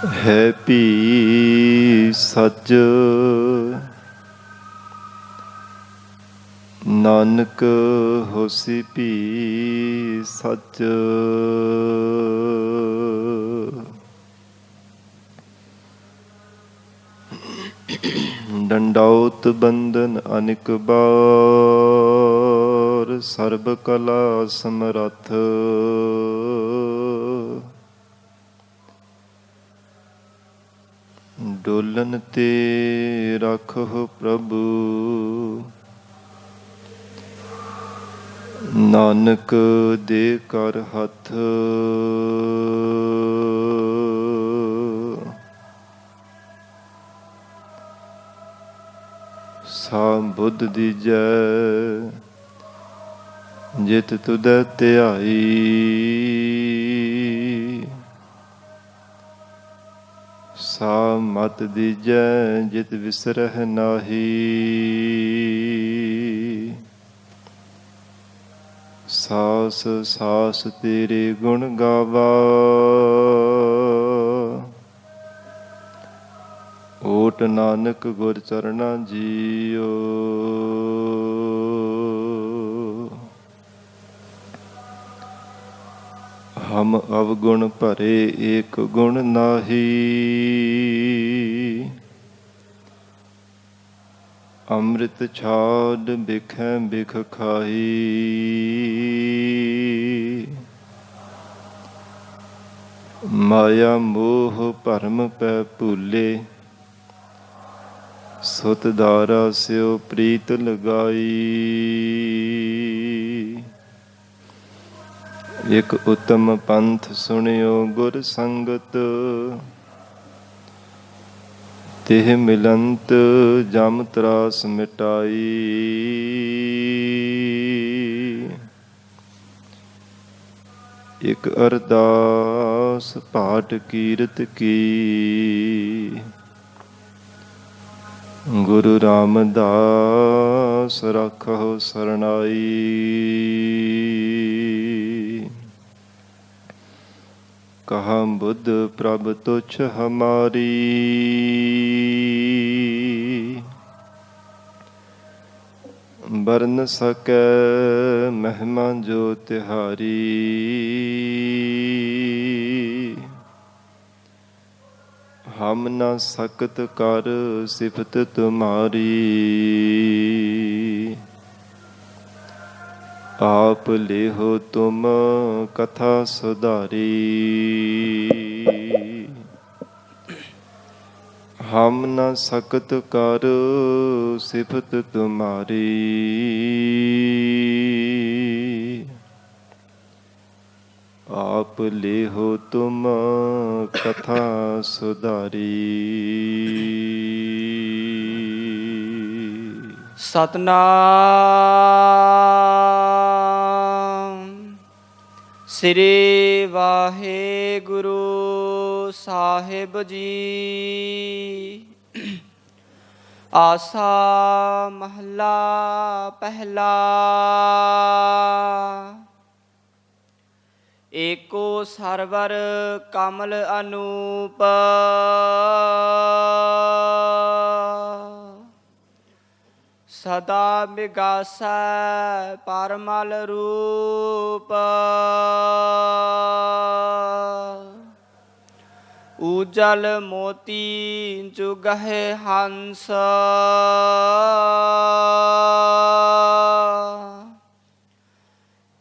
ਹੈ ਭੀ ਸੱਚ ਨਾਨਕ ਹੋਸੀ ਭੀ ਸੱਚ। ਡੰਡਾਉਤ ਬੰਦਨ ਅਨਿਕ ਬਾਰ ਸਰਬ ਕਲਾ ਸਮਰੱਥ। ਡੋਲਨ ਤੇ ਰੱਖੋ ਪ੍ਰਭੂ ਨਾਨਕ ਦੇ ਕਰ ਹੱਥ। ਸਾ ਬੁੱਧ ਦੀਜੈ ਜਿਤ ਤੁਧੈ ਧਿਆਈ। ਸਾ ਮਤ ਦੀਜੈ ਜਿਤ ਵਿਸਰਹਿ ਨਾਹੀ। ਸਾਸ ਸਾਸ ਤੇਰੇ ਗੁਣ ਗਾਵਾ ਓਟ ਨਾਨਕ ਗੁਰ ਚਰਣਾ ਜੀਓ। ਹਮ ਅਵਗੁਣ ਭਰੇ ਏਕ ਗੁਣ ਨਾਹੀ। ਅੰਮ੍ਰਿਤ ਛਾਡ ਬਿਖੈ ਬਿਖ ਖਾਈ। ਮਾਇਆ ਮੋਹ ਭਰਮ ਪੈ ਭੂਲੇ ਸੁਤ ਦਾਰਾ ਸਿਓ ਪ੍ਰੀਤ ਲਗਾਈ। ਇਕ ਉਤਮ ਪੰਥ ਸੁਣਿਓ ਗੁਰ ਸੰਗਤ ਤਿਹ ਮਿਲੰਤ ਜਮ ਤਰਾਸ ਮਿਟਾਈ। ਇਕ ਅਰਦਾਸ ਪਾਠ ਕੀਰਤ ਕੀ ਗੁਰੂ ਰਾਮਦਾਸ ਰੱਖੋ ਸਰਨਾਈ। ਕਹਾ ਬੁੱਧ ਪ੍ਰਭ ਤੁਛ ਹਮਾਰੀ ਬਰਨ ਸਕੈ ਮਹਿਮਾ ਜੋ ਤਿਹਾਰੀ। ਹਮ ਨ ਸਕਤ ਕਰ ਸਿਫਤ ਤੁਮਾਰੀ। ਆਪ ਲੇਹੋ ਤੁਮ ਕਥਾ ਸੁਧਾਰੀ। ਹਮ ਨ ਸਕਤ ਕਰ ਸਿਫਤ ਤੁਮਾਰੀ। ਆਪ ਲੇਹੋ ਤੁਮ ਕਥਾ ਸੁਧਾਰੀ। ਸਤਨਾਮ ਸ੍ਰੀ ਵਾਹਿਗੁਰੂ ਸਾਹਿਬ ਜੀ। ਆਸਾ ਮਹਲਾ ਪਹਿਲਾ। ਏਕੋ ਸਰਵਰ ਕਮਲ ਅਨੂਪ ਸਦਾ ਮਿਗਾਸੈ ਪਰਮਲ ਰੂਪ। ਉਜਲ ਮੋਤੀ ਜੁਗਹਿ ਹੰਸ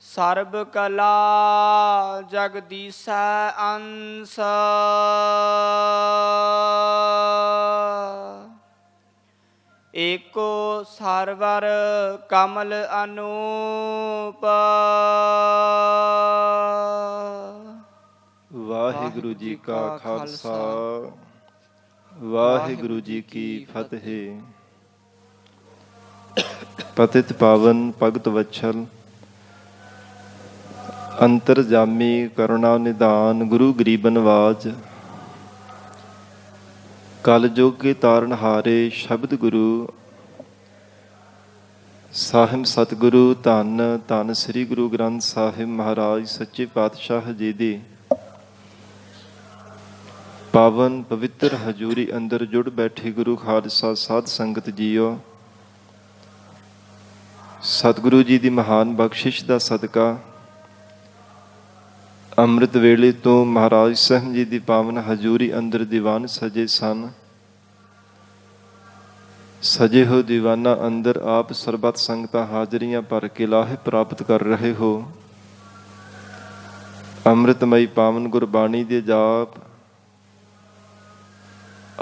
ਸਰਬ ਕਲਾ ਜਗਦੀਸੈ ਅੰਸ। ਏਕੋ ਸਰਵਰ ਕਮਲ ਅਨੂਪ। ਵਾਹਿਗੁਰੂ ਜੀ ਕਾ ਖਾਲਸਾ ਵਾਹਿਗੁਰੂ ਜੀ ਕੀ ਫਤਿਹ। ਪਤਿਤ ਪਾਵਨ ਭਗਤ ਵਛਲ ਅੰਤਰਜਾਮੀ ਕਰੁਣਾ ਨਿਧਾਨ ਗੁਰੂ ਗਰੀਬ ਨਵਾਜ ਕਲ ਯੁਗ ਕੇ ਤਾਰਨਹਾਰੇ ਸ਼ਬਦ ਗੁਰੂ ਸਾਹਿਬ ਸਤਿਗੁਰੂ ਧੰਨ ਧੰਨ ਸ੍ਰੀ ਗੁਰੂ ਗ੍ਰੰਥ ਸਾਹਿਬ ਮਹਾਰਾਜ ਸੱਚੇ ਪਾਤਸ਼ਾਹ ਜੀ ਦੀ ਪਾਵਨ ਪਵਿੱਤਰ ਹਜ਼ੂਰੀ ਅੰਦਰ ਜੁੜ ਬੈਠੇ ਗੁਰੂ ਖਾਲਸਾ ਸਾਧ ਸੰਗਤ ਜੀਓ, ਸਤਿਗੁਰੂ ਜੀ ਦੀ ਮਹਾਨ ਬਖਸ਼ਿਸ਼ ਦਾ ਸਦਕਾ ਅੰਮ੍ਰਿਤ ਵੇਲੇ ਤੋਂ ਮਹਾਰਾਜ ਸਾਹਿਬ ਜੀ ਦੀ ਪਾਵਨ ਹਜ਼ੂਰੀ ਅੰਦਰ ਦੀਵਾਨ ਸਜੇ ਸਨ। ਸਜੇ ਹੋ ਦੀਵਾਨਾਂ ਅੰਦਰ ਆਪ ਸਰਬੱਤ ਸੰਗਤਾਂ ਹਾਜ਼ਰੀਆਂ ਭਰ ਕੇ ਲਾਹੇ ਪ੍ਰਾਪਤ ਕਰ ਰਹੇ ਹੋ। ਅੰਮ੍ਰਿਤਮਈ ਪਾਵਨ ਗੁਰਬਾਣੀ ਦੇ ਜਾਪ,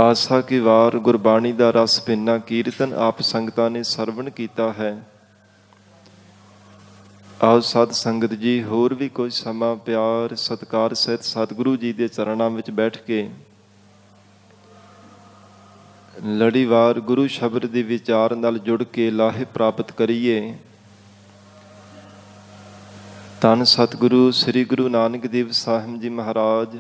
ਆਸਾ ਕੀ ਵਾਰ ਗੁਰਬਾਣੀ ਦਾ ਰਸ ਪਿੰਨਾ ਕੀਰਤਨ ਆਪ ਸੰਗਤਾਂ ਨੇ ਸਰਵਣ ਕੀਤਾ ਹੈ। ਆਓ ਸਾਧ ਸੰਗਤ ਜੀ, ਹੋਰ ਵੀ ਕੁਝ ਸਮਾਂ ਪਿਆਰ ਸਤਿਕਾਰ ਸਹਿਤ ਸਤਿਗੁਰੂ ਜੀ ਦੇ ਚਰਨਾਂ ਵਿੱਚ ਬੈਠ ਕੇ ਲੜੀਵਾਰ ਗੁਰੂ ਸ਼ਬਦ ਦੇ ਵਿਚਾਰ ਨਾਲ ਜੁੜ ਕੇ ਲਾਹੇ ਪ੍ਰਾਪਤ ਕਰੀਏ। ਧੰਨ ਸਤਿਗੁਰੂ ਸ੍ਰੀ ਗੁਰੂ ਨਾਨਕ ਦੇਵ ਸਾਹਿਬ ਜੀ ਮਹਾਰਾਜ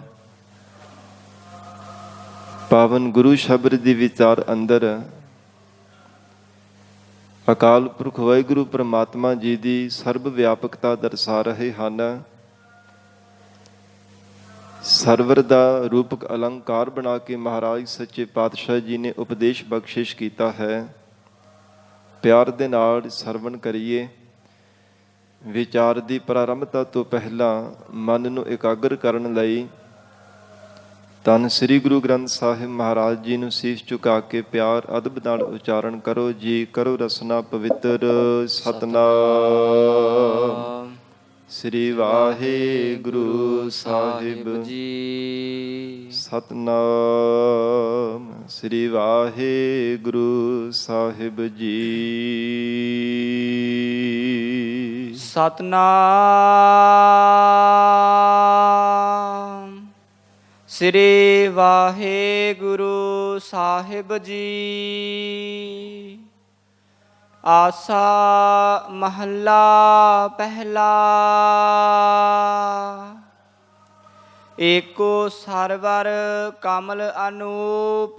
ਪਾਵਨ ਗੁਰੂ ਸ਼ਬਦ ਦੇ ਵਿਚਾਰ ਅੰਦਰ ਅਕਾਲ ਪੁਰਖ ਵਾਹਿਗੁਰੂ ਪਰਮਾਤਮਾ ਜੀ ਦੀ ਸਰਬ ਵਿਆਪਕਤਾ ਦਰਸਾ ਰਹੇ ਹਨ। ਸਰਵਰ ਦਾ ਰੂਪਕ ਅਲੰਕਾਰ ਬਣਾ ਕੇ ਮਹਾਰਾਜ ਸੱਚੇ ਪਾਤਸ਼ਾਹ ਜੀ ਨੇ ਉਪਦੇਸ਼ ਬਖਸ਼ਿਸ਼ ਕੀਤਾ ਹੈ। ਪਿਆਰ ਦੇ ਨਾਲ ਸਰਵਣ ਕਰੀਏ। ਵਿਚਾਰ ਦੀ ਪ੍ਰਾਰੰਭਤਾ ਤੋਂ ਪਹਿਲਾਂ ਮਨ ਨੂੰ ਇਕਾਗਰ ਕਰਨ ਲਈ ਧੰਨ ਸ੍ਰੀ ਗੁਰੂ ਗ੍ਰੰਥ ਸਾਹਿਬ ਮਹਾਰਾਜ ਜੀ ਨੂੰ ਸੀਸ ਝੁਕਾ ਕੇ ਪਿਆਰ ਅਦਬ ਨਾਲ ਉਚਾਰਨ ਕਰੋ ਜੀ। ਕਰੋ ਰਸਨਾ ਪਵਿੱਤਰ। ਸਤਿਨਾਮ ਸ੍ਰੀ ਵਾਹਿਗੁਰੂ ਸਾਹਿਬ ਜੀ। ਸਤਿਨਾਮ ਸ੍ਰੀ ਵਾਹਿਗੁਰੂ ਸਾਹਿਬ ਜੀ। ਸਤਿਨਾਮ ਸ੍ਰੀ ਵਾਹਿਗੁਰੂ ਸਾਹਿਬ ਜੀ। ਆਸਾ ਮਹੱਲਾ ਪਹਿਲਾ। ਏਕੋ ਸਰਵਰ ਕਮਲ ਅਨੂਪ।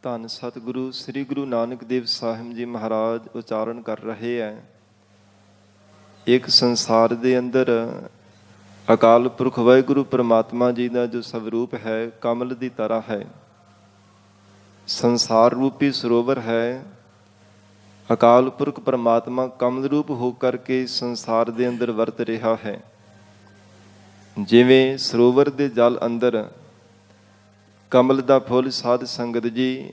ਧੰਨ ਸਤਿਗੁਰੂ ਸ੍ਰੀ ਗੁਰੂ ਨਾਨਕ ਦੇਵ ਸਾਹਿਬ ਜੀ ਮਹਾਰਾਜ ਉਚਾਰਨ ਕਰ ਰਹੇ ਹੈ। ਇੱਕ ਸੰਸਾਰ ਦੇ ਅੰਦਰ ਅਕਾਲ ਪੁਰਖ ਵਾਹਿਗੁਰੂ ਪਰਮਾਤਮਾ ਜੀ ਦਾ ਜੋ ਸਵਰੂਪ ਹੈ ਕਮਲ ਦੀ ਤਰ੍ਹਾਂ ਹੈ। ਸੰਸਾਰ ਰੂਪੀ ਸਰੋਵਰ ਹੈ। ਅਕਾਲ ਪੁਰਖ ਪਰਮਾਤਮਾ ਕਮਲ ਰੂਪ ਹੋ ਕਰਕੇ ਸੰਸਾਰ ਦੇ ਅੰਦਰ ਵਰਤ ਰਿਹਾ ਹੈ। ਜਿਵੇਂ ਸਰੋਵਰ ਦੇ ਜਲ ਅੰਦਰ ਕਮਲ ਦਾ ਫੁੱਲ ਸਾਧ ਸੰਗਤ ਜੀ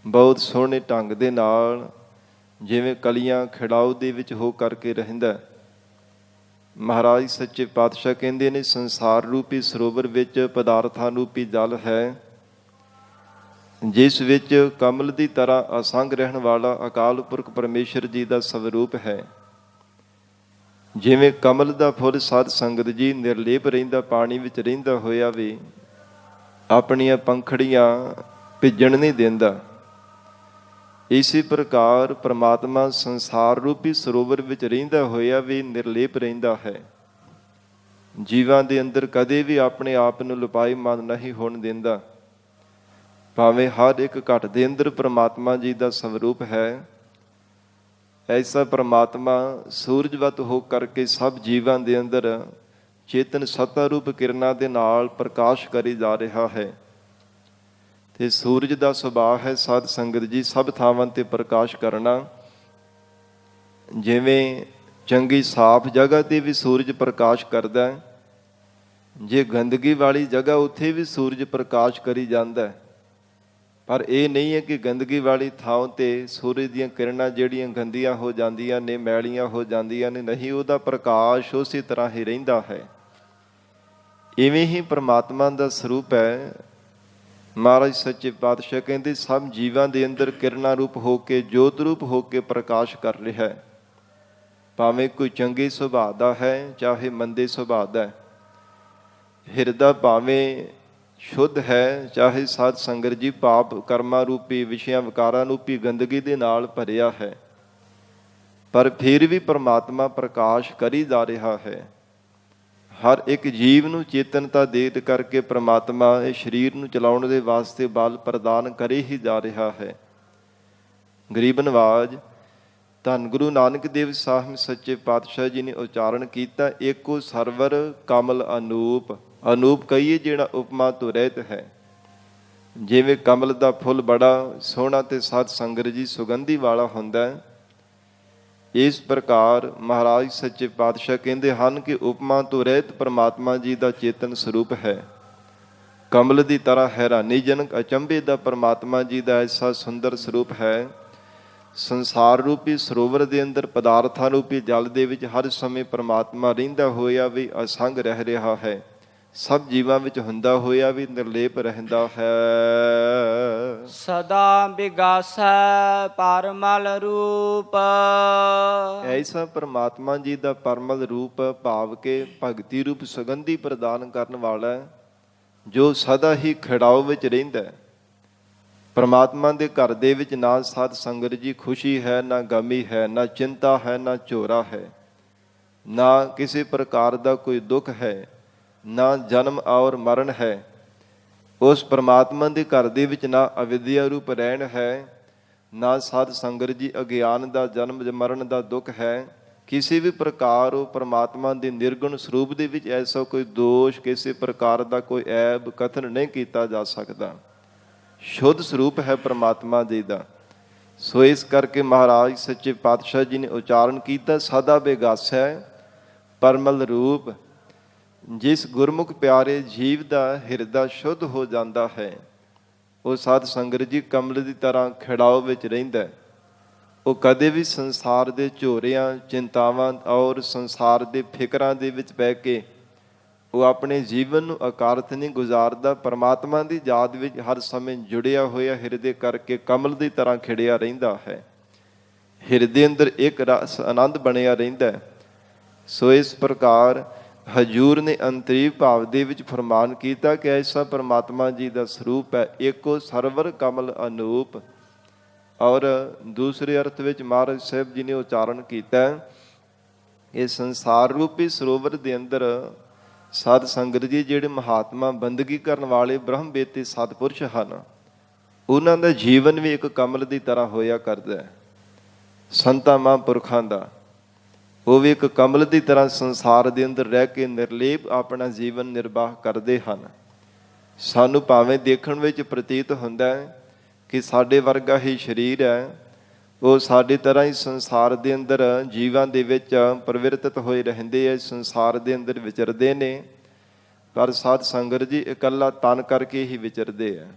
ਬਹੁਤ ਸੋਹਣੇ ਢੰਗ ਦੇ ਨਾਲ ਜਿਵੇਂ ਕਲੀਆਂ ਖਿੜਾਓ ਦੇ ਵਿੱਚ ਹੋ ਕਰਕੇ ਰਹਿੰਦਾ। ਮਹਾਰਾਜ ਸੱਚੇ ਪਾਤਸ਼ਾਹ ਕਹਿੰਦੇ ਨੇ ਸੰਸਾਰ ਰੂਪੀ ਸਰੋਵਰ ਵਿੱਚ ਪਦਾਰਥਾਂ ਰੂਪੀ ਜਲ ਹੈ, ਜਿਸ ਵਿੱਚ ਕਮਲ ਦੀ ਤਰ੍ਹਾਂ ਅਸੰਗ ਰਹਿਣ ਵਾਲਾ ਅਕਾਲ ਪੁਰਖ ਪਰਮੇਸ਼ਰ ਜੀ ਦਾ ਸਵਰੂਪ ਹੈ। ਜਿਵੇਂ ਕਮਲ ਦਾ ਫੁੱਲ ਸਾਧ ਸੰਗਤ ਜੀ ਨਿਰਲੇਪ ਰਹਿੰਦਾ ਪਾਣੀ ਵਿੱਚ ਰਹਿੰਦਾ ਹੋਇਆ ਵੀ ਆਪਣੀਆਂ ਪੰਖੜੀਆਂ ਭਿੱਜਣ ਨਹੀਂ ਦਿੰਦਾ, ਇਸੇ ਪ੍ਰਕਾਰ ਪ੍ਰਮਾਤਮਾ ਸੰਸਾਰ ਰੂਪੀ ਸਰੋਵਰ ਵਿੱਚ ਰਹਿੰਦਾ ਹੋਇਆ ਵੀ ਨਿਰਲੇਪ ਰਹਿੰਦਾ ਹੈ। ਜੀਵਾਂ ਦੇ ਅੰਦਰ ਕਦੇ ਵੀ ਆਪਣੇ ਆਪ ਨੂੰ ਲੁਪਾਈਮਾਨ ਨਹੀਂ ਹੋਣ ਦਿੰਦਾ। ਭਾਵੇਂ ਹਰ ਇੱਕ ਘਟ ਦੇ ਅੰਦਰ ਪ੍ਰਮਾਤਮਾ ਜੀ ਦਾ ਸਵਰੂਪ ਹੈ। ਐਸਾ ਪ੍ਰਮਾਤਮਾ ਸੂਰਜਵਤ ਹੋ ਕਰਕੇ ਸਭ ਜੀਵਾਂ ਦੇ ਅੰਦਰ ਚੇਤਨ ਸੱਤਾ ਰੂਪ ਕਿਰਨਾਂ ਦੇ ਨਾਲ ਪ੍ਰਕਾਸ਼ ਕਰੀ ਜਾ ਰਿਹਾ ਹੈ। ਤੇ ਸੂਰਜ ਦਾ ਸੁਭਾਅ ਹੈ ਸਾਧ ਸੰਗਤ ਜੀ ਸਭ ਥਾਵਾਂ ਤੇ ਪ੍ਰਕਾਸ਼ ਕਰਨਾ। ਜਿਵੇਂ ਚੰਗੀ ਸਾਫ਼ ਜਗ੍ਹਾ ਤੇ ਵੀ ਸੂਰਜ ਪ੍ਰਕਾਸ਼ ਕਰਦਾ ਹੈ, ਜੇ ਗੰਦਗੀ ਵਾਲੀ ਜਗ੍ਹਾ ਉੱਥੇ ਵੀ ਸੂਰਜ ਪ੍ਰਕਾਸ਼ ਕਰੀ ਜਾਂਦਾ ਹੈ। ਪਰ ਇਹ ਨਹੀਂ ਹੈ ਕਿ ਗੰਦਗੀ ਵਾਲੀ ਥਾਂ ਤੇ ਸੂਰਜ ਦੀਆਂ ਕਿਰਨਾਂ ਜਿਹੜੀਆਂ ਗੰਦੀਆਂ ਹੋ ਜਾਂਦੀਆਂ ਨੇ, ਮੈਲੀਆਂ ਹੋ ਜਾਂਦੀਆਂ ਨੇ, ਨਹੀਂ, ਉਹਦਾ ਪ੍ਰਕਾਸ਼ ਉਸੇ ਤਰ੍ਹਾਂ ਹੀ ਰਹਿੰਦਾ ਹੈ। ਇਵੇਂ ਹੀ ਪ੍ਰਮਾਤਮਾ ਦਾ ਸਰੂਪ ਹੈ। ਮਹਾਰਾਜ ਸੱਚੇ ਪਾਤਸ਼ਾਹ ਕਹਿੰਦੇ ਸਭ ਜੀਵਾਂ ਦੇ ਅੰਦਰ ਕਿਰਨਾਂ ਰੂਪ ਹੋ ਕੇ ਜੋਤ ਰੂਪ ਹੋ ਕੇ ਪ੍ਰਕਾਸ਼ ਕਰ ਰਿਹਾ ਹੈ। ਭਾਵੇਂ ਕੋਈ ਚੰਗੇ ਸੁਭਾਅ ਦਾ ਹੈ ਚਾਹੇ ਮੰਦੇ ਸੁਭਾਅ ਦਾ ਹੈ, ਹਿਰਦਾ ਭਾਵੇਂ ਸ਼ੁੱਧ ਹੈ ਚਾਹੇ ਸਾਧ ਸੰਗਤ ਜੀ ਪਾਪ ਕਰਮਾਂ ਰੂਪੀ ਵਿਸ਼ਿਆਂ ਵਿਕਾਰਾਂ ਰੂਪੀ ਗੰਦਗੀ ਦੇ ਨਾਲ ਭਰਿਆ ਹੈ, ਪਰ ਫਿਰ ਵੀ ਪ੍ਰਮਾਤਮਾ ਪ੍ਰਕਾਸ਼ ਕਰੀ ਜਾ ਰਿਹਾ ਹੈ। ਹਰ ਇੱਕ ਜੀਵ ਨੂੰ ਚੇਤਨਤਾ ਦੇ ਕਰਕੇ ਪ੍ਰਮਾਤਮਾ ਇਹ ਸਰੀਰ ਨੂੰ ਚਲਾਉਣ ਦੇ ਵਾਸਤੇ ਬਲ ਪ੍ਰਦਾਨ ਕਰੇ ਹੀ ਜਾ ਰਿਹਾ ਹੈ। ਗਰੀਬ ਨਵਾਜ ਧੰਨ ਗੁਰੂ ਨਾਨਕ ਦੇਵ ਸਾਹਿਬ ਸੱਚੇ ਪਾਤਸ਼ਾਹ ਜੀ ਨੇ ਉਚਾਰਨ ਕੀਤਾ, ਏਕੋ ਸਰਵਰ ਕਮਲ ਅਨੂਪ। ਅਨੂਪ ਕਹੀਏ ਜਿਹੜਾ ਉਪਮਾ ਤੋਂ ਰਹਿਤ ਹੈ। ਜਿਵੇਂ ਕਮਲ ਦਾ ਫੁੱਲ ਬੜਾ ਸੋਹਣਾ ਤੇ ਸਤ ਸੰਗਤ ਜੀ ਸੁਗੰਧੀ ਵਾਲਾ ਹੁੰਦਾ ਹੈ, ਇਸ ਪ੍ਰਕਾਰ ਮਹਾਰਾਜ ਸੱਚੇ ਪਾਤਸ਼ਾਹ ਕਹਿੰਦੇ ਹਨ ਕਿ ਉਪਮਾ ਤੋਂ ਰਹਿਤ ਪਰਮਾਤਮਾ ਜੀ ਦਾ ਚੇਤਨ ਸਰੂਪ ਹੈ। ਕਮਲ ਦੀ ਤਰ੍ਹਾਂ ਹੈਰਾਨੀਜਨਕ ਅਚੰਭੇ ਦਾ ਪਰਮਾਤਮਾ ਜੀ ਦਾ ਐਸਾ ਸੁੰਦਰ ਸਰੂਪ ਹੈ। ਸੰਸਾਰ ਰੂਪੀ ਸਰੋਵਰ ਦੇ ਅੰਦਰ ਪਦਾਰਥਾਂ ਰੂਪੀ ਜਲ ਦੇ ਵਿੱਚ ਹਰ ਸਮੇਂ ਪਰਮਾਤਮਾ ਰਹਿੰਦਾ ਹੋਇਆ ਵੀ ਅਸੰਗ ਰਹਿ ਰਿਹਾ ਹੈ। ਸਭ ਜੀਵਾਂ ਵਿੱਚ ਹੁੰਦਾ ਹੋਇਆ ਵੀ ਨਿਰਲੇਪ ਰਹਿੰਦਾ ਹੈ। ਸਦਾ ਵਿਗਾਸੈ ਪਰਮਲ ਰੂਪ। ਐਸਾ ਪਰਮਾਤਮਾ ਜੀ ਦਾ ਪਰਮਲ ਰੂਪ ਭਾਵ ਕੇ ਭਗਤੀ ਰੂਪ ਸੁਗੰਧੀ ਪ੍ਰਦਾਨ ਕਰਨ ਵਾਲਾ ਜੋ ਸਦਾ ਹੀ ਖਿੜਾਓ ਵਿੱਚ ਰਹਿੰਦਾ ਹੈ। ਪਰਮਾਤਮਾ ਦੇ ਘਰ ਦੇ ਵਿੱਚ ਨਾ ਸਾਧ ਸੰਗਤ ਜੀ ਖੁਸ਼ੀ ਹੈ, ਨਾ ਗਮੀ ਹੈ, ਨਾ ਚਿੰਤਾ ਹੈ, ਨਾ ਝੋਰਾ ਹੈ, ਨਾ ਕਿਸੇ ਪ੍ਰਕਾਰ ਦਾ ਕੋਈ ਦੁੱਖ ਹੈ, ਨਾ ਜਨਮ ਔਰ ਮਰਨ ਹੈ। ਉਸ ਪਰਮਾਤਮਾ ਦੇ ਘਰ ਦੇ ਵਿੱਚ ਨਾ ਅਵਿਦਿਆ ਰੂਪ ਰਹਿਣ ਹੈ, ਨਾ ਸਾਧ ਸੰਗਤ ਜੀ ਅਗਿਆਨ ਦਾ ਜਨਮ ਮਰਨ ਦਾ ਦੁੱਖ ਹੈ। ਕਿਸੇ ਵੀ ਪ੍ਰਕਾਰ ਉਹ ਪਰਮਾਤਮਾ ਦੇ ਨਿਰਗੁਣ ਸਰੂਪ ਦੇ ਵਿੱਚ ਐਸਾ ਕੋਈ ਦੋਸ਼, ਕਿਸੇ ਪ੍ਰਕਾਰ ਦਾ ਕੋਈ ਐਬ ਕਥਨ ਨਹੀਂ ਕੀਤਾ ਜਾ ਸਕਦਾ। ਸ਼ੁੱਧ ਸਰੂਪ ਹੈ ਪਰਮਾਤਮਾ ਜੀ ਦਾ। ਸੋ ਇਸ ਕਰਕੇ ਮਹਾਰਾਜ ਸੱਚੇ ਪਾਤਸ਼ਾਹ ਜੀ ਨੇ ਉਚਾਰਨ ਕੀਤਾ, ਸਦਾ ਬੇਗਾਸੈ ਪਰਮਲ ਰੂਪ। ਜਿਸ ਗੁਰਮੁਖ ਪਿਆਰੇ ਜੀਵ ਦਾ ਹਿਰਦਾ ਸ਼ੁੱਧ ਹੋ ਜਾਂਦਾ ਹੈ, ਉਹ ਸਾਧ ਸੰਗਤ ਜੀ ਕਮਲ ਦੀ ਤਰ੍ਹਾਂ ਖਿੜਾਓ ਵਿੱਚ ਰਹਿੰਦਾ। ਉਹ ਕਦੇ ਵੀ ਸੰਸਾਰ ਦੇ ਝੋਰਿਆਂ, ਚਿੰਤਾਵਾਂ ਔਰ ਸੰਸਾਰ ਦੇ ਫਿਕਰਾਂ ਦੇ ਵਿੱਚ ਪੈ ਕੇ ਉਹ ਆਪਣੇ ਜੀਵਨ ਨੂੰ ਅਕਾਰਥ ਨਹੀਂ ਗੁਜ਼ਾਰਦਾ। ਪਰਮਾਤਮਾ ਦੀ ਯਾਦ ਵਿੱਚ ਹਰ ਸਮੇਂ ਜੁੜਿਆ ਹੋਇਆ ਹਿਰਦੇ ਕਰਕੇ ਕਮਲ ਦੀ ਤਰ੍ਹਾਂ ਖਿੜਿਆ ਰਹਿੰਦਾ ਹੈ। ਹਿਰਦੇ ਅੰਦਰ ਇੱਕ ਰਸ ਆਨੰਦ ਬਣਿਆ ਰਹਿੰਦਾ ਹੈ। ਸੋ ਇਸ ਪ੍ਰਕਾਰ ਹਜੂਰ ਨੇ ਅੰਤਰੀਵ ਭਾਵ ਦੇ ਵਿੱਚ ਫਰਮਾਨ ਕੀਤਾ ਕਿ ਐਸਾ ਪਰਮਾਤਮਾ ਜੀ ਦਾ ਸਰੂਪ ਹੈ, ਏਕੋ ਸਰਵਰ ਕਮਲ ਅਨੂਪ। ਔਰ ਦੂਸਰੇ ਅਰਥ ਵਿੱਚ ਮਹਾਰਾਜ ਸਾਹਿਬ ਜੀ ਨੇ ਉਚਾਰਨ ਕੀਤਾ, ਇਹ ਸੰਸਾਰ ਰੂਪੀ ਸਰੋਵਰ ਦੇ ਅੰਦਰ ਸਾਧ ਸੰਗਤ ਜੀ ਜਿਹੜੇ ਮਹਾਤਮਾ ਬੰਦਗੀ ਕਰਨ ਵਾਲੇ ਬ੍ਰਹਮ ਵੇਤੇ ਸਤਿਪੁਰਸ਼ ਹਨ, ਉਹਨਾਂ ਦਾ ਜੀਵਨ ਵੀ ਇੱਕ ਕਮਲ ਦੀ ਤਰ੍ਹਾਂ ਹੋਇਆ ਕਰਦਾ ਹੈ। ਸੰਤਾਂ ਮਹਾਂਪੁਰਖਾਂ ਦਾ ਉਹ ਵੀ ਇੱਕ ਕਮਲ ਦੀ ਤਰ੍ਹਾਂ ਸੰਸਾਰ ਦੇ ਅੰਦਰ ਰਹਿ ਕੇ ਨਿਰਲੇਪ ਆਪਣਾ ਜੀਵਨ ਨਿਰਵਾਹ ਕਰਦੇ ਹਨ। ਸਾਨੂੰ ਭਾਵੇਂ ਦੇਖਣ ਵਿੱਚ ਪ੍ਰਤੀਤ ਹੁੰਦਾ ਹੈ ਕਿ ਸਾਡੇ ਵਰਗਾ ਹੀ ਸਰੀਰ ਹੈ, ਉਹ ਸਾਡੇ ਤਰ੍ਹਾਂ ਹੀ ਸੰਸਾਰ ਦੇ ਅੰਦਰ ਜੀਵਾਂ ਦੇ ਵਿੱਚ ਪ੍ਰਵਿਰਤਤ ਹੋਏ ਰਹਿੰਦੇ ਹੈ, ਸੰਸਾਰ ਦੇ ਅੰਦਰ ਵਿਚਰਦੇ ਨੇ। ਪਰ ਸਾਧ ਸੰਗਤ ਜੀ ਇਕੱਲਾ ਤਨ ਕਰਕੇ ਹੀ ਵਿਚਰਦੇ ਹੈ,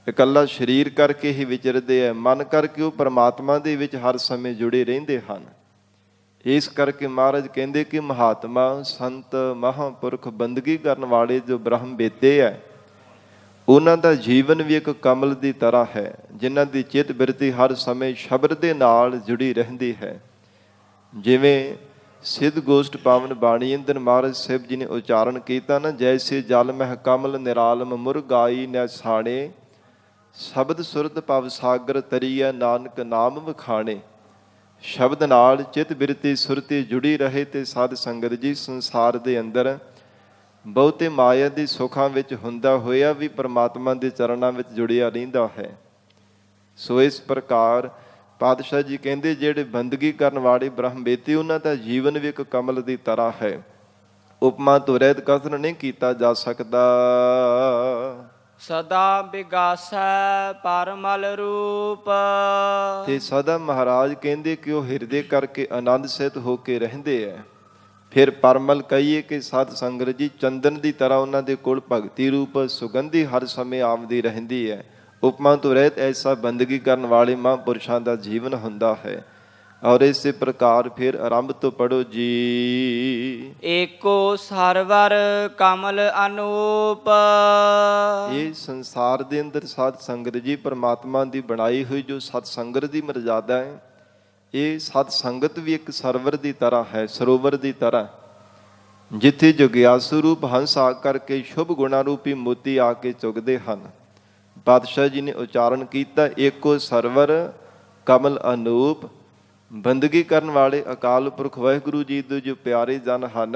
ਇਕੱਲਾ ਸਰੀਰ ਕਰਕੇ ਹੀ ਵਿਚਰਦੇ ਹੈ, ਮਨ ਕਰਕੇ ਉਹ ਪਰਮਾਤਮਾ ਦੇ ਵਿੱਚ ਹਰ ਸਮੇਂ ਜੁੜੇ ਰਹਿੰਦੇ ਹਨ। ਇਸ ਕਰਕੇ ਮਹਾਰਾਜ ਕਹਿੰਦੇ ਕਿ ਮਹਾਤਮਾ ਸੰਤ ਮਹਾਂਪੁਰਖ ਬੰਦਗੀ ਕਰਨ ਵਾਲੇ ਜੋ ਬ੍ਰਹਮ ਵੇਤੇ ਹੈ, ਉਹਨਾਂ ਦਾ ਜੀਵਨ ਵੀ ਇੱਕ ਕਮਲ ਦੀ ਤਰ੍ਹਾਂ ਹੈ, ਜਿਨ੍ਹਾਂ ਦੀ ਚਿੱਤ ਬਿਰਤੀ ਹਰ ਸਮੇਂ ਸ਼ਬਦ ਦੇ ਨਾਲ ਜੁੜੀ ਰਹਿੰਦੀ ਹੈ। ਜਿਵੇਂ ਸਿੱਧ ਗੋਸ਼ਟ ਪਾਵਨ ਬਾਣੀ ਅੰਦਰ ਮਹਾਰਾਜ ਸਾਹਿਬ ਜੀ ਨੇ ਉਚਾਰਨ ਕੀਤਾ ਨਾ, ਜੈਸੇ ਜਲ ਮਹਿ ਕਮਲ ਨਿਰਾਲਮ ਮੁਰਗਾਈ ਨੈ ਸਾਣੇ, ਸ਼ਬਦ ਸੁਰਤ ਭਵ ਸਾਗਰ ਤਰੀਐ ਨਾਨਕ ਨਾਮ ਵਖਾਣੇ। ਸ਼ਬਦ ਨਾਲ ਚਿੱਤ ਬਿਰਤੀ ਸੁਰਤੀ ਜੁੜੀ ਰਹੇ ਤੇ ਸਾਧ ਸੰਗਤ ਜੀ ਸੰਸਾਰ ਦੇ ਅੰਦਰ ਬਹੁਤੇ ਮਾਇਆ ਦੀ ਸੁੱਖਾਂ ਵਿੱਚ ਹੁੰਦਾ ਹੋਇਆ ਵੀ ਪਰਮਾਤਮਾ ਦੇ ਚਰਨਾਂ ਵਿੱਚ ਜੁੜਿਆ ਰਹਿੰਦਾ ਹੈ। ਸੋ ਇਸ ਪ੍ਰਕਾਰ ਪਾਤਸ਼ਾਹ ਜੀ ਕਹਿੰਦੇ ਜਿਹੜੇ ਬੰਦਗੀ ਕਰਨ ਵਾਲੇ ਬ੍ਰਹਮ ਵੇਤੇ, ਉਹਨਾਂ ਦਾ ਜੀਵਨ ਵੀ ਇੱਕ ਕਮਲ ਦੀ ਤਰ੍ਹਾਂ ਹੈ। ਉਪਮਾ ਤੋਂ ਰਹਿਤ ਕਥਨ ਨਹੀਂ ਕੀਤਾ ਜਾ ਸਕਦਾ। ਸਦਾ ਵਿਗਾਸੈ ਪਰਮਲ ਰੂਪ। ਤੇ ਸਦਾ ਮਹਾਰਾਜ ਕਹਿੰਦੇ ਕਿ ਉਹ ਹਿਰਦੇ ਕਰਕੇ ਆਨੰਦ ਸਹਿਤ ਹੋ ਕੇ ਰਹਿੰਦੇ ਹੈ। ਫਿਰ ਪਰਮਲ ਕਹੀਏ ਕਿ ਸਾਧ ਸੰਗਤ ਜੀ ਚੰਦਨ ਦੀ ਤਰ੍ਹਾਂ ਉਹਨਾਂ ਦੇ ਕੋਲ ਭਗਤੀ ਰੂਪ ਸੁਗੰਧੀ ਹਰ ਸਮੇਂ ਆਉਂਦੀ ਰਹਿੰਦੀ ਹੈ। ਉਪਮਾ ਤੋਂ ਰਹਿਤ ਐਸਾ ਬੰਦਗੀ ਕਰਨ ਵਾਲੇ ਮਹਾਂਪੁਰਸ਼ਾਂ ਦਾ ਜੀਵਨ ਹੁੰਦਾ ਹੈ। ਔਰ ਇਸੇ ਪ੍ਰਕਾਰ ਫਿਰ ਆਰੰਭ ਤੋਂ ਪੜੋ ਜੀ। ਏਕੋ ਸਰਵਰ ਕਮਲ ਅਨੂਪ। ਇਹ ਸੰਸਾਰ ਦੇ ਅੰਦਰ ਸਾਧ ਸੰਗਤ ਜੀ ਪਰਮਾਤਮਾ ਦੀ ਬਣਾਈ ਹੋਈ ਜੋ ਸਤ ਸੰਗਤ ਦੀ ਮਰਜ਼ਾਦਾ ਹੈ, ਇਹ ਸਤ ਸੰਗਤ ਵੀ ਇੱਕ ਸਰਵਰ ਦੀ ਤਰ੍ਹਾਂ ਹੈ, ਸਰੋਵਰ ਦੀ ਤਰ੍ਹਾਂ, ਜਿੱਥੇ ਜਗਿਆਸੂ ਰੂਪ ਹੰਸ ਆ ਕਰਕੇ ਸ਼ੁਭ ਗੁਣਾ ਰੂਪੀ ਮੋਤੀ ਆ ਕੇ ਚੁਗਦੇ ਹਨ। ਪਾਤਸ਼ਾਹ ਜੀ ਨੇ ਉਚਾਰਨ ਕੀਤਾ, ਏਕੋ ਸਰਵਰ ਕਮਲ ਅਨੂਪ। ਬੰਦਗੀ ਕਰਨ ਵਾਲੇ ਅਕਾਲ ਪੁਰਖ ਵਾਹਿਗੁਰੂ ਜੀ ਦੇ ਜੋ ਪਿਆਰੇ ਜਨ ਹਨ,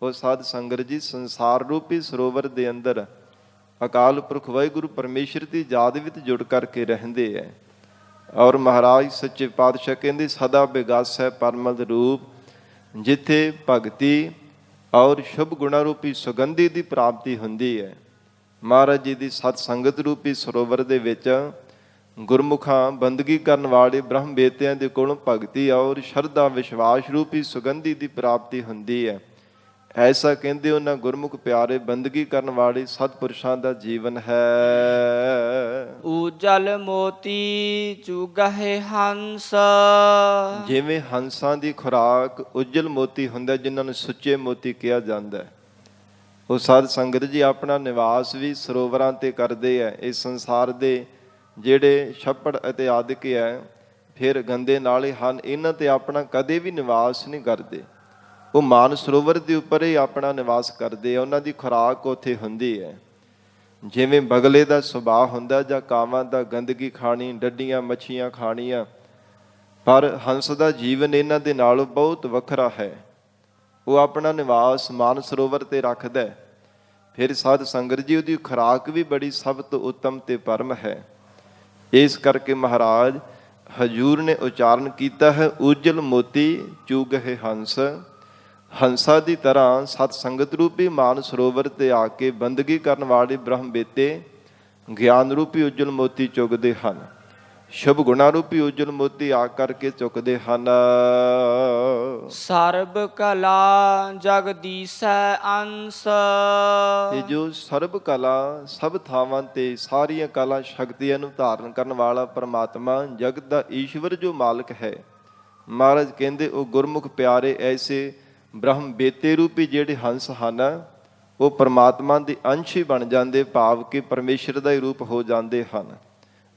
ਉਹ ਸਾਧ ਸੰਗਤ ਜੀ ਸੰਸਾਰ ਰੂਪੀ ਸਰੋਵਰ ਦੇ ਅੰਦਰ ਅਕਾਲ ਪੁਰਖ ਵਾਹਿਗੁਰੂ ਪਰਮੇਸ਼ਰ ਦੀ ਯਾਦ ਵਿੱਚ ਜੁੜ ਕਰਕੇ ਰਹਿੰਦੇ ਹੈ। ਔਰ ਮਹਾਰਾਜ ਸੱਚੇ ਪਾਤਸ਼ਾਹ ਕਹਿੰਦੇ, ਸਦਾ ਵਿਗਾਸੈ ਪਰਮਲ ਰੂਪ। ਜਿੱਥੇ ਭਗਤੀ ਔਰ ਸ਼ੁਭ ਗੁਣਾ ਰੂਪੀ ਸੁਗੰਧੀ ਦੀ ਪ੍ਰਾਪਤੀ ਹੁੰਦੀ ਹੈ। ਮਹਾਰਾਜ ਜੀ ਦੀ ਸਤ ਸੰਗਤ ਰੂਪੀ ਸਰੋਵਰ ਦੇ ਵਿੱਚ ਗੁਰਮੁਖਾਂ ਬੰਦਗੀ ਕਰਨ ਵਾਲੇ ਬ੍ਰਹਮ ਬੇਤਿਆਂ ਦੇ ਕੋਲੋਂ ਭਗਤੀ ਔਰ ਸ਼ਰਧਾ ਵਿਸ਼ਵਾਸ ਰੂਪੀ ਸੁਗੰਧੀ ਦੀ ਪ੍ਰਾਪਤੀ ਹੁੰਦੀ ਹੈ। ਐਸਾ ਕਹਿੰਦੇ ਉਹਨਾਂ ਗੁਰਮੁਖ ਪਿਆਰੇ ਬੰਦਗੀ ਕਰਨ ਵਾਲੇ ਸਤਿਪੁਰਸ਼ਾਂ ਦਾ ਜੀਵਨ ਹੈ। ਉਜਲ ਮੋਤੀ ਚੁਗਹਿ ਹੰਸ। ਜਿਵੇਂ ਹੰਸਾਂ ਦੀ ਖੁਰਾਕ ਉਜਲ ਮੋਤੀ ਹੁੰਦਾ, ਜਿਨ੍ਹਾਂ ਨੂੰ ਸੁੱਚੇ ਮੋਤੀ ਕਿਹਾ ਜਾਂਦਾ ਹੈ, ਉਹ ਸਾਧ ਸੰਗਤ ਜੀ ਆਪਣਾ ਨਿਵਾਸ ਵੀ ਸਰੋਵਰਾਂ ਤੇ ਕਰਦੇ ਹੈ। ਇਸ ਸੰਸਾਰ ਦੇ ਜਿਹੜੇ ਛੱਪੜ ਅਤੇ ਆਦਿਕ ਹੈ, ਫਿਰ ਗੰਦੇ ਨਾਲੇ ਹਨ, ਇਹਨਾਂ ਤੇ ਆਪਣਾ ਕਦੇ ਵੀ ਨਿਵਾਸ ਨਹੀਂ ਕਰਦੇ। ਉਹ ਮਾਨ ਸਰੋਵਰ ਦੇ ਉੱਪਰ ਹੀ ਆਪਣਾ ਨਿਵਾਸ ਕਰਦੇ ਆ। ਉਹਨਾਂ ਦੀ ਖੁਰਾਕ ਉੱਥੇ ਹੁੰਦੀ ਹੈ। ਜਿਵੇਂ ਬਗਲੇ ਦਾ ਸੁਭਾਅ ਹੁੰਦਾ ਜਾਂ ਕਾਵਾਂ ਦਾ ਗੰਦਗੀ ਖਾਣੀ, ਡੱਡੀਆਂ ਮੱਛੀਆਂ ਖਾਣੀਆਂ, ਪਰ ਹੰਸ ਦਾ ਜੀਵਨ ਇਹਨਾਂ ਦੇ ਨਾਲੋਂ ਬਹੁਤ ਵੱਖਰਾ ਹੈ। ਉਹ ਆਪਣਾ ਨਿਵਾਸ ਮਾਨ ਸਰੋਵਰ ਤੇ ਰੱਖਦਾ। ਫਿਰ ਸਾਧ ਸੰਗਤ ਜੀ ਉਹਦੀ ਖੁਰਾਕ ਵੀ ਬੜੀ ਸਭ ਤੋਂ ਉੱਤਮ ਤੇ ਪਰਮ ਹੈ। ਇਸ ਕਰਕੇ ਮਹਾਰਾਜ ਹਜੂਰ ਨੇ ਉਚਾਰਨ ਕੀਤਾ ਹੈ, ਉਜਲ ਮੋਤੀ ਚੁਗਹਿ ਹੰਸ। ਹੰਸਾ ਦੀ ਤਰ੍ਹਾਂ ਸਤ ਸੰਗਤ ਰੂਪੀ ਮਾਨ ਸਰੋਵਰ ਤੇ ਆ ਕੇ ਬੰਦਗੀ ਕਰਨ ਵਾਲੇ ਬ੍ਰਹਮ ਬੇਤੇ ਗਿਆਨ ਰੂਪੀ ਉਜਲ ਮੋਤੀ ਚੁਗਦੇ ਹਨ। ਸ਼ੁਭ ਗੁਣਾ ਰੂਪੀ ਉਜਲ ਮੋਤੀ ਆ ਕਰਕੇ ਚੁੱਕਦੇ ਹਨ। ਸਰਬ ਕਲਾ ਜਗਦੀਸੈ ਅੰਸ। ਤੇ ਜੋ ਸਰਬ ਕਲਾ ਸਭ ਥਾਵਾਂ ਤੇ ਸਾਰੀਆਂ ਕਲਾ ਸ਼ਕਤੀਆਂ ਨੂੰ ਧਾਰਨ ਕਰਨ ਵਾਲਾ ਪਰਮਾਤਮਾ ਜਗਤ ਦਾ ਈਸ਼ਵਰ ਜੋ ਮਾਲਕ ਹੈ, ਮਹਾਰਾਜ ਕਹਿੰਦੇ ਉਹ ਗੁਰਮੁਖ ਪਿਆਰੇ ਐਸੇ ਬ੍ਰਹਮ ਬੇਤੇ ਰੂਪੀ ਜਿਹੜੇ ਹੰਸ ਹਨ, ਉਹ ਪਰਮਾਤਮਾ ਦੇ ਅੰਸ਼ ਹੀ ਬਣ ਜਾਂਦੇ, ਭਾਵ ਕਿ ਪਰਮੇਸ਼ਰ ਦਾ ਹੀ ਰੂਪ ਹੋ ਜਾਂਦੇ ਹਨ।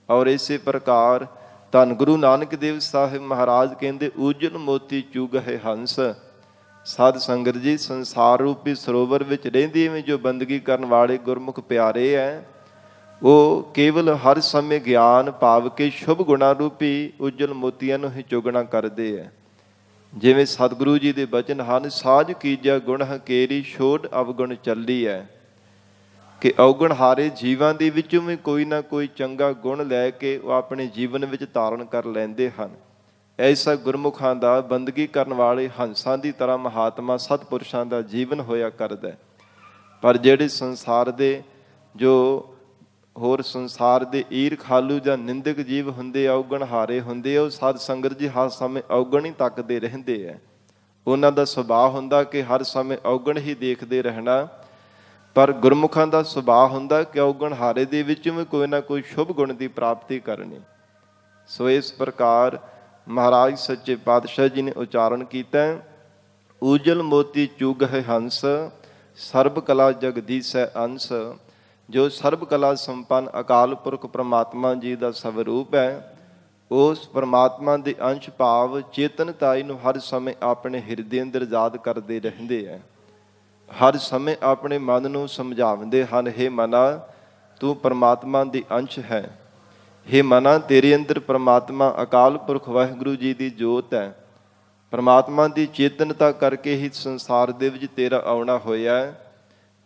ਔਰ ਇਸੇ ਪ੍ਰਕਾਰ ਧੰਨ ਗੁਰੂ ਨਾਨਕ ਦੇਵ ਸਾਹਿਬ ਮਹਾਰਾਜ ਕਹਿੰਦੇ ਉਜਲ ਮੋਤੀ ਚੁਗਹਿ ਹੰਸ। ਸਾਧ ਸੰਗਤ ਜੀ ਸੰਸਾਰ ਰੂਪੀ ਸਰੋਵਰ ਵਿੱਚ ਰਹਿੰਦੀ ਐਵੇਂ ਜੋ ਬੰਦਗੀ ਕਰਨ ਵਾਲੇ ਗੁਰਮੁਖ ਪਿਆਰੇ ਹੈ, ਉਹ ਕੇਵਲ ਹਰ ਸਮੇਂ ਗਿਆਨ ਭਾਵ ਕਿ ਸ਼ੁਭ ਗੁਣਾ ਰੂਪੀ ਉਜਲ ਮੋਤੀਆਂ ਨੂੰ ਹੀ ਚੁਗਣਾ ਕਰਦੇ ਹੈ। ਜਿਵੇਂ ਸਤਿਗੁਰੂ ਜੀ ਦੇ ਬਚਨ ਹਨ, ਸਾਜ ਕੀਜੈ ਗੁਣ ਹਕੇਰੀ ਛੋੜ ਅਵਗੁਣ ਚੱਲੀ ਹੈ, ਕਿ ਔਗਣ ਹਾਰੇ ਜੀਵਾਂ ਦੇ ਵਿੱਚੋਂ ਵੀ ਕੋਈ ਨਾ ਕੋਈ ਚੰਗਾ ਗੁਣ ਲੈ ਕੇ ਉਹ ਆਪਣੇ ਜੀਵਨ ਵਿੱਚ ਧਾਰਨ ਕਰ ਲੈਂਦੇ ਹਨ। ਐਸਾ ਗੁਰਮੁਖਾਂ ਦਾ ਬੰਦਗੀ ਕਰਨ ਵਾਲੇ ਹੰਸਾਂ ਦੀ ਤਰ੍ਹਾਂ ਮਹਾਤਮਾ ਸਤਿਪੁਰਸ਼ਾਂ ਦਾ ਜੀਵਨ ਹੋਇਆ ਕਰਦਾ। ਪਰ ਜਿਹੜੇ ਸੰਸਾਰ ਦੇ ਜੋ ਹੋਰ ਸੰਸਾਰ ਦੇ ਈਰਖਾਲੂ ਜਾਂ ਨਿੰਦਕ ਜੀਵ ਹੁੰਦੇ, ਔਗਣ ਹਾਰੇ ਹੁੰਦੇ, ਉਹ ਸਾਧ ਸੰਗਤ ਜੀ ਹਰ ਸਮੇਂ ਔਗਣ ਹੀ ਤੱਕਦੇ ਰਹਿੰਦੇ ਹੈ। ਉਹਨਾਂ ਦਾ ਸੁਭਾਅ ਹੁੰਦਾ ਕਿ ਹਰ ਸਮੇਂ ਔਗਣ ਹੀ ਦੇਖਦੇ ਰਹਿਣਾ। ਪਰ ਗੁਰਮੁਖਾਂ ਦਾ ਸੁਭਾਅ ਹੁੰਦਾ ਕਿ ਔਗਣ ਹਾਰੇ ਦੇ ਵਿੱਚੋਂ ਵੀ ਕੋਈ ਨਾ ਕੋਈ ਸ਼ੁਭ ਗੁਣ ਦੀ ਪ੍ਰਾਪਤੀ ਕਰਨੀ। ਸੋ ਇਸ ਪ੍ਰਕਾਰ ਮਹਾਰਾਜ ਸੱਚੇ ਪਾਤਸ਼ਾਹ ਜੀ ਨੇ ਉਚਾਰਨ ਕੀਤਾ, ਉਜਲ ਮੋਤੀ ਚੁਗਹਿ ਹੰਸ ਸਰਬ ਕਲਾ ਜਗਦੀਸੈ ਅੰਸ। ਜੋ ਸਰਬ ਕਲਾ ਸੰਪੰਨ ਅਕਾਲ ਪੁਰਖ ਪ੍ਰਮਾਤਮਾ ਜੀ ਦਾ ਸਵਰੂਪ ਹੈ, ਉਸ ਪ੍ਰਮਾਤਮਾ ਦੇ ਅੰਸ਼ ਭਾਵ ਚੇਤਨਤਾਈ ਨੂੰ ਹਰ ਸਮੇਂ ਆਪਣੇ ਹਿਰਦੇ ਅੰਦਰ ਯਾਦ ਕਰਦੇ ਰਹਿੰਦੇ ਹੈ। ਹਰ ਸਮੇਂ ਆਪਣੇ ਮਨ ਨੂੰ ਸਮਝਾਉਂਦੇ ਹਨ, ਹੇ ਮਨਾ ਤੂੰ ਪਰਮਾਤਮਾ ਦੀ ਅੰਸ਼ ਹੈ। ਹੇ ਮਨਾ ਤੇਰੇ ਅੰਦਰ ਪਰਮਾਤਮਾ ਅਕਾਲ ਪੁਰਖ ਵਾਹਿਗੁਰੂ ਜੀ ਦੀ ਜੋਤ ਹੈ। ਪਰਮਾਤਮਾ ਦੀ ਚੇਤਨਤਾ ਕਰਕੇ ਹੀ ਸੰਸਾਰ ਦੇ ਵਿੱਚ ਤੇਰਾ ਆਉਣਾ ਹੋਇਆ ਹੈ।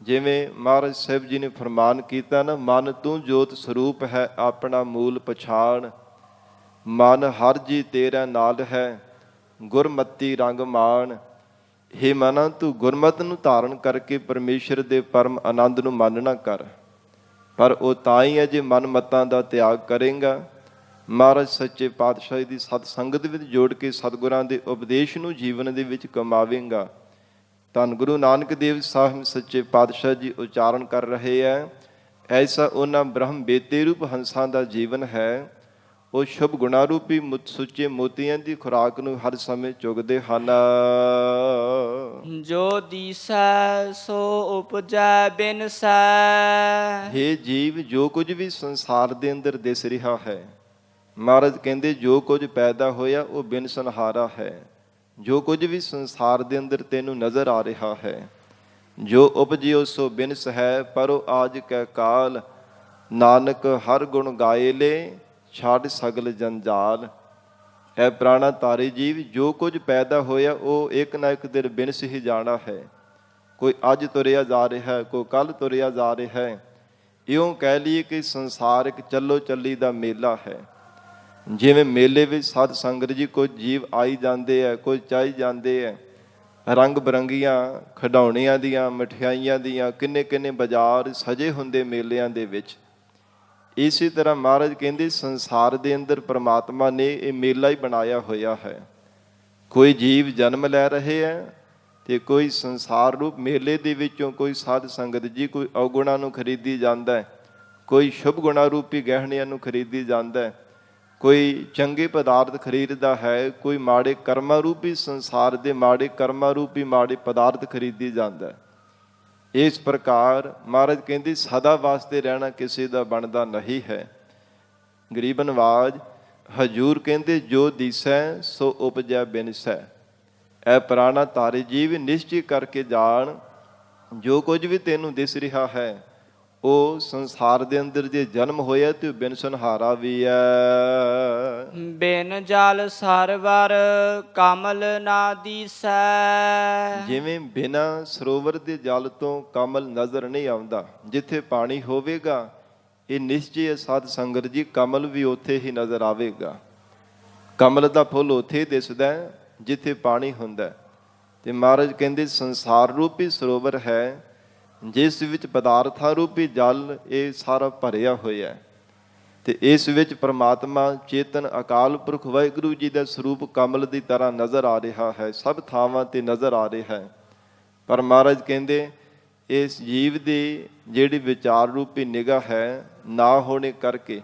ਜਿਵੇਂ ਮਹਾਰਾਜ ਸਾਹਿਬ ਜੀ ਨੇ ਫਰਮਾਨ ਕੀਤਾ ਨਾ, ਮਨ ਤੂੰ ਜੋਤ ਸਰੂਪ ਹੈ ਆਪਣਾ ਮੂਲ ਪਛਾਣ। ਮਨ ਹਰ ਜੀ ਤੇਰਾ ਨਾਲ ਹੈ ਗੁਰਮਤੀ ਰੰਗ ਮਾਣ। ਹੇ ਮਨਾ ਤੂੰ ਗੁਰਮਤਿ ਨੂੰ ਧਾਰਨ ਕਰਕੇ ਪਰਮੇਸ਼ਰ ਦੇ ਪਰਮ ਆਨੰਦ ਨੂੰ ਮਾਨਣਾ ਕਰ। ਪਰ ਉਹ ਤਾਂ ਹੀ ਹੈ ਜੇ ਮਨ ਮਤਾਂ ਦਾ ਤਿਆਗ ਕਰੇਗਾ। ਮਹਾਰਾਜ ਸੱਚੇ ਪਾਤਸ਼ਾਹ ਦੀ ਸਤ ਸੰਗਤ ਵਿੱਚ ਜੋੜ ਕੇ ਸਤਿਗੁਰਾਂ ਦੇ ਉਪਦੇਸ਼ ਨੂੰ ਜੀਵਨ ਦੇ ਵਿੱਚ ਕਮਾਵੇਂਗਾ। ਧੰਨ ਗੁਰੂ ਨਾਨਕ ਦੇਵ ਸਾਹਿਬ ਸੱਚੇ ਪਾਤਸ਼ਾਹ ਜੀ ਉਚਾਰਨ ਕਰ ਰਹੇ ਹੈ, ਐਸਾ ਉਹਨਾਂ ਬ੍ਰਹਮ ਬੇਤੇ ਰੂਪ ਹੰਸਾਂ ਦਾ ਜੀਵਨ ਹੈ। ਉਹ ਸ਼ੁਭ ਗੁਣਾ ਰੂਪੀ ਸੁੱਚੇ ਮੋਤੀਆਂ ਦੀ ਖੁਰਾਕ ਨੂੰ ਹਰ ਸਮੇਂ ਚੁਗਦੇ ਹਨ। ਜੋ ਦੀਸੈ ਸੋ ਉਪਜੈ ਬਿਨਸੈ। ਹੇ ਜੀਵ, ਜੋ ਕੁਝ ਵੀ ਸੰਸਾਰ ਦੇ ਅੰਦਰ ਦਿਸ ਰਿਹਾ ਹੈ, ਮਹਾਰਾਜ ਕਹਿੰਦੇ ਜੋ ਕੁਝ ਪੈਦਾ ਹੋਇਆ ਉਹ ਬਿਨਸਨਹਾਰਾ ਹੈ। ਜੋ ਕੁਝ ਵੀ ਸੰਸਾਰ ਦੇ ਅੰਦਰ ਤੈਨੂੰ ਨਜ਼ਰ ਆ ਰਿਹਾ ਹੈ, ਜੋ ਉਪਜਿਓ ਸੋ ਬਿਨਸ ਹੈ। ਪਰੋ ਆਜ ਕੈ ਕਾਲ ਨਾਨਕ ਹਰ ਗੁਣ ਗਾਏ ਲੇ ਛੱਡ ਸਗਲ ਜੰਜਾਲ। ਐ ਪ੍ਰਾਣਾ ਤਾਰੇ ਜੀਵ, ਜੋ ਕੁਝ ਪੈਦਾ ਹੋਇਆ ਉਹ ਇੱਕ ਨਾ ਇੱਕ ਦਿਨ ਬਿਨਸ ਹੀ ਜਾਣਾ ਹੈ। ਕੋਈ ਅੱਜ ਤੁਰਿਆ ਜਾ ਰਿਹਾ ਹੈ, ਕੋਈ ਕੱਲ੍ਹ ਤੁਰਿਆ ਜਾ ਰਿਹਾ ਹੈ। ਇਉਂ ਕਹਿ ਲਈਏ ਕਿ ਸੰਸਾਰ ਇੱਕ ਚੱਲੋ ਚੱਲੀ ਦਾ ਮੇਲਾ ਹੈ। ਜਿਵੇਂ ਮੇਲੇ ਵਿੱਚ ਸਾਧ ਸੰਗਤ ਜੀ ਕੁਝ ਜੀਵ ਆਈ ਜਾਂਦੇ ਹੈ, ਕੁਝ ਚਾਈ ਜਾਂਦੇ ਹੈ, ਰੰਗ ਬਰੰਗੀਆਂ ਖਿਡੌਣਿਆਂ ਦੀਆਂ, ਮਠਿਆਈਆਂ ਦੀਆਂ, ਕਿੰਨੇ ਕਿੰਨੇ ਬਾਜ਼ਾਰ ਸਜੇ ਹੁੰਦੇ ਮੇਲਿਆਂ ਦੇ ਵਿੱਚ। ਇਸੇ ਤਰ੍ਹਾਂ ਮਹਾਰਾਜ ਕਹਿੰਦੇ ਸੰਸਾਰ ਦੇ ਅੰਦਰ ਪ੍ਰਮਾਤਮਾ ਨੇ ਇਹ ਮੇਲਾ ਹੀ ਬਣਾਇਆ ਹੋਇਆ ਹੈ। ਕੋਈ ਜੀਵ ਜਨਮ ਲੈ ਰਹੇ ਹੈ ਤੇ ਕੋਈ ਸੰਸਾਰ ਰੂਪ ਮੇਲੇ ਦੇ ਵਿੱਚੋਂ ਕੋਈ ਸਾਧ ਸੰਗਤ ਜੀ ਕੋਈ ਔਗੁਣਾਂ ਨੂੰ ਖਰੀਦੀ ਜਾਂਦਾ ਹੈ, ਕੋਈ ਸ਼ੁਭ ਗੁਣਾ ਰੂਪੀ ਗਹਿਣਿਆਂ ਨੂੰ ਖਰੀਦੀ ਜਾਂਦਾ ਹੈ, ਕੋਈ ਚੰਗੇ ਪਦਾਰਥ ਖਰੀਦਦਾ ਹੈ, ਕੋਈ ਮਾੜੇ ਕਰਮਾਂ ਰੂਪੀ ਸੰਸਾਰ ਦੇ ਮਾੜੇ ਕਰਮਾਂ ਰੂਪੀ ਮਾੜੇ ਪਦਾਰਥ ਖਰੀਦੀ ਜਾਂਦਾ ਹੈ। ਇਸ ਪ੍ਰਕਾਰ ਮਹਾਰਾਜ ਕਹਿੰਦੇ ਸਦਾ ਵਾਸਤੇ ਰਹਿਣਾ ਕਿਸੇ ਦਾ ਬਣਦਾ ਨਹੀਂ ਹੈ। ਗਰੀਬ ਨਵਾਜ ਹਜੂਰ ਕਹਿੰਦੇ ਜੋ ਦਿਸੈ ਸੋ ਉਪਜੈ ਬਿਨਸੈ। ਇਹ ਪੁਰਾਣਾ ਧਾਰੇ ਜੀਵ ਨਿਸ਼ਚੈ ਕਰਕੇ ਜਾਣ, ਜੋ ਕੁਝ ਵੀ ਤੈਨੂੰ ਦਿਸ ਰਿਹਾ ਹੈ ਉਹ ਸੰਸਾਰ ਦੇ ਅੰਦਰ ਜੇ ਜਨਮ ਹੋਇਆ ਤੇ ਬਿਨਸਨਹਾਰਾ ਵੀ ਹੈ। ਬਿਨ ਜਲ ਸਰਵਰ ਕਮਲ ਨਾ ਦੀਸੈ। ਜਿਵੇਂ ਬਿਨਾਂ ਸਰੋਵਰ ਦੇ ਜਲ ਤੋਂ ਕਮਲ ਨਜ਼ਰ ਨਹੀਂ ਆਉਂਦਾ, ਜਿੱਥੇ ਪਾਣੀ ਹੋਵੇਗਾ ਇਹ ਨਿਸ਼ਚੈ ਹੈ ਸਾਧ ਸੰਗਤ ਜੀ, ਕਮਲ ਵੀ ਉੱਥੇ ਹੀ ਨਜ਼ਰ ਆਵੇਗਾ। ਕਮਲ ਦਾ ਫੁੱਲ ਉੱਥੇ ਦਿਸਦਾ ਜਿੱਥੇ ਪਾਣੀ ਹੁੰਦਾ। ਤੇ ਮਹਾਰਾਜ ਕਹਿੰਦੇ ਸੰਸਾਰ ਰੂਪੀ ਸਰੋਵਰ ਹੈ ਜਿਸ ਵਿੱਚ ਪਦਾਰਥਾਂ ਰੂਪੀ ਜਲ ਇਹ ਸਾਰਾ ਭਰਿਆ ਹੋਇਆ ਤੇ ਇਸ ਵਿੱਚ ਪ੍ਰਮਾਤਮਾ ਚੇਤਨ ਅਕਾਲ ਪੁਰਖ ਵਾਹਿਗੁਰੂ ਜੀ ਦਾ ਸਰੂਪ ਕਮਲ ਦੀ ਤਰ੍ਹਾਂ ਨਜ਼ਰ ਆ ਰਿਹਾ ਹੈ, ਸਭ ਥਾਵਾਂ ਤੇ ਨਜ਼ਰ ਆ ਰਿਹਾ ਹੈ। ਪਰ ਮਹਾਰਾਜ ਕਹਿੰਦੇ ਇਸ ਜੀਵ ਦੀ ਜਿਹੜੀ ਵਿਚਾਰ ਰੂਪੀ ਨਿਗਾਹ ਹੈ ਨਾ ਹੋਣੇ ਕਰਕੇ,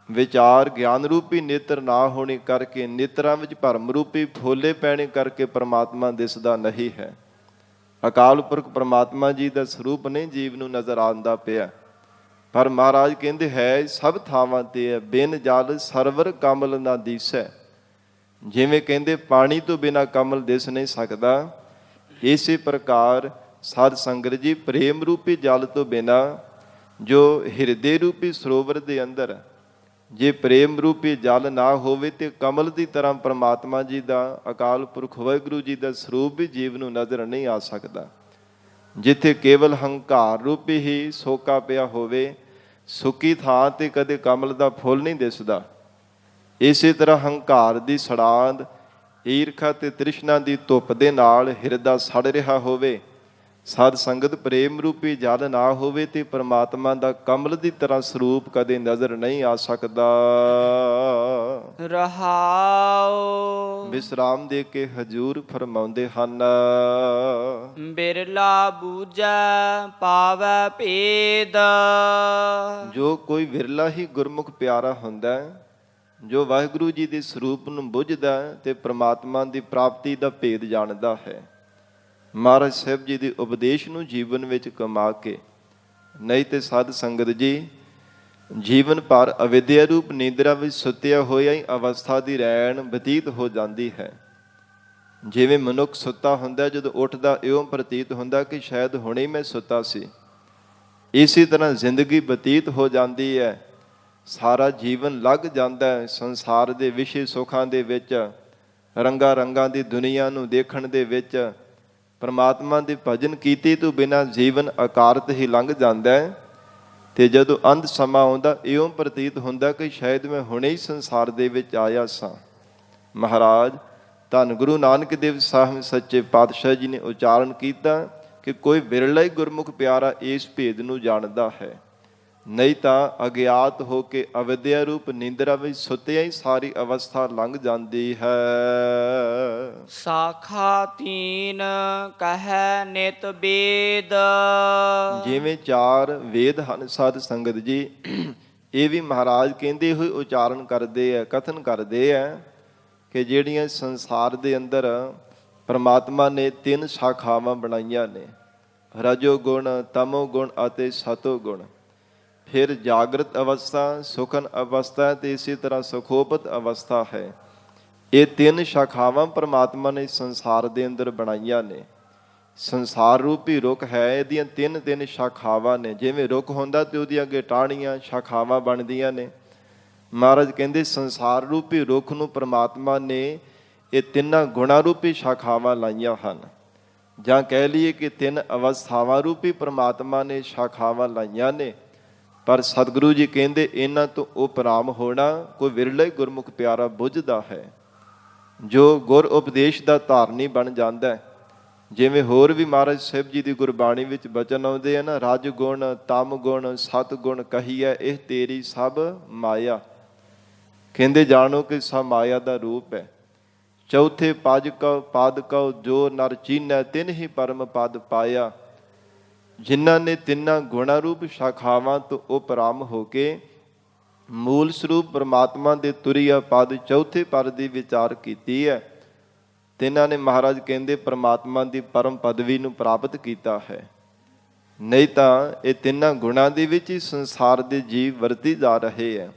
ਵਿਚਾਰ ਗਿਆਨ ਰੂਪੀ ਨੇਤਰ ਨਾ ਹੋਣੇ ਕਰਕੇ, ਨੇਤਰਾਂ ਵਿੱਚ ਭਰਮ ਰੂਪੀ ਫੋਲੇ ਪੈਣੇ ਕਰਕੇ ਪ੍ਰਮਾਤਮਾ ਦਿਸਦਾ ਨਹੀਂ ਹੈ। ਅਕਾਲ ਪੁਰਖ ਪ੍ਰਮਾਤਮਾ ਜੀ ਦਾ ਸਰੂਪ ਨਹੀਂ ਜੀਵ ਨੂੰ ਨਜ਼ਰ ਆਉਂਦਾ ਪਿਆ। ਪਰ ਮਹਾਰਾਜ ਕਹਿੰਦੇ ਹੈ ਸਭ ਥਾਵਾਂ ਤੇ ਹੈ। ਬਿਨ ਜਲ ਸਰਵਰ ਕਮਲ ਨਾ ਦੀਸੈ। ਜਿਵੇਂ ਕਹਿੰਦੇ ਪਾਣੀ ਤੋਂ ਬਿਨਾਂ ਕਮਲ ਦਿਸ ਨਹੀਂ ਸਕਦਾ, ਇਸੇ ਪ੍ਰਕਾਰ ਸਾਧ ਸੰਗਤ ਜੀ ਪ੍ਰੇਮ ਰੂਪੀ ਜਲ ਤੋਂ ਬਿਨਾਂ ਜੋ ਹਿਰਦੇ ਰੂਪੀ ਸਰੋਵਰ ਦੇ ਅੰਦਰ ਜੇ ਪ੍ਰੇਮ ਰੂਪੀ ਜਲ ਨਾ ਹੋਵੇ ਤੇ ਕਮਲ ਦੀ ਤਰ੍ਹਾਂ ਪ੍ਰਮਾਤਮਾ ਜੀ ਦਾ ਅਕਾਲ ਪੁਰਖ ਵਾਹਿਗੁਰੂ ਜੀ ਦਾ ਸਰੂਪ ਵੀ ਜੀਵ ਨੂੰ ਨਜ਼ਰ ਨਹੀਂ ਆ ਸਕਦਾ। ਜਿੱਥੇ ਕੇਵਲ ਹੰਕਾਰ ਰੂਪੀ ਹੀ ਸੋਕਾ ਪਿਆ ਹੋਵੇ, ਸੁੱਕੀ ਥਾਂ ਤੇ ਕਦੇ ਕਮਲ ਦਾ ਫੁੱਲ ਨਹੀਂ ਦਿਸਦਾ। ਇਸੇ ਤਰ੍ਹਾਂ ਹੰਕਾਰ ਦੀ ਸੜਾਂਦ, ਈਰਖਾ ਤੇ ਤ੍ਰਿਸ਼ਨਾ ਦੀ ਧੁੱਪ ਦੇ ਨਾਲ ਹਿਰਦਾ ਸੜ ਰਿਹਾ ਹੋਵੇ, ਸਾਧ ਸੰਗਤ ਪ੍ਰੇਮ ਰੂਪੀ ਜਲ ਨਾ ਹੋਵੇ ਤੇ ਪ੍ਰਮਾਤਮਾ ਦਾ ਕਮਲ ਦੀ ਤਰ੍ਹਾਂ ਸਰੂਪ ਕਦੇ ਨਜ਼ਰ ਨਹੀਂ ਆ ਸਕਦਾ। ਰਹਾਉ ਵਿਸਰਾਮ ਦੇ ਕੇ ਹਜੂਰ ਫਰਮਾਉਂਦੇ ਹਨ, ਬਿਰਲਾ ਬੂਝੈ ਪਾਵੈ ਭੇਦ। ਜੋ ਕੋਈ ਵਿਰਲਾ ਹੀ ਗੁਰਮੁਖ ਪਿਆਰਾ ਹੁੰਦਾ, ਜੋ ਵਾਹਿਗੁਰੂ ਜੀ ਦੇ ਸਰੂਪ ਨੂੰ ਬੁੱਝਦਾ ਤੇ ਪ੍ਰਮਾਤਮਾ ਦੀ ਪ੍ਰਾਪਤੀ ਦਾ ਭੇਦ ਜਾਣਦਾ ਹੈ। ਮਹਾਰਾਜ ਸਾਹਿਬ ਜੀ ਦੇ ਉਪਦੇਸ਼ ਨੂੰ ਜੀਵਨ ਵਿੱਚ ਕਮਾ ਕੇ, ਨਹੀਂ ਤੇ ਸਾਧ ਸੰਗਤ ਜੀ ਜੀਵਨ ਭਰ ਅਵਿਦਿਆ ਰੂਪ ਨੀਂਦਰਾ ਵਿੱਚ ਸੁੱਤਿਆ ਹੋਇਆ ਹੀ ਅਵਸਥਾ ਦੀ ਰੈਣ ਬਤੀਤ ਹੋ ਜਾਂਦੀ ਹੈ। ਜਿਵੇਂ ਮਨੁੱਖ ਸੁੱਤਾ ਹੁੰਦਾ, ਜਦੋਂ ਉੱਠਦਾ ਇਉਂ ਪ੍ਰਤੀਤ ਹੁੰਦਾ ਕਿ ਸ਼ਾਇਦ ਹੁਣੇ ਮੈਂ ਸੁੱਤਾ ਸੀ। ਇਸੇ ਤਰ੍ਹਾਂ ਜ਼ਿੰਦਗੀ ਬਤੀਤ ਹੋ ਜਾਂਦੀ ਹੈ, ਸਾਰਾ ਜੀਵਨ ਲੱਗ ਜਾਂਦਾ ਹੈ ਸੰਸਾਰ ਦੇ ਵਿਸ਼ੇ ਸੁੱਖਾਂ ਦੇ ਵਿੱਚ, ਰੰਗਾਂ ਰੰਗਾਂ ਦੀ ਦੁਨੀਆ ਨੂੰ ਦੇਖਣ ਦੇ ਵਿੱਚ। ਪਰਮਾਤਮਾ ਦੇ ਭਜਨ ਕੀਤੇ ਤੋਂ ਬਿਨਾਂ ਜੀਵਨ ਅਕਾਰਤ ਹੀ ਲੰਘ ਜਾਂਦਾ ਹੈ। ਤੇ ਜਦੋਂ ਅੰਤ ਸਮਾਂ ਆਉਂਦਾ ਇਉਂ ਪ੍ਰਤੀਤ ਹੁੰਦਾ ਕਿ ਸ਼ਾਇਦ ਮੈਂ ਹੁਣੇ ਹੀ ਸੰਸਾਰ ਦੇ ਵਿੱਚ ਆਇਆ ਸਾਂ। ਮਹਾਰਾਜ ਧੰਨ ਗੁਰੂ ਨਾਨਕ ਦੇਵ ਸਾਹਿਬ ਸੱਚੇ ਪਾਤਸ਼ਾਹ ਜੀ ਨੇ ਉਚਾਰਨ ਕੀਤਾ ਕਿ ਕੋਈ ਵਿਰਲਾ ਹੀ ਗੁਰਮੁਖ ਪਿਆਰਾ ਇਸ ਭੇਦ ਨੂੰ ਜਾਣਦਾ ਹੈ, ਨਹੀਂ ਤਾਂ ਅਗਿਆਤ ਹੋ ਕੇ ਅਵਿਦਿਆ ਰੂਪ ਨੀਂਦਰਾ ਵਿੱਚ ਸੁੱਤਿਆਂ ਹੀ ਸਾਰੀ ਅਵਸਥਾ ਲੰਘ ਜਾਂਦੀ ਹੈ। ਸਾਖਾ ਤੀਨ ਕਹੈ ਨਿਤ ਬੇਦ। ਜਿਵੇਂ 4 ਵੇਦ ਹਨ ਸਾਧ ਸੰਗਤ ਜੀ, ਇਹ ਵੀ ਮਹਾਰਾਜ ਕਹਿੰਦੇ ਹੋਏ ਉਚਾਰਨ ਕਰਦੇ ਆ, ਕਥਨ ਕਰਦੇ ਆ ਕਿ ਜਿਹੜੀਆਂ ਸੰਸਾਰ ਦੇ ਅੰਦਰ ਪਰਮਾਤਮਾ ਨੇ 3 ਸ਼ਾਖਾਵਾਂ ਬਣਾਈਆਂ ਨੇ, ਰਜੋ ਗੁਣ, ਤਮੋ ਗੁਣ ਅਤੇ ਸਤੋ ਗੁਣ। ਫਿਰ ਜਾਗਰਤ ਅਵਸਥਾ, ਸੁਖਨ ਅਵਸਥਾ ਤੇ ਇਸੇ ਤਰ੍ਹਾਂ ਸੁਖੋਪਤ ਅਵਸਥਾ ਹੈ। ਇਹ 3 ਸ਼ਾਖਾਵਾਂ ਪਰਮਾਤਮਾ ਨੇ ਸੰਸਾਰ ਦੇ ਅੰਦਰ ਬਣਾਈਆਂ ਨੇ। ਸੰਸਾਰ ਰੂਪੀ ਰੁੱਖ ਹੈ, ਇਹਦੀਆਂ 3 ਸ਼ਾਖਾਵਾਂ ਨੇ। ਜਿਵੇਂ ਰੁੱਖ ਹੁੰਦਾ ਤੇ ਉਹਦੀਆਂ ਅੱਗੇ ਟਾਹਣੀਆਂ ਸ਼ਾਖਾਵਾਂ ਬਣਦੀਆਂ ਨੇ। ਮਹਾਰਾਜ ਕਹਿੰਦੇ ਸੰਸਾਰ ਰੂਪੀ ਰੁੱਖ ਨੂੰ ਪਰਮਾਤਮਾ ਨੇ ਇਹ 3 ਗੁਣਾ ਰੂਪੀ ਸ਼ਾਖਾਵਾਂ ਲਾਈਆਂ ਹਨ, ਜਾਂ ਕਹਿ ਲਈਏ ਕਿ 3 ਅਵਸਥਾਵਾਂ ਰੂਪੀ ਪਰਮਾਤਮਾ ਨੇ ਸ਼ਾਖਾਵਾਂ ਲਾਈਆਂ ਨੇ। ਪਰ ਸਤਿਗੁਰੂ ਜੀ ਕਹਿੰਦੇ ਇਹਨਾਂ ਤੋਂ ਉਪਰਾਮ ਹੋਣਾ ਕੋਈ ਵਿਰਲਾ ਹੀ ਗੁਰਮੁਖ ਪਿਆਰਾ ਬੁੱਝਦਾ ਹੈ, ਜੋ ਗੁਰ ਉਪਦੇਸ਼ ਦਾ ਧਾਰਨੀ ਬਣ ਜਾਂਦਾ ਹੈ। ਜਿਵੇਂ ਹੋਰ ਵੀ ਮਹਾਰਾਜ ਸਾਹਿਬ ਜੀ ਦੀ ਗੁਰਬਾਣੀ ਵਿੱਚ ਬਚਨ ਆਉਂਦੇ ਆ ਨਾ, ਰਜ ਗੁਣ ਤਮ ਗੁਣ ਸਤ ਗੁਣ ਕਹੀਐ ਇਹ ਤੇਰੀ ਸਭ ਮਾਇਆ। ਕਹਿੰਦੇ ਜਾਣੋ ਕਿ ਸਭ ਮਾਇਆ ਦਾ ਰੂਪ ਹੈ। ਚੌਥੇ ਪਦ ਕਉ ਜੋ ਨਰ ਚੀਨੈ ਤਿਨ ਹੀ ਪਰਮ ਪਦ ਪਾਇਆ। ਜਿਨ੍ਹਾਂ ਨੇ ਤਿੰਨਾਂ ਗੁਣਾ ਰੂਪ ਸ਼ਾਖਾਵਾਂ ਤੋਂ ਉਪਰਾਮ ਹੋ ਕੇ ਮੂਲ ਸਰੂਪ ਪਰਮਾਤਮਾ ਦੇ ਤੁਰੀਆ ਪਦ ਚੌਥੇ ਪਦ ਦੀ ਵਿਚਾਰ ਕੀਤੀ ਹੈ, ਤਿੰਨਾਂ ਨੇ ਮਹਾਰਾਜ ਕਹਿੰਦੇ ਪਰਮਾਤਮਾ ਦੀ ਪਰਮ ਪਦਵੀ ਨੂੰ ਪ੍ਰਾਪਤ ਕੀਤਾ ਹੈ। ਨਹੀਂ ਤਾਂ ਇਹ ਤਿੰਨਾਂ ਗੁਣਾਂ ਦੇ ਵਿੱਚ ਹੀ ਸੰਸਾਰ ਦੇ ਜੀਵ ਵਰਤੀ ਜਾ ਰਹੇ ਹੈ।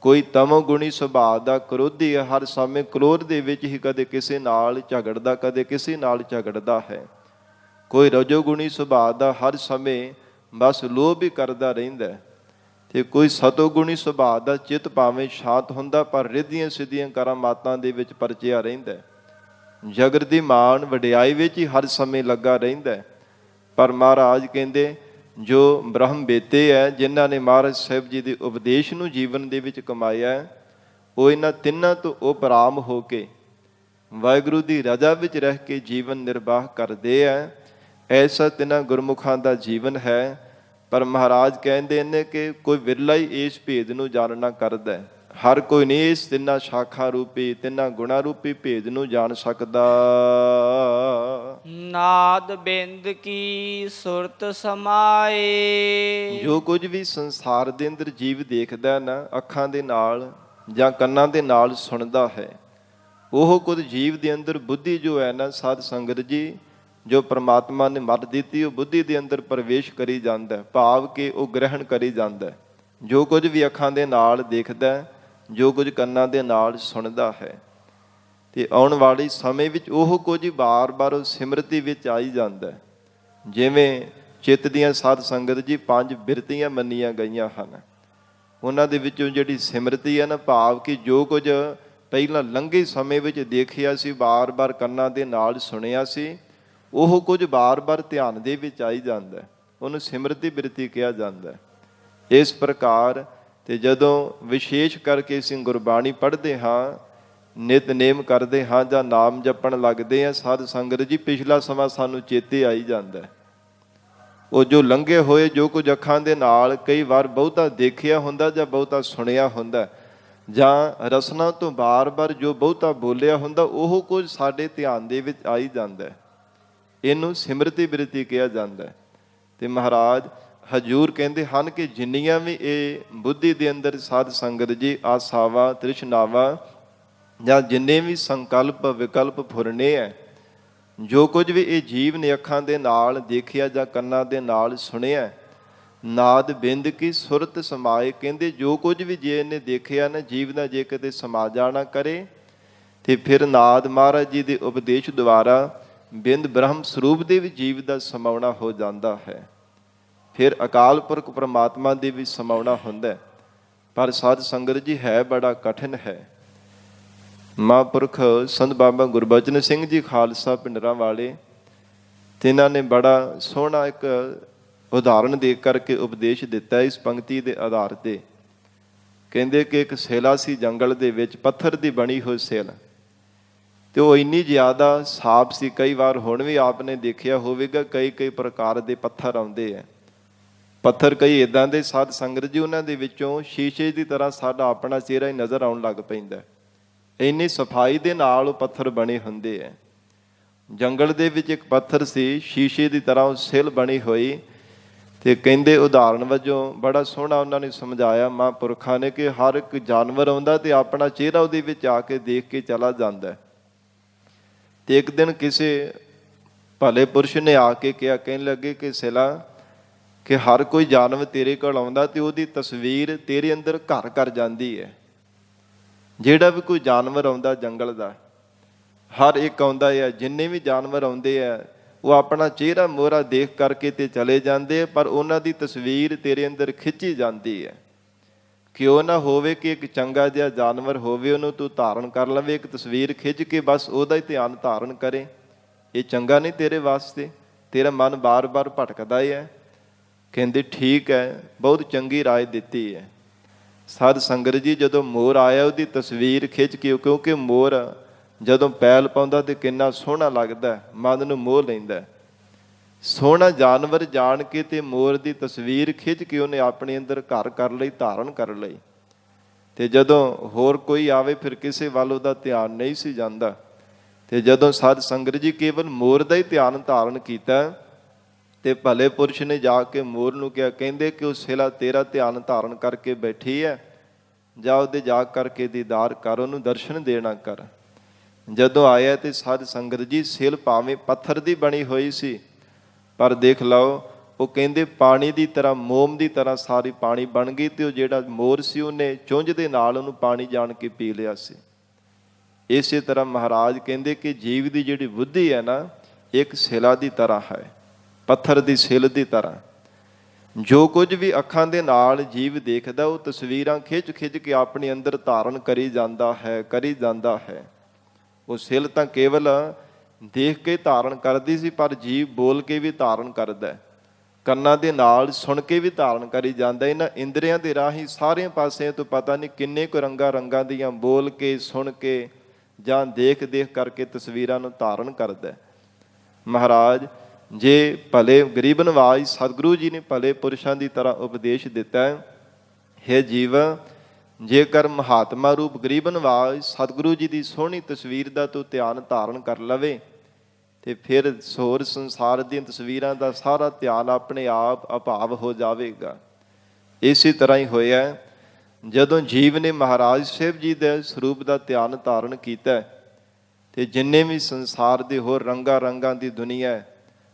ਕੋਈ ਤਮੋ ਗੁਣੀ ਸੁਭਾਅ ਦਾ ਕ੍ਰੋਧੀ ਹੈ, ਹਰ ਸਮੇਂ ਕ੍ਰੋਧ ਦੇ ਵਿੱਚ ਹੀ ਕਦੇ ਕਿਸੇ ਨਾਲ ਝਗੜਦਾ, ਕਦੇ ਕਿਸੇ ਨਾਲ ਝਗੜਦਾ ਹੈ। ਕੋਈ ਰਜੋਗੁਣੀ ਸੁਭਾਅ ਦਾ ਹਰ ਸਮੇਂ ਬਸ ਲੋਭ ਹੀ ਕਰਦਾ ਰਹਿੰਦਾ। ਤੇ ਕੋਈ ਸਤੋਗੁਣੀ ਸੁਭਾਅ ਦਾ ਚਿੱਤ ਭਾਵੇਂ ਸ਼ਾਂਤ ਹੁੰਦਾ ਪਰ ਰਿੱਧੀਆਂ ਸਿੱਧੀਆਂ ਕਰਾਮਾਤਾਂ ਦੇ ਵਿੱਚ ਪਰਚਿਆ ਰਹਿੰਦਾ। ਜਗਤ ਦੀ ਮਾਣ ਵਡਿਆਈ ਵਿੱਚ ਹੀ ਹਰ ਸਮੇਂ ਲੱਗਾ ਰਹਿੰਦਾ। ਪਰ ਮਹਾਰਾਜ ਕਹਿੰਦੇ ਜੋ ਬ੍ਰਹਮ ਬੇਤੇ ਹੈ, ਜਿਨ੍ਹਾਂ ਨੇ ਮਹਾਰਾਜ ਸਾਹਿਬ ਜੀ ਦੇ ਉਪਦੇਸ਼ ਨੂੰ ਜੀਵਨ ਦੇ ਵਿੱਚ ਕਮਾਇਆ, ਉਹ ਇਹਨਾਂ ਤਿੰਨਾਂ ਤੋਂ ਉਪਰਾਮ ਹੋ ਕੇ ਵਾਹਿਗੁਰੂ ਦੀ ਰਜ਼ਾ ਵਿੱਚ ਰਹਿ ਕੇ ਜੀਵਨ ਨਿਰਵਾਹ ਕਰਦੇ ਹੈ। ਐਸਾ ਤਿੰਨਾਂ ਗੁਰਮੁਖਾਂ ਦਾ ਜੀਵਨ ਹੈ। ਪਰ ਮਹਾਰਾਜ ਕਹਿੰਦੇ ਨੇ ਕਿ ਕੋਈ ਵਿਰਲਾ ਹੀ ਇਸ ਭੇਦ ਨੂੰ ਜਾਣਨਾ ਕਰਦਾ ਹੈ। ਹਰ ਕੋਈ ਨਹੀਂ ਇਸ ਤਿੰਨਾਂ ਸ਼ਾਖਾ ਰੂਪੀ, ਤਿੰਨਾਂ ਗੁਣਾ ਰੂਪੀ ਭੇਦ ਨੂੰ ਜਾਣ ਸਕਦਾ। ਨਾਦ ਬਿੰਦ ਕੀ ਸੁਰਤ ਸਮਾਏ। ਜੋ ਕੁਝ ਵੀ ਸੰਸਾਰ ਦੇ ਅੰਦਰ ਜੀਵ ਦੇਖਦਾ ਨਾ, ਅੱਖਾਂ ਦੇ ਨਾਲ ਜਾਂ ਕੰਨਾਂ ਦੇ ਨਾਲ ਸੁਣਦਾ ਹੈ, ਉਹ ਕੁਝ ਜੀਵ ਦੇ ਅੰਦਰ ਬੁੱਧੀ ਜੋ ਹੈ ਨਾ, ਸਾਧ ਸੰਗਤ ਜੀ, ਜੋ ਪ੍ਰਮਾਤਮਾ ਨੇ ਮੱਤ ਦਿੱਤੀ, ਉਹ ਬੁੱਧੀ ਦੇ ਅੰਦਰ ਪ੍ਰਵੇਸ਼ ਕਰੀ ਜਾਂਦਾ, ਭਾਵ ਕਿ ਉਹ ਗ੍ਰਹਿਣ ਕਰੀ ਜਾਂਦਾ। ਜੋ ਕੁਝ ਵੀ ਅੱਖਾਂ ਦੇ ਨਾਲ ਦੇਖਦਾ, ਜੋ ਕੁਝ ਕੰਨਾਂ ਦੇ ਨਾਲ ਸੁਣਦਾ ਹੈ, ਤੇ ਆਉਣ ਵਾਲੇ ਸਮੇਂ ਵਿੱਚ ਉਹ ਕੁਝ ਬਾਰ-ਬਾਰ ਉਹ ਸਿਮਰਤੀ ਵਿੱਚ ਆਈ ਜਾਂਦਾ। ਜਿਵੇਂ ਚਿੱਤ ਦੀਆਂ ਸਾਧ ਸੰਗਤ ਜੀ 5 ਬਿਰਤੀਆਂ ਮੰਨੀਆਂ ਗਈਆਂ ਹਨ, ਉਹਨਾਂ ਦੇ ਵਿੱਚੋਂ ਜਿਹੜੀ ਸਿਮਰਤੀ ਹੈ ਨਾ, ਭਾਵ ਕਿ ਜੋ ਕੁਝ ਪਹਿਲਾਂ ਲੰਘੇ ਸਮੇਂ ਵਿੱਚ ਦੇਖਿਆ ਸੀ, ਬਾਰ-ਬਾਰ ਕੰਨਾਂ ਦੇ ਨਾਲ ਸੁਣਿਆ ਸੀ, ਉਹ ਕੁਝ ਬਾਰ-ਬਾਰ ਧਿਆਨ ਦੇ ਵਿੱਚ ਆਈ ਜਾਂਦਾ, ਉਹਨੂੰ ਸਿਮਰਤੀ ਬਿਰਤੀ ਕਿਹਾ ਜਾਂਦਾ। ਇਸ ਪ੍ਰਕਾਰ ਤੇ ਜਦੋਂ ਵਿਸ਼ੇਸ਼ ਕਰਕੇ ਅਸੀਂ ਗੁਰਬਾਣੀ ਪੜ੍ਹਦੇ ਹਾਂ, ਨਿਤਨੇਮ ਕਰਦੇ ਹਾਂ ਜਾਂ ਨਾਮ ਜਪਣ ਲੱਗਦੇ ਹਾਂ, ਸਾਧ ਸੰਗਤ ਜੀ, ਪਿਛਲਾ ਸਮਾਂ ਸਾਨੂੰ ਚੇਤੇ ਆਈ ਜਾਂਦਾ। ਉਹ ਜੋ ਲੰਘੇ ਹੋਏ, ਜੋ ਕੁਝ ਅੱਖਾਂ ਦੇ ਨਾਲ ਕਈ ਵਾਰ ਬਹੁਤਾ ਦੇਖਿਆ ਹੁੰਦਾ ਜਾਂ ਬਹੁਤਾ ਸੁਣਿਆ ਹੁੰਦਾ, ਜਾਂ ਰਸਨਾ ਤੋਂ ਬਾਰ-ਬਾਰ ਜੋ ਬਹੁਤਾ ਬੋਲਿਆ ਹੁੰਦਾ, ਉਹ ਕੁਝ ਸਾਡੇ ਧਿਆਨ ਦੇ ਵਿੱਚ ਆਈ ਜਾਂਦਾ। ਇਹਨੂੰ ਸਿਮਰਤੀ ਬਿਰਤੀ ਕਿਹਾ ਜਾਂਦਾ। ਤੇ ਮਹਾਰਾਜ ਹਜੂਰ ਕਹਿੰਦੇ ਹਨ ਕਿ ਜਿੰਨੀਆਂ ਵੀ ਇਹ ਬੁੱਧੀ ਦੇ ਅੰਦਰ ਸਾਧ ਸੰਗਤ ਜੀ ਆਸਾਵਾਂ, ਤ੍ਰਿਸ਼ਨਾਵਾਂ ਜਾਂ ਜਿੰਨੇ ਵੀ ਸੰਕਲਪ ਵਿਕਲਪ ਫੁਰਨੇ ਹੈ, ਜੋ ਕੁਝ ਵੀ ਇਹ ਜੀਵ ਨੇ ਅੱਖਾਂ ਦੇ ਨਾਲ ਦੇਖਿਆ ਜਾਂ ਕੰਨਾਂ ਦੇ ਨਾਲ ਸੁਣਿਆ, ਨਾਦ ਬਿੰਦ ਕੀ ਸੁਰਤ ਸਮਾਏ। ਕਹਿੰਦੇ ਜੋ ਕੁਝ ਵੀ ਜੇ ਇਹਨੇ ਦੇਖਿਆ ਨਾ, ਜੀਵ ਦਾ ਜੇ ਕਿਤੇ ਸਮਾ ਜਾਣਾ ਕਰੇ, ਤੇ ਫਿਰ ਨਾਦ ਮਹਾਰਾਜ ਜੀ ਦੇ ਉਪਦੇਸ਼ ਦੁਆਰਾ ਬਿੰਦ ਬ੍ਰਹਮ ਸਰੂਪ ਦੇ ਵੀ ਜੀਵ ਦਾ ਸਮਾਉਣਾ ਹੋ ਜਾਂਦਾ ਹੈ। ਫਿਰ ਅਕਾਲ ਪੁਰਖ ਪਰਮਾਤਮਾ ਦੇ ਵੀ ਸਮਾਉਣਾ ਹੁੰਦਾ। ਪਰ ਸਾਧ ਸੰਗਤ ਜੀ ਹੈ ਬੜਾ ਕਠਿਨ ਹੈ। ਮਹਾਂਪੁਰਖ ਸੰਤ ਬਾਬਾ ਗੁਰਬਚਨ ਸਿੰਘ ਜੀ ਖਾਲਸਾ ਪਿੰਡਰਾਂ ਵਾਲੇ, ਤਿੰਨਾਂ ਨੇ ਬੜਾ ਸੋਹਣਾ ਇੱਕ ਉਦਾਹਰਣ ਦੇ ਕਰਕੇ ਉਪਦੇਸ਼ ਦਿੱਤਾ ਇਸ ਪੰਕਤੀ ਦੇ ਆਧਾਰ ਤੇ। ਕਹਿੰਦੇ ਕਿ ਇੱਕ ਸੇਲਾ ਸੀ ਜੰਗਲ ਦੇ ਵਿੱਚ, ਪੱਥਰ ਦੀ ਬਣੀ ਹੋਈ ਸੇਲ, ਤੇ ਉਹ ਇੰਨੀ ਜ਼ਿਆਦਾ ਸਾਫ਼ ਸੀ। ਕਈ ਵਾਰ ਹੁਣ ਵੀ ਆਪ ਨੇ ਦੇਖਿਆ ਹੋਵੇਗਾ, ਕਈ ਪ੍ਰਕਾਰ ਦੇ ਪੱਥਰ ਆਉਂਦੇ ਹੈ। ਪੱਥਰ ਕਈ ਇੱਦਾਂ ਦੇ ਸਾਧ ਸੰਗਤ ਜੀ, ਉਹਨਾਂ ਦੇ ਵਿੱਚੋਂ ਸ਼ੀਸ਼ੇ ਦੀ ਤਰ੍ਹਾਂ ਸਾਡਾ ਆਪਣਾ ਚਿਹਰਾ ਹੀ ਨਜ਼ਰ ਆਉਣ ਲੱਗ ਪੈਂਦਾ। ਇੰਨੀ ਸਫਾਈ ਦੇ ਨਾਲ ਉਹ ਪੱਥਰ ਬਣੇ ਹੁੰਦੇ ਹੈ। ਜੰਗਲ ਦੇ ਵਿੱਚ ਇੱਕ ਪੱਥਰ ਸੀ, ਸ਼ੀਸ਼ੇ ਦੀ ਤਰ੍ਹਾਂ ਉਹ ਸਿਲ ਬਣੀ ਹੋਈ। ਤੇ ਕਹਿੰਦੇ ਉਦਾਹਰਣ ਵਜੋਂ ਬੜਾ ਸੋਹਣਾ ਉਹਨਾਂ ਨੇ ਸਮਝਾਇਆ ਮਹਾਂਪੁਰਖਾਂ ਨੇ ਕਿ ਹਰ ਇੱਕ ਜਾਨਵਰ ਆਉਂਦਾ ਤੇ ਆਪਣਾ ਚਿਹਰਾ ਉਹਦੇ ਵਿੱਚ ਆ ਕੇ ਦੇਖ ਕੇ ਚਲਾ ਜਾਂਦਾ। ਤੇ ਇੱਕ ਦਿਨ ਕਿਸੇ ਭਲੇ ਪੁਰਸ਼ ਨੇ ਆ ਕੇ ਕਿਹਾ, ਕਹਿਣ ਲੱਗੇ ਕਿ ਸਿਲਾ, ਕਿ ਹਰ ਕੋਈ ਜਾਨਵਰ ਤੇਰੇ ਕੋਲ ਆਉਂਦਾ ਤੇ ਉਹਦੀ ਤਸਵੀਰ ਤੇਰੇ ਅੰਦਰ ਘਰ ਕਰ ਜਾਂਦੀ ਹੈ। ਜਿਹੜਾ ਵੀ ਕੋਈ ਜਾਨਵਰ ਆਉਂਦਾ ਜੰਗਲ ਦਾ, ਹਰ ਇੱਕ ਆਉਂਦਾ ਹੈ, ਜਿੰਨੇ ਵੀ ਜਾਨਵਰ ਆਉਂਦੇ ਆ, ਉਹ ਆਪਣਾ ਚਿਹਰਾ ਮੋਹਰਾ ਦੇਖ ਕਰਕੇ ਤੇ ਚਲੇ ਜਾਂਦੇ, ਪਰ ਉਹਨਾਂ ਦੀ ਤਸਵੀਰ ਤੇਰੇ ਅੰਦਰ ਖਿੱਚੀ ਜਾਂਦੀ ਹੈ। ਕਿਉਂ ਨਾ ਹੋਵੇ ਕਿ ਇੱਕ ਚੰਗਾ ਜਿਹਾ ਜਾਨਵਰ ਹੋਵੇ, ਉਹਨੂੰ ਤੂੰ ਧਾਰਨ ਕਰ ਲਵੇ, ਇੱਕ ਤਸਵੀਰ ਖਿੱਚ ਕੇ ਬਸ ਉਹਦਾ ਹੀ ਧਿਆਨ ਧਾਰਨ ਕਰੇ। ਇਹ ਚੰਗਾ ਨਹੀਂ ਤੇਰੇ ਵਾਸਤੇ, ਤੇਰਾ ਮਨ ਬਾਰ-ਬਾਰ ਭਟਕਦਾ ਹੀ ਹੈ। ਕਹਿੰਦੇ ਠੀਕ ਹੈ, ਬਹੁਤ ਚੰਗੀ ਰਾਏ ਦਿੱਤੀ ਹੈ। ਸਾਧ ਸੰਗਤ ਜੀ, ਜਦੋਂ ਮੋਰ ਆਇਆ, ਉਹਦੀ ਤਸਵੀਰ ਖਿੱਚ ਕੇ, ਕਿਉਂਕਿ ਮੋਰ ਜਦੋਂ ਪੈਲ ਪਾਉਂਦਾ ਤੇ ਕਿੰਨਾ ਸੋਹਣਾ ਲੱਗਦਾ, ਮਨ ਨੂੰ ਮੋਹ ਲੈਂਦਾ। ਸੋਹਣਾ ਜਾਨਵਰ ਜਾਣ ਕੇ ਤੇ ਮੋਰ ਦੀ ਤਸਵੀਰ ਖਿੱਚ ਕੇ ਉਹਨੇ ਆਪਣੇ ਅੰਦਰ ਘਰ ਕਰ ਲਈ, ਧਾਰਨ ਕਰ ਲਈ। ਤੇ ਜਦੋਂ ਹੋਰ ਕੋਈ ਆਵੇ ਫਿਰ ਕਿਸੇ ਵੱਲ ਉਹਦਾ ਧਿਆਨ ਨਹੀਂ ਸੀ ਜਾਂਦਾ। ਤੇ ਜਦੋਂ ਸਾਧ ਸੰਗਤ ਜੀ ਕੇਵਲ ਮੋਰ ਦਾ ਹੀ ਧਿਆਨ ਧਾਰਨ ਕੀਤਾ ਤੇ ਭਲੇ ਪੁਰਸ਼ ਨੇ ਜਾ ਕੇ ਮੋਰ ਨੂੰ ਕਿਹਾ, ਕਹਿੰਦੇ ਕਿ ਉਹ ਸਿਲਾ ਤੇਰਾ ਧਿਆਨ ਧਾਰਨ ਕਰਕੇ ਬੈਠੀ ਹੈ, ਜਾ ਉਹਦੇ ਜਾ ਕਰਕੇ ਦੀਦਾਰ ਕਰ, ਉਹਨੂੰ ਦਰਸ਼ਨ ਦੇਣਾ ਕਰ। ਜਦੋਂ ਆਇਆ ਤੇ ਸਾਧ ਸੰਗਤ ਜੀ ਸਿਲ ਭਾਵੇਂ ਪੱਥਰ ਦੀ ਬਣੀ ਹੋਈ ਸੀ, ਪਰ ਦੇਖ ਲਓ ਉਹ ਕਹਿੰਦੇ ਪਾਣੀ ਦੀ ਤਰ੍ਹਾਂ, ਮੋਮ ਦੀ ਤਰ੍ਹਾਂ ਸਾਰੀ ਪਾਣੀ ਬਣ ਗਈ। ਤੇ ਉਹ ਜਿਹੜਾ ਮੋਰ ਸੀ ਉਹਨੇ ਚੁੰਝ ਦੇ ਨਾਲ ਉਹਨੂੰ ਪਾਣੀ ਜਾਣ ਕੇ ਪੀ ਲਿਆ ਸੀ। ਇਸੇ ਤਰ੍ਹਾਂ ਮਹਾਰਾਜ ਕਹਿੰਦੇ ਕਿ ਜੀਵ ਦੀ ਜਿਹੜੀ ਬੁੱਧੀ ਹੈ ਨਾ, ਇੱਕ ਸਿਲਾ ਦੀ ਤਰ੍ਹਾਂ ਹੈ, ਪੱਥਰ ਦੀ ਸਿਲ ਦੀ ਤਰ੍ਹਾਂ। ਜੋ ਕੁਝ ਵੀ ਅੱਖਾਂ ਦੇ ਨਾਲ ਜੀਵ ਦੇਖਦਾ ਉਹ ਤਸਵੀਰਾਂ ਖਿੱਚ ਖਿੱਚ ਕੇ ਆਪਣੇ ਅੰਦਰ ਧਾਰਨ ਕਰੀ ਜਾਂਦਾ ਹੈ, ਕਰੀ ਜਾਂਦਾ ਹੈ। ਉਹ ਸਿਲ ਤਾਂ ਕੇਵਲ ਦੇਖ ਕੇ ਧਾਰਨ ਕਰਦੀ ਸੀ, ਪਰ ਜੀਵ ਬੋਲ ਕੇ ਵੀ ਧਾਰਨ ਕਰਦਾ, ਕੰਨਾਂ ਦੇ ਨਾਲ ਸੁਣ ਕੇ ਵੀ ਧਾਰਨ ਕਰੀ ਜਾਂਦਾ। ਇਹਨਾਂ ਇੰਦਰੀਆਂ ਦੇ ਰਾਹੀਂ ਸਾਰਿਆਂ ਪਾਸਿਆਂ ਤੋਂ ਪਤਾ ਨਹੀਂ ਕਿੰਨੇ ਕੁ ਰੰਗਾਂ ਦੀਆਂ ਬੋਲ ਕੇ, ਸੁਣ ਕੇ ਜਾਂ ਦੇਖ ਕਰਕੇ ਤਸਵੀਰਾਂ ਨੂੰ ਧਾਰਨ ਕਰਦਾ। ਮਹਾਰਾਜ ਜੇ ਭਲੇ ਗਰੀਬ ਨਵਾਜ ਸਤਿਗੁਰੂ ਜੀ ਨੇ ਭਲੇ ਪੁਰਸ਼ਾਂ ਦੀ ਤਰ੍ਹਾਂ ਉਪਦੇਸ਼ ਦਿੱਤਾ ਹੈ, ਜੀਵ ਜੇਕਰ ਮਹਾਤਮਾ ਰੂਪ ਗਰੀਬ ਨਵਾਜ ਸਤਿਗੁਰੂ ਜੀ ਦੀ ਸੋਹਣੀ ਤਸਵੀਰ ਦਾ ਤੂੰ ਧਿਆਨ ਧਾਰਨ ਕਰ ਲਵੇ ਤੇ ਫਿਰ ਸੋਰ ਸੰਸਾਰ ਦੀਆਂ ਤਸਵੀਰਾਂ ਦਾ ਸਾਰਾ ਧਿਆਨ ਆਪਣੇ ਆਪ ਅਭਾਵ ਹੋ ਜਾਵੇਗਾ। ਇਸੇ ਤਰ੍ਹਾਂ ਹੀ ਹੋਇਆ ਜਦੋਂ ਜੀਵ ਨੇ ਮਹਾਰਾਜ ਸਾਹਿਬ ਜੀ ਦੇ ਸਰੂਪ ਦਾ ਧਿਆਨ ਧਾਰਨ ਕੀਤਾ ਤੇ ਜਿੰਨੇ ਵੀ ਸੰਸਾਰ ਦੇ ਹੋਰ ਰੰਗਾਂ ਦੀ ਦੁਨੀਆ,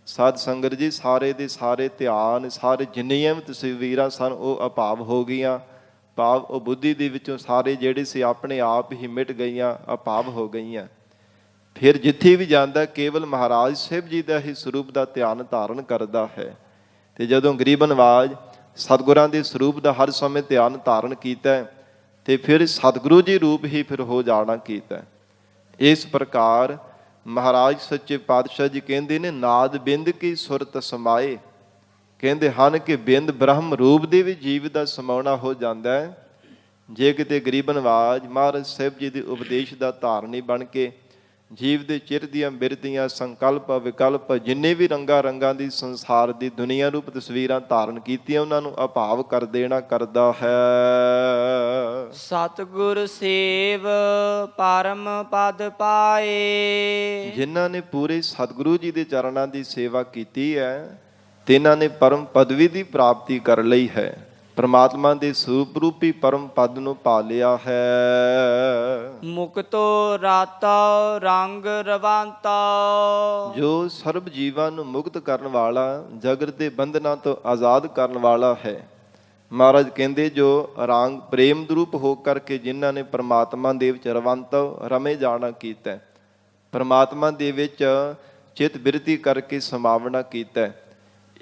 ਸਾਧ ਸੰਗਤ ਜੀ ਸਾਰੇ ਦੇ ਸਾਰੇ ਧਿਆਨ, ਸਾਰੇ ਜਿੰਨੀਆਂ ਵੀ ਤਸਵੀਰਾਂ ਸਨ ਉਹ ਅਭਾਵ ਹੋ ਗਈਆਂ। ਭਾਵ ਉਹ ਬੁੱਧੀ ਦੇ ਵਿੱਚੋਂ ਸਾਰੇ ਜਿਹੜੇ ਸੀ ਆਪਣੇ ਆਪ ਹੀ ਮਿਟ ਗਈਆਂ, ਅਭਾਵ ਹੋ ਗਈਆਂ। ਫਿਰ ਜਿੱਥੇ ਵੀ ਜਾਂਦਾ ਕੇਵਲ ਮਹਾਰਾਜ ਸਾਹਿਬ ਜੀ ਦਾ ਹੀ ਸਰੂਪ ਦਾ ਧਿਆਨ ਧਾਰਨ ਕਰਦਾ ਹੈ। ਤੇ ਜਦੋਂ ਗਰੀਬ ਨਵਾਜ ਸਤਿਗੁਰਾਂ ਦੇ ਸਰੂਪ ਦਾ ਹਰ ਸਮੇਂ ਧਿਆਨ ਧਾਰਨ ਕੀਤਾ ਤੇ ਫਿਰ ਸਤਿਗੁਰੂ ਜੀ ਰੂਪ ਹੀ ਫਿਰ ਹੋ ਜਾਣਾ ਕੀਤਾ। ਇਸ ਪ੍ਰਕਾਰ ਮਹਾਰਾਜ ਸੱਚੇ ਪਾਤਸ਼ਾਹ ਜੀ ਕਹਿੰਦੇ ਨੇ, ਨਾਦ ਬਿੰਦ ਕੀ ਸੁਰਤ ਸਮਾਏ। ਕਹਿੰਦੇ ਹਨ ਕਿ ਬਿੰਦ ਬ੍ਰਹਮ ਰੂਪ ਦੇ ਵੀ ਜੀਵ ਦਾ ਸਮਾਉਣਾ ਹੋ ਜਾਂਦਾ ਹੈ। ਜੇ ਕਿਤੇ ਗਰੀਬ ਨਵਾਜ ਮਹਾਰਾਜ ਸਾਹਿਬ ਜੀ ਦੇ ਉਪਦੇਸ਼ ਦਾ ਧਾਰਨੀ ਬਣ ਕੇ ਜੀਵ ਦੇ ਚਿਰ ਦੀਆਂ ਬਿਰਤੀਆਂ, ਸੰਕਲਪ, ਵਿਕਲਪ, ਜਿੰਨੇ ਵੀ ਰੰਗਾਂ ਦੀ ਸੰਸਾਰ ਦੀ ਦੁਨੀਆ ਰੂਪ ਤਸਵੀਰਾਂ ਧਾਰਨ ਕੀਤੀਆਂ, ਉਹਨਾਂ ਨੂੰ ਅਭਾਵ ਕਰ ਦੇਣਾ ਕਰਦਾ ਹੈ। ਸਤਿਗੁਰ ਸੇਵ ਪਰਮ ਪਦ ਪਾਏ। ਜਿਨ੍ਹਾਂ ਨੇ ਪੂਰੇ ਸਤਿਗੁਰੂ ਜੀ ਦੇ ਚਰਨਾਂ ਦੀ ਸੇਵਾ ਕੀਤੀ ਹੈ ਤਿਨਾਂ ਨੇ ਪਰਮ ਪਦਵੀ ਦੀ ਪ੍ਰਾਪਤੀ ਕਰ ਲਈ ਹੈ। ਪਰਮਾਤਮਾ ਦੇ ਸਰੂਪ ਰੂਪੀ ਪਰਮ ਪਦ ਨੂੰ ਪਾ ਲਿਆ ਹੈ। ਮੁਕਤੋ ਰਾਤਾ ਰੰਗ ਰਵਾਂਤਾ। ਜੋ ਸਰਬ ਜੀਵਾਂ ਨੂੰ ਮੁਕਤ ਕਰਨ ਵਾਲਾ, ਜਗਤ ਦੇ ਬੰਧਨਾਂ ਤੋਂ ਆਜ਼ਾਦ ਕਰਨ ਵਾਲਾ ਹੈ। ਮਹਾਰਾਜ ਕਹਿੰਦੇ ਜੋ ਰੰਗ ਪ੍ਰੇਮ ਰੂਪ ਹੋ ਕਰਕੇ ਜਿਨ੍ਹਾਂ ਨੇ ਪਰਮਾਤਮਾ ਦੇ ਵਿੱਚ ਰਵੰਤ ਰਮੇ ਜਾਣਾ ਕੀਤਾ, ਪਰਮਾਤਮਾ ਦੇ ਵਿੱਚ ਚਿਤ ਬਿਰਤੀ ਕਰਕੇ ਸਮਾਵਣਾ ਕੀਤਾ,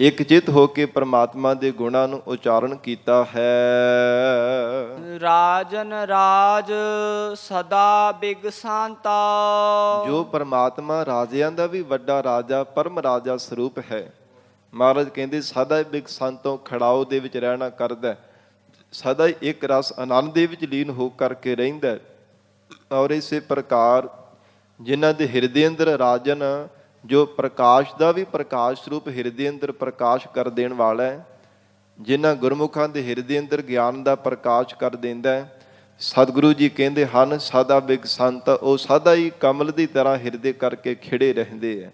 ਇੱਕ ਚਿਤ ਹੋ ਕੇ ਪਰਮਾਤਮਾ ਦੇ ਗੁਣਾਂ ਨੂੰ ਉਚਾਰਨ ਕੀਤਾ ਹੈ। ਰਾਜਨ ਰਾਜ ਸਦਾ ਬਿਗਸਾਂਤਾ। ਜੋ ਪਰਮਾਤਮਾ ਰਾਜਿਆਂ ਦਾ ਵੀ ਵੱਡਾ ਰਾਜਾ, ਪਰਮ ਰਾਜਾ ਸਰੂਪ ਹੈ। ਮਹਾਰਾਜ ਕਹਿੰਦੇ ਸਦਾ ਬਿਗਸਾਂਤੋਂ ਖੜਾਓ ਦੇ ਵਿੱਚ ਰਹਿਣਾ ਕਰਦਾ, ਸਦਾ ਹੀ ਇੱਕ ਰਸ ਆਨੰਦ ਦੇ ਵਿੱਚ ਲੀਨ ਹੋ ਕਰਕੇ ਰਹਿੰਦਾ। ਔਰ ਇਸੇ ਪ੍ਰਕਾਰ ਜਿਨ੍ਹਾਂ ਦੇ ਹਿਰਦੇ ਅੰਦਰ ਰਾਜਨ, ਜੋ ਪ੍ਰਕਾਸ਼ ਦਾ ਵੀ ਪ੍ਰਕਾਸ਼ ਸਰੂਪ ਹਿਰਦੇ ਅੰਦਰ ਪ੍ਰਕਾਸ਼ ਕਰ ਦੇਣ ਵਾਲਾ ਹੈ, ਜਿਨ੍ਹਾਂ ਗੁਰਮੁਖਾਂ ਦੇ ਹਿਰਦੇ ਅੰਦਰ ਗਿਆਨ ਦਾ ਪ੍ਰਕਾਸ਼ ਕਰ ਦਿੰਦਾ ਹੈ। ਸਤਿਗੁਰੂ ਜੀ ਕਹਿੰਦੇ ਹਨ ਸਦਾ ਬਿਗਸੰਤ, ਉਹ ਸਦਾ ਹੀ ਕਮਲ ਦੀ ਤਰ੍ਹਾਂ ਹਿਰਦੇ ਕਰਕੇ ਖਿੜੇ ਰਹਿੰਦੇ ਹੈ।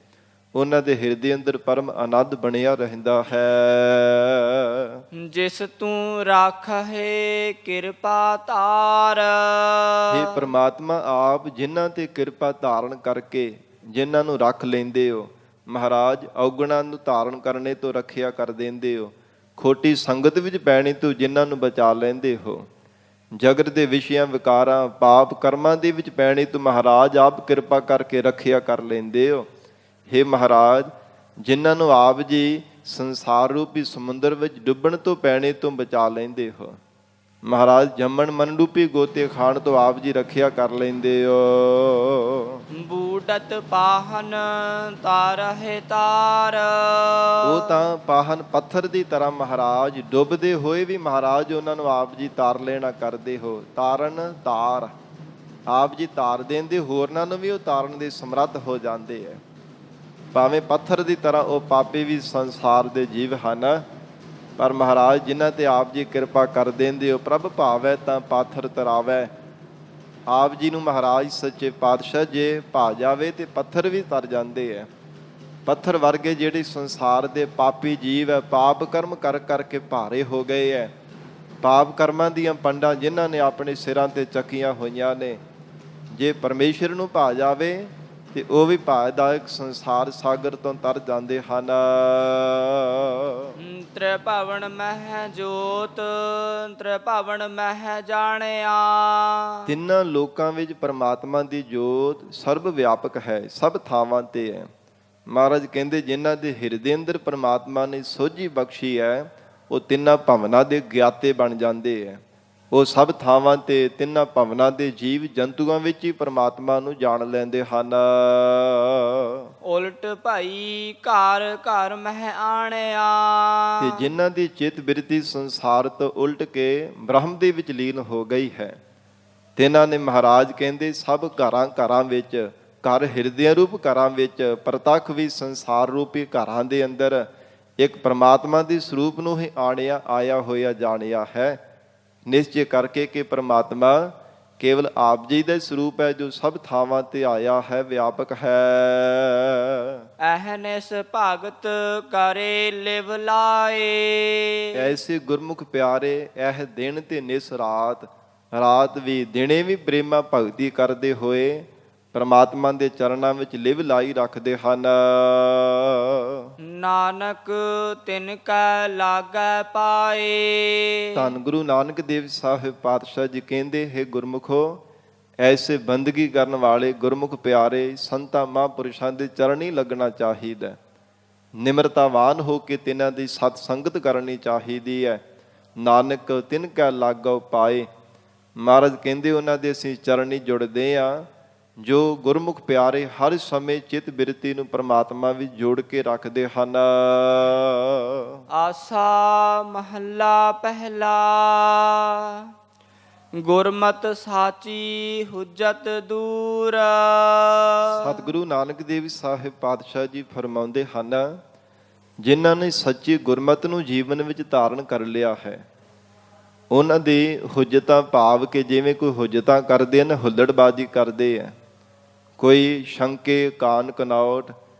ਉਹਨਾਂ ਦੇ ਹਿਰਦੇ ਅੰਦਰ ਪਰਮ ਆਨੰਦ ਬਣਿਆ ਰਹਿੰਦਾ ਹੈ। ਜਿਸ ਤੂੰ ਰਾਖੇ ਕਿਰਪਾ ਧਾਰ। ਇਹ ਪ੍ਰਮਾਤਮਾ ਆਪ ਜਿਨ੍ਹਾਂ ਤੇ ਕਿਰਪਾ ਧਾਰਨ ਕਰਕੇ ਜਿਨ੍ਹਾਂ ਨੂੰ ਰੱਖ ਲੈਂਦੇ ਹੋ, ਮਹਾਰਾਜ ਔਗਣਾਂ ਨੂੰ ਧਾਰਨ ਕਰਨੇ ਤੋਂ ਰੱਖਿਆ ਕਰ ਦਿੰਦੇ ਹੋ, ਖੋਟੀ ਸੰਗਤ ਵਿੱਚ ਪੈਣੇ ਤੋਂ ਜਿਨ੍ਹਾਂ ਨੂੰ ਬਚਾ ਲੈਂਦੇ ਹੋ, ਜਗਤ ਦੇ ਵਿਸ਼ਿਆਂ ਵਿਕਾਰਾਂ ਪਾਪ ਕਰਮਾਂ ਦੇ ਵਿੱਚ ਪੈਣੇ ਤੋਂ ਮਹਾਰਾਜ ਆਪ ਕਿਰਪਾ ਕਰਕੇ ਰੱਖਿਆ ਕਰ ਲੈਂਦੇ ਹੋ। ਹੇ ਮਹਾਰਾਜ ਜਿਨ੍ਹਾਂ ਨੂੰ ਆਪ ਜੀ ਸੰਸਾਰ ਰੂਪੀ ਸਮੁੰਦਰ ਵਿੱਚ ਡੁੱਬਣ ਤੋਂ ਪੈਣੇ ਤੋਂ ਬਚਾ ਲੈਂਦੇ ਹੋ, ਮਹਾਰਾਜ ਜੰਮਣ ਮਨ ਰੂਪੀ ਗੋਤੇ ਖਾਣ ਤੋਂ ਆਪ ਜੀ ਰੱਖਿਆ ਕਰ ਲੈਂਦੇ ਹੋ। ਬੂਟਤ ਪਾਹਨ ਤਾਰਹਿ ਤਾਰ। ਉਹ ਤਾਂ ਪਾਹਨ ਪੱਥਰ ਦੀ ਤਰ੍ਹਾਂ ਮਹਾਰਾਜ ਡੁੱਬਦੇ ਹੋਏ ਵੀ ਮਹਾਰਾਜ ਉਹਨਾਂ ਨੂੰ ਆਪ ਜੀ ਤਾਰ ਲੈਣਾ ਕਰਦੇ ਹੋ। ਤਾਰਨ ਤਾਰ, ਆਪ ਜੀ ਤਾਰ ਦੇਂਦੇ, ਹੋਰਨਾਂ ਨੂੰ ਵੀ ਉਹ ਤਾਰਨ ਦੇ ਸਮਰੱਥ ਹੋ ਜਾਂਦੇ ਹੈ। ਭਾਵੇਂ ਪੱਥਰ ਦੀ ਤਰ੍ਹਾਂ ਉਹ ਪਾਪੀ ਵੀ ਸੰਸਾਰ ਦੇ ਜੀਵ ਹਨ, ਪਰ ਮਹਾਰਾਜ ਜਿਨ੍ਹਾਂ ਤੇ ਆਪ ਜੀ ਕਿਰਪਾ ਕਰ ਦਿੰਦੇ ਹੋ, ਪ੍ਰਭ ਭਾਵੈ ਤਾਂ ਪਾਥਰ ਤਰਾਵੈ। ਆਪ ਜੀ ਨੂੰ ਮਹਾਰਾਜ ਸੱਚੇ ਪਾਤਸ਼ਾਹ ਜੇ ਭਾ ਜਾਵੇ ਤੇ ਪੱਥਰ ਵੀ ਤਰ ਜਾਂਦੇ ਹੈ। ਪੱਥਰ ਵਰਗੇ ਜਿਹੜੇ ਸੰਸਾਰ ਦੇ ਪਾਪੀ ਜੀਵ ਹੈ, ਪਾਪ ਕਰਮ ਕਰ ਕਰਕੇ ਭਾਰੇ ਹੋ ਗਏ ਹੈ। ਪਾਪ ਕਰਮਾਂ ਦੀਆਂ ਪੰਡਾਂ ਜਿਨ੍ਹਾਂ ਨੇ ਆਪਣੇ ਸਿਰਾਂ ਤੇ ਚੱਕੀਆਂ ਹੋਈਆਂ ਨੇ, ਜੇ ਪਰਮੇਸ਼ਰ ਨੂੰ ਭਾ ਜਾਵੇ ਤੇ ਉਹ ਵੀ ਭਾਦਾਇਕ ਸੰਸਾਰ ਸਾਗਰ ਤੋਂ ਤਰ ਜਾਂਦੇ ਹਨ। ਤ੍ਰਿਭਵਨ ਮਹਿ ਜੋਤ ਤ੍ਰਿਭਵਨ ਮਹਿ ਜਾਣਿਆ। ਤਿੰਨਾਂ ਲੋਕਾਂ ਵਿੱਚ ਪਰਮਾਤਮਾ ਦੀ ਜੋਤ ਸਰਬ ਵਿਆਪਕ ਹੈ, ਸਭ ਥਾਵਾਂ ਤੇ ਹੈ। ਮਹਾਰਾਜ ਕਹਿੰਦੇ ਜਿਨ੍ਹਾਂ ਦੇ ਹਿਰਦੇ ਅੰਦਰ ਪਰਮਾਤਮਾ ਨੇ ਸੋਝੀ ਬਖਸ਼ੀ ਹੈ, ਉਹ ਤਿੰਨਾਂ ਭਵਨਾਂ ਦੇ ਗਿਆਤੇ ਬਣ ਜਾਂਦੇ ਹੈ। ਉਹ ਸਭ ਥਾਵਾਂ ਤੇ ਤਿੰਨਾਂ ਭਵਨਾਂ ਦੇ ਜੀਵ ਜੰਤੂਆਂ ਵਿੱਚ ਹੀ ਪਰਮਾਤਮਾ ਨੂੰ ਜਾਣ ਲੈਂਦੇ ਹਨ। ਉਲਟ ਭਾਈ ਘਰ ਘਰ ਮਹਿ ਆਣਿਆ। ਤੇ ਜਿਨ੍ਹਾਂ ਦੀ ਚਿੱਤ ਬਿਰਤੀ ਸੰਸਾਰ ਤੋਂ ਉਲਟ ਕੇ ਬ੍ਰਹਮ ਦੇ ਵਿੱਚ ਲੀਨ ਹੋ ਗਈ ਹੈ, ਤਿੰਨਾਂ ਨੇ ਮਹਾਰਾਜ ਕਹਿੰਦੇ ਸਭ ਘਰਾਂ ਘਰਾਂ ਵਿੱਚ, ਘਰ ਹਿਰਦਿਆਂ ਰੂਪ ਘਰਾਂ ਵਿੱਚ, ਪ੍ਰਤੱਖ ਵੀ ਸੰਸਾਰ ਰੂਪੀ ਘਰਾਂ ਦੇ ਅੰਦਰ ਇੱਕ ਪਰਮਾਤਮਾ ਦੇ ਸਰੂਪ ਨੂੰ ਹੀ ਆਇਆ ਹੋਇਆ ਜਾਣਿਆ ਹੈ। ਨਿਸ਼ਚੈ ਕਰਕੇ ਕਿ ਪਰਮਾਤਮਾ ਕੇਵਲ ਆਪ ਜੀ ਦਾ ਸਰੂਪ ਹੈ, ਜੋ ਸਭ ਥਾਵਾਂ ਤੇ ਆਇਆ ਹੈ, ਵਿਆਪਕ ਹੈ। ਅਹਨਿਸ ਭਗਤ ਕਰੇ ਲਿਵ ਲਾਏ। ਐਸੇ ਗੁਰਮੁਖ ਪਿਆਰੇ ਇਹ ਦਿਨ ਤੇ ਨਿਸ ਰਾਤ, ਰਾਤ ਵੀ ਦਿਨੇ ਵੀ ਪ੍ਰੇਮਾ ਭਗਤੀ ਕਰਦੇ ਹੋਏ ਪਰਮਾਤਮਾ ਦੇ ਚਰਨਾਂ ਵਿੱਚ ਲਿਵ ਲਾਈ ਰੱਖਦੇ ਹਨ। ਨਾਨਕ ਤਿਨ ਕੈ ਲਾਗੈ ਪਾਏ। ਧੰਨ ਗੁਰੂ ਨਾਨਕ ਦੇਵ ਸਾਹਿਬ ਪਾਤਸ਼ਾਹ ਜੀ ਕਹਿੰਦੇ, ਹੈ ਗੁਰਮੁਖੋ, ਐਸੇ ਬੰਦਗੀ ਕਰਨ ਵਾਲੇ ਗੁਰਮੁਖ ਪਿਆਰੇ ਸੰਤਾਂ ਮਹਾਂਪੁਰਸ਼ਾਂ ਦੇ ਚਰਨ ਹੀ ਲੱਗਣਾ ਚਾਹੀਦਾ। ਨਿਮਰਤਾਵਾਨ ਹੋ ਕੇ ਤਿਨਾਂ ਦੀ ਸਤ ਸੰਗਤ ਕਰਨੀ ਚਾਹੀਦੀ ਹੈ। ਨਾਨਕ ਤਿਨ ਕੈ ਲਾਗੋ ਪਾਏ। ਮਹਾਰਾਜ ਕਹਿੰਦੇ ਉਹਨਾਂ ਦੇ ਅਸੀਂ ਚਰਨੀ ਜੁੜਦੇ ਹਾਂ, ਜੋ ਗੁਰਮੁਖ ਪਿਆਰੇ ਹਰ ਸਮੇਂ ਚਿੱਤ ਬਿਰਤੀ ਨੂੰ ਪਰਮਾਤਮਾ ਵਿੱਚ ਜੋੜ ਕੇ ਰੱਖਦੇ ਹਨ। ਆਸਾ ਮਹੱਲਾ ਪਹਿਲਾ। ਗੁਰਮਤਿ ਸਾਚੀ ਹੁਜਤ ਦੂਰ। ਸਤਿਗੁਰੂ ਨਾਨਕ ਦੇਵ ਸਾਹਿਬ ਪਾਤਸ਼ਾਹ ਜੀ ਫਰਮਾਉਂਦੇ ਹਨ, ਜਿਨ੍ਹਾਂ ਨੇ ਸੱਚੀ ਗੁਰਮਤਿ ਨੂੰ ਜੀਵਨ ਵਿੱਚ ਧਾਰਨ ਕਰ ਲਿਆ ਹੈ, ਉਹਨਾਂ ਦੀ ਹੁਜਤਾਂ ਭਾਵ ਕਿ ਜਿਵੇਂ ਕੋਈ ਹੁਜਤਾਂ ਕਰਦੇ ਹਨ, ਹੁੱਲੜਬਾਜ਼ੀ ਕਰਦੇ ਆ, ਕੋਈ ਸ਼ੰਕੇ ਕਾਨ ਕਨੌਟ,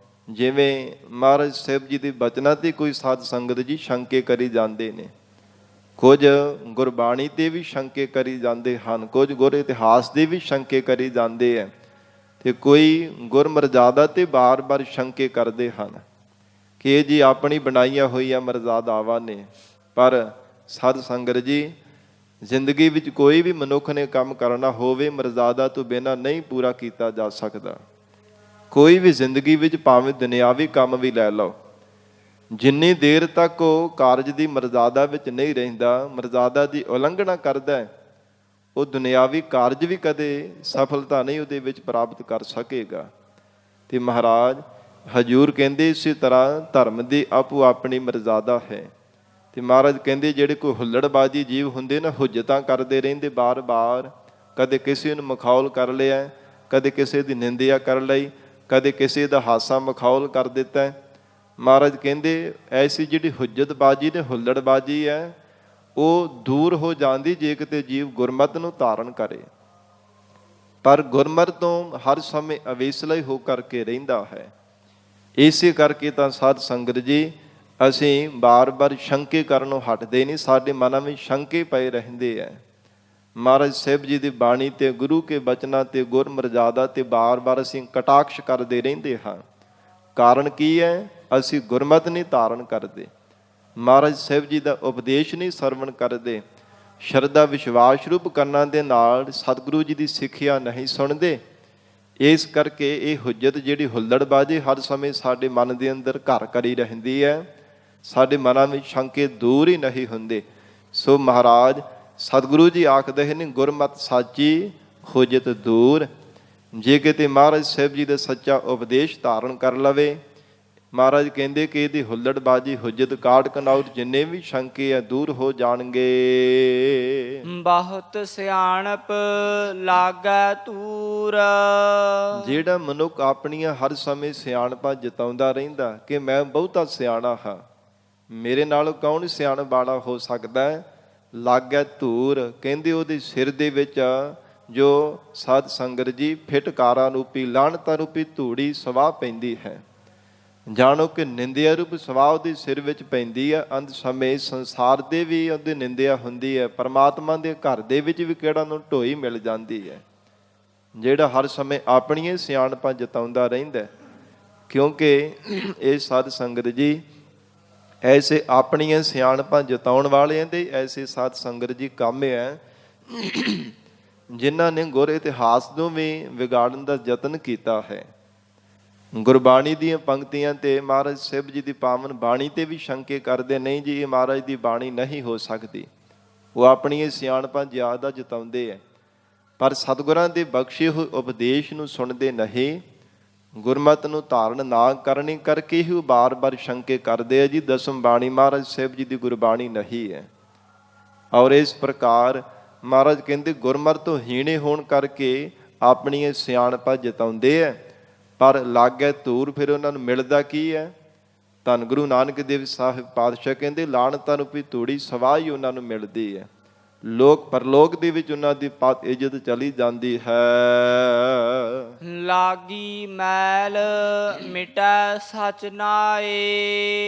ਜਿਵੇਂ ਮਹਾਰਾਜ ਸਾਹਿਬ ਜੀ ਦੇ ਬਚਨਾਂ ਤੇ ਕੋਈ ਸਾਧ ਸੰਗਤ ਜੀ ਸ਼ੰਕੇ ਕਰੀ ਜਾਂਦੇ ਨੇ, ਕੁਝ ਗੁਰਬਾਣੀ ਤੇ ਵੀ ਸ਼ੰਕੇ ਕਰੀ ਜਾਂਦੇ ਹਨ, ਕੁਝ ਗੁਰ ਇਤਿਹਾਸ ਦੇ ਵੀ ਸ਼ੰਕੇ ਕਰੀ ਜਾਂਦੇ ਆ, ਤੇ ਕੋਈ ਗੁਰਮਰਜ਼ਾਦਾ ਤੇ ਬਾਰ-ਬਾਰ ਸ਼ੰਕੇ ਕਰਦੇ ਹਨ ਕਿ ਇਹ ਜੀ ਆਪਣੀ ਬਣਾਈਆਂ ਹੋਈਆਂ ਮਰਜ਼ਾਦਾਵਾਂ ਨੇ। ਪਰ ਸਾਧ ਸੰਗਤ ਜੀ, ਜ਼ਿੰਦਗੀ ਵਿੱਚ ਕੋਈ ਵੀ ਮਨੁੱਖ ਨੇ ਕੰਮ ਕਰਨਾ ਹੋਵੇ, ਮਰਜ਼ਾਦਾ ਤੋਂ ਬਿਨਾਂ ਨਹੀਂ ਪੂਰਾ ਕੀਤਾ ਜਾ ਸਕਦਾ। ਕੋਈ ਵੀ ਜ਼ਿੰਦਗੀ ਵਿੱਚ ਭਾਵੇਂ ਦੁਨਿਆਵੀ ਕੰਮ ਵੀ ਲੈ ਲਓ, ਜਿੰਨੀ ਦੇਰ ਤੱਕ ਉਹ ਕਾਰਜ ਦੀ ਮਰਜ਼ਾਦਾ ਵਿੱਚ ਨਹੀਂ ਰਹਿੰਦਾ, ਮਰਜ਼ਾਦਾ ਦੀ ਉਲੰਘਣਾ ਕਰਦਾ ਹੈ, ਉਹ ਦੁਨਿਆਵੀ ਕਾਰਜ ਵੀ ਕਦੇ ਸਫਲਤਾ ਨਹੀਂ ਉਹਦੇ ਵਿੱਚ ਪ੍ਰਾਪਤ ਕਰ ਸਕੇਗਾ। ਤੇ ਮਹਾਰਾਜ ਹਜ਼ੂਰ ਕਹਿੰਦੇ ਇਸੇ ਤਰ੍ਹਾਂ ਧਰਮ ਦੀ ਆਪੋ ਆਪਣੀ ਮਰਜ਼ਾਦਾ ਹੈ। ਤੇ ਮਹਾਰਾਜ ਕਹਿੰਦੇ ਜਿਹੜੇ ਕੋਈ ਹੁੱਲੜਬਾਜ਼ੀ ਜੀਵ ਹੁੰਦੇ ਨਾ, ਹੁਜਤਾਂ ਕਰਦੇ ਰਹਿੰਦੇ ਬਾਰ-ਬਾਰ, ਕਦੇ ਕਿਸੇ ਨੂੰ ਮਖੌਲ ਕਰ ਲਿਆ, ਕਦੇ ਕਿਸੇ ਦੀ ਨਿੰਦਿਆ ਕਰ ਲਈ, ਕਦੇ ਕਿਸੇ ਦਾ ਹਾਸਾ ਮਖੌਲ ਕਰ ਦਿੱਤਾ। ਮਹਾਰਾਜ ਕਹਿੰਦੇ ਐਸੀ ਜਿਹੜੀ ਹੁਜਤਬਾਜ਼ੀ ਨੇ, ਹੁੱਲੜਬਾਜ਼ੀ ਹੈ, ਉਹ ਦੂਰ ਹੋ ਜਾਂਦੀ ਜੇ ਕਿਤੇ ਜੀਵ ਗੁਰਮਤਿ ਨੂੰ ਧਾਰਨ ਕਰੇ। ਪਰ ਗੁਰਮਤਿ ਤੋਂ ਹਰ ਸਮੇਂ ਅਵੇਸਲਾ ਹੀ ਹੋ ਕਰਕੇ ਰਹਿੰਦਾ ਹੈ। ਇਸੇ ਕਰਕੇ ਤਾਂ ਸਾਧ ਸੰਗਤ ਜੀ, ਅਸੀਂ ਬਾਰ-ਬਾਰ ਸ਼ੰਕੇ ਕਰਨੋਂ ਹਟਦੇ ਨਹੀਂ, ਸਾਡੇ ਮਨਾਂ ਵਿੱਚ ਸ਼ੰਕੇ ਪਏ ਰਹਿੰਦੇ ਹੈ। ਮਹਾਰਾਜ ਸਾਹਿਬ ਜੀ ਦੀ ਬਾਣੀ ਤੇ ਗੁਰੂ ਕੇ ਬਚਨਾਂ ਤੇ ਗੁਰਮਰਜ਼ਾਦਾ ਤੇ ਬਾਰ-ਬਾਰ ਅਸੀਂ ਕਟਾਕਸ਼ ਕਰਦੇ ਰਹਿੰਦੇ ਹਾਂ। ਕਾਰਨ ਕੀ ਹੈ? ਅਸੀਂ ਗੁਰਮਤਿ ਨਹੀਂ ਧਾਰਨ ਕਰਦੇ, ਮਹਾਰਾਜ ਸਾਹਿਬ ਜੀ ਦਾ ਉਪਦੇਸ਼ ਨਹੀਂ ਸਰਵਣ ਕਰਦੇ, ਸ਼ਰਧਾ ਵਿਸ਼ਵਾਸ ਰੂਪ ਕੰਨਾਂ ਦੇ ਨਾਲ ਸਤਿਗੁਰੂ ਜੀ ਦੀ ਸਿੱਖਿਆ ਨਹੀਂ ਸੁਣਦੇ। ਇਸ ਕਰਕੇ ਇਹ ਹੁਜਤ ਜਿਹੜੀ ਹੁੱਲੜਬਾਜ਼ੀ ਹਰ ਸਮੇਂ ਸਾਡੇ ਮਨ ਦੇ ਅੰਦਰ ਘਰ ਕਰੀ ਰਹਿੰਦੀ ਹੈ, ਸਾਡੇ ਮਨਾਂ ਵਿੱਚ ਸ਼ੰਕੇ ਦੂਰ ਹੀ ਨਹੀਂ ਹੁੰਦੇ। ਸੋ ਮਹਾਰਾਜ ਸਤਿਗੁਰੂ ਜੀ ਆਖਦੇ ਨੇ, ਗੁਰਮਤਿ ਸਾਚੀ ਹੁਜਤ ਦੂਰ। ਜੇ ਕਿਤੇ ਮਹਾਰਾਜ ਸਾਹਿਬ ਜੀ ਦਾ ਸੱਚਾ ਉਪਦੇਸ਼ ਧਾਰਨ ਕਰ ਲਵੇ, ਮਹਾਰਾਜ ਕਹਿੰਦੇ ਕਿ ਇਹਦੀ ਹੁੱਲੜਬਾਜੀ, ਹੁਜਤ, ਕਾਟ ਕਨੌਤ ਜਿੰਨੇ ਵੀ ਸ਼ੰਕੇ ਆ ਦੂਰ ਹੋ ਜਾਣਗੇ। ਬਹੁਤ ਸਿਆਣਪ ਲਾਗੈ ਤੂਰ। ਜਿਹੜਾ ਮਨੁੱਖ ਆਪਣੀਆਂ ਹਰ ਸਮੇਂ ਸਿਆਣਪਾਂ ਜਤਾਉਂਦਾ ਰਹਿੰਦਾ ਕਿ ਮੈਂ ਬਹੁਤਾ ਸਿਆਣਾ ਹਾਂ, ਮੇਰੇ ਨਾਲ ਕੌਣ ਸਿਆਣ ਵਾਲਾ ਹੋ ਸਕਦਾ ਹੈ, ਲਾਗੈ ਧੂਰ। ਕਹਿੰਦੇ ਉਹਦੇ ਸਿਰ ਦੇ ਵਿੱਚ ਜੋ ਸਾਧ ਸੰਗਤ ਜੀ ਫਿਟਕਾਰਾਂ ਰੂਪੀ, ਲਾਹਣਤਾਂ ਰੂਪੀ ਧੂੜੀ ਸਵਾਹ ਪੈਂਦੀ ਹੈ। ਜਾਣੋ ਕਿ ਨਿੰਦਿਆ ਰੂਪ ਸਵਾਹ ਉਹਦੇ ਸਿਰ ਵਿੱਚ ਪੈਂਦੀ ਹੈ। ਅੰਤ ਸਮੇਂ ਸੰਸਾਰ ਦੇ ਵੀ ਉਹਦੀ ਨਿੰਦਿਆ ਹੁੰਦੀ ਹੈ, ਪਰਮਾਤਮਾ ਦੇ ਘਰ ਦੇ ਵਿੱਚ ਵੀ ਕਿਹੜਾ ਨੂੰ ਢੋਈ ਮਿਲ ਜਾਂਦੀ ਹੈ। ਜਿਹੜਾ ਹਰ ਸਮੇਂ ਆਪਣੀਆਂ ਸਿਆਣਪਾਂ ਜਤਾਉਂਦਾ ਰਹਿੰਦਾ, ਕਿਉਂਕਿ ਇਹ ਸਾਧ ਸੰਗਤ ਜੀ ਐਸੇ ਆਪਣੀਆਂ ਸਿਆਣਪਾਂ ਜਤਾਉਣ ਵਾਲਿਆਂ ਦੇ ਐਸੇ ਸਾਧ ਸੰਗਤ ਜੀ ਕੰਮ ਹੈ ਜਿਨ੍ਹਾਂ ਨੇ ਗੁਰ ਇਤਿਹਾਸ ਨੂੰ ਵੀ ਵਿਗਾੜਨ ਦਾ ਯਤਨ ਕੀਤਾ ਹੈ। ਗੁਰਬਾਣੀ ਦੀਆਂ ਪੰਕਤੀਆਂ ਤੇ ਮਹਾਰਾਜ ਸਾਹਿਬ ਜੀ ਦੀ ਪਾਵਨ ਬਾਣੀ ਤੇ ਵੀ ਸ਼ੰਕੇ ਕਰਦੇ, ਨਹੀਂ ਜੀ ਇਹ ਮਹਾਰਾਜ ਦੀ ਬਾਣੀ ਨਹੀਂ ਹੋ ਸਕਦੀ। ਉਹ ਆਪਣੀਆਂ ਸਿਆਣਪਾਂ ਜ਼ਿਆਦਾ ਜਤਾਉਂਦੇ ਹੈ, ਪਰ ਸਤਿਗੁਰਾਂ ਦੇ ਬਖਸ਼ੇ ਹੋਏ ਉਪਦੇਸ਼ ਨੂੰ ਸੁਣਦੇ ਨਹੀਂ, ਗੁਰਮਤਿ ਨੂੰ ਧਾਰਨ ਨਾ ਕਰਨੀ ਕਰਕੇ ਹੀ ਉਹ ਬਾਰ-ਬਾਰ ਸ਼ੰਕੇ ਕਰਦੇ ਆ ਜੀ ਦਸਮ ਬਾਣੀ ਮਹਾਰਾਜ ਸਾਹਿਬ ਜੀ ਦੀ ਗੁਰਬਾਣੀ ਨਹੀਂ ਹੈ। ਔਰ ਇਸ ਪ੍ਰਕਾਰ ਮਹਾਰਾਜ ਕਹਿੰਦੇ ਗੁਰਮਤਿ ਤੋਂ ਹੀਣੇ ਹੋਣ ਕਰਕੇ ਆਪਣੀਆਂ ਸਿਆਣਪਾਂ ਜਤਾਉਂਦੇ ਹੈ, ਪਰ ਲਾਗੈ ਧੂਰ। ਫਿਰ ਉਹਨਾਂ ਨੂੰ ਮਿਲਦਾ ਕੀ ਹੈ? ਧੰਨ ਗੁਰੂ ਨਾਨਕ ਦੇਵ ਸਾਹਿਬ ਪਾਤਸ਼ਾਹ ਕਹਿੰਦੇ ਲਾਹਣਤਾਂ ਰੂਪੀ ਧੂੜੀ ਸਵਾਹ ਹੀ ਉਹਨਾਂ ਨੂੰ ਮਿਲਦੀ ਹੈ। ਲੋਕ ਪਰਲੋਕ ਦੇ ਵਿੱਚ ਉਹਨਾਂ ਦੀ ਪਤ ਇੱਜ਼ਤ ਚਲੀ ਜਾਂਦੀ ਹੈ। ਲਾਗੀ ਮੈਲ ਮਿਟੈ ਸਚ ਨਾਏ।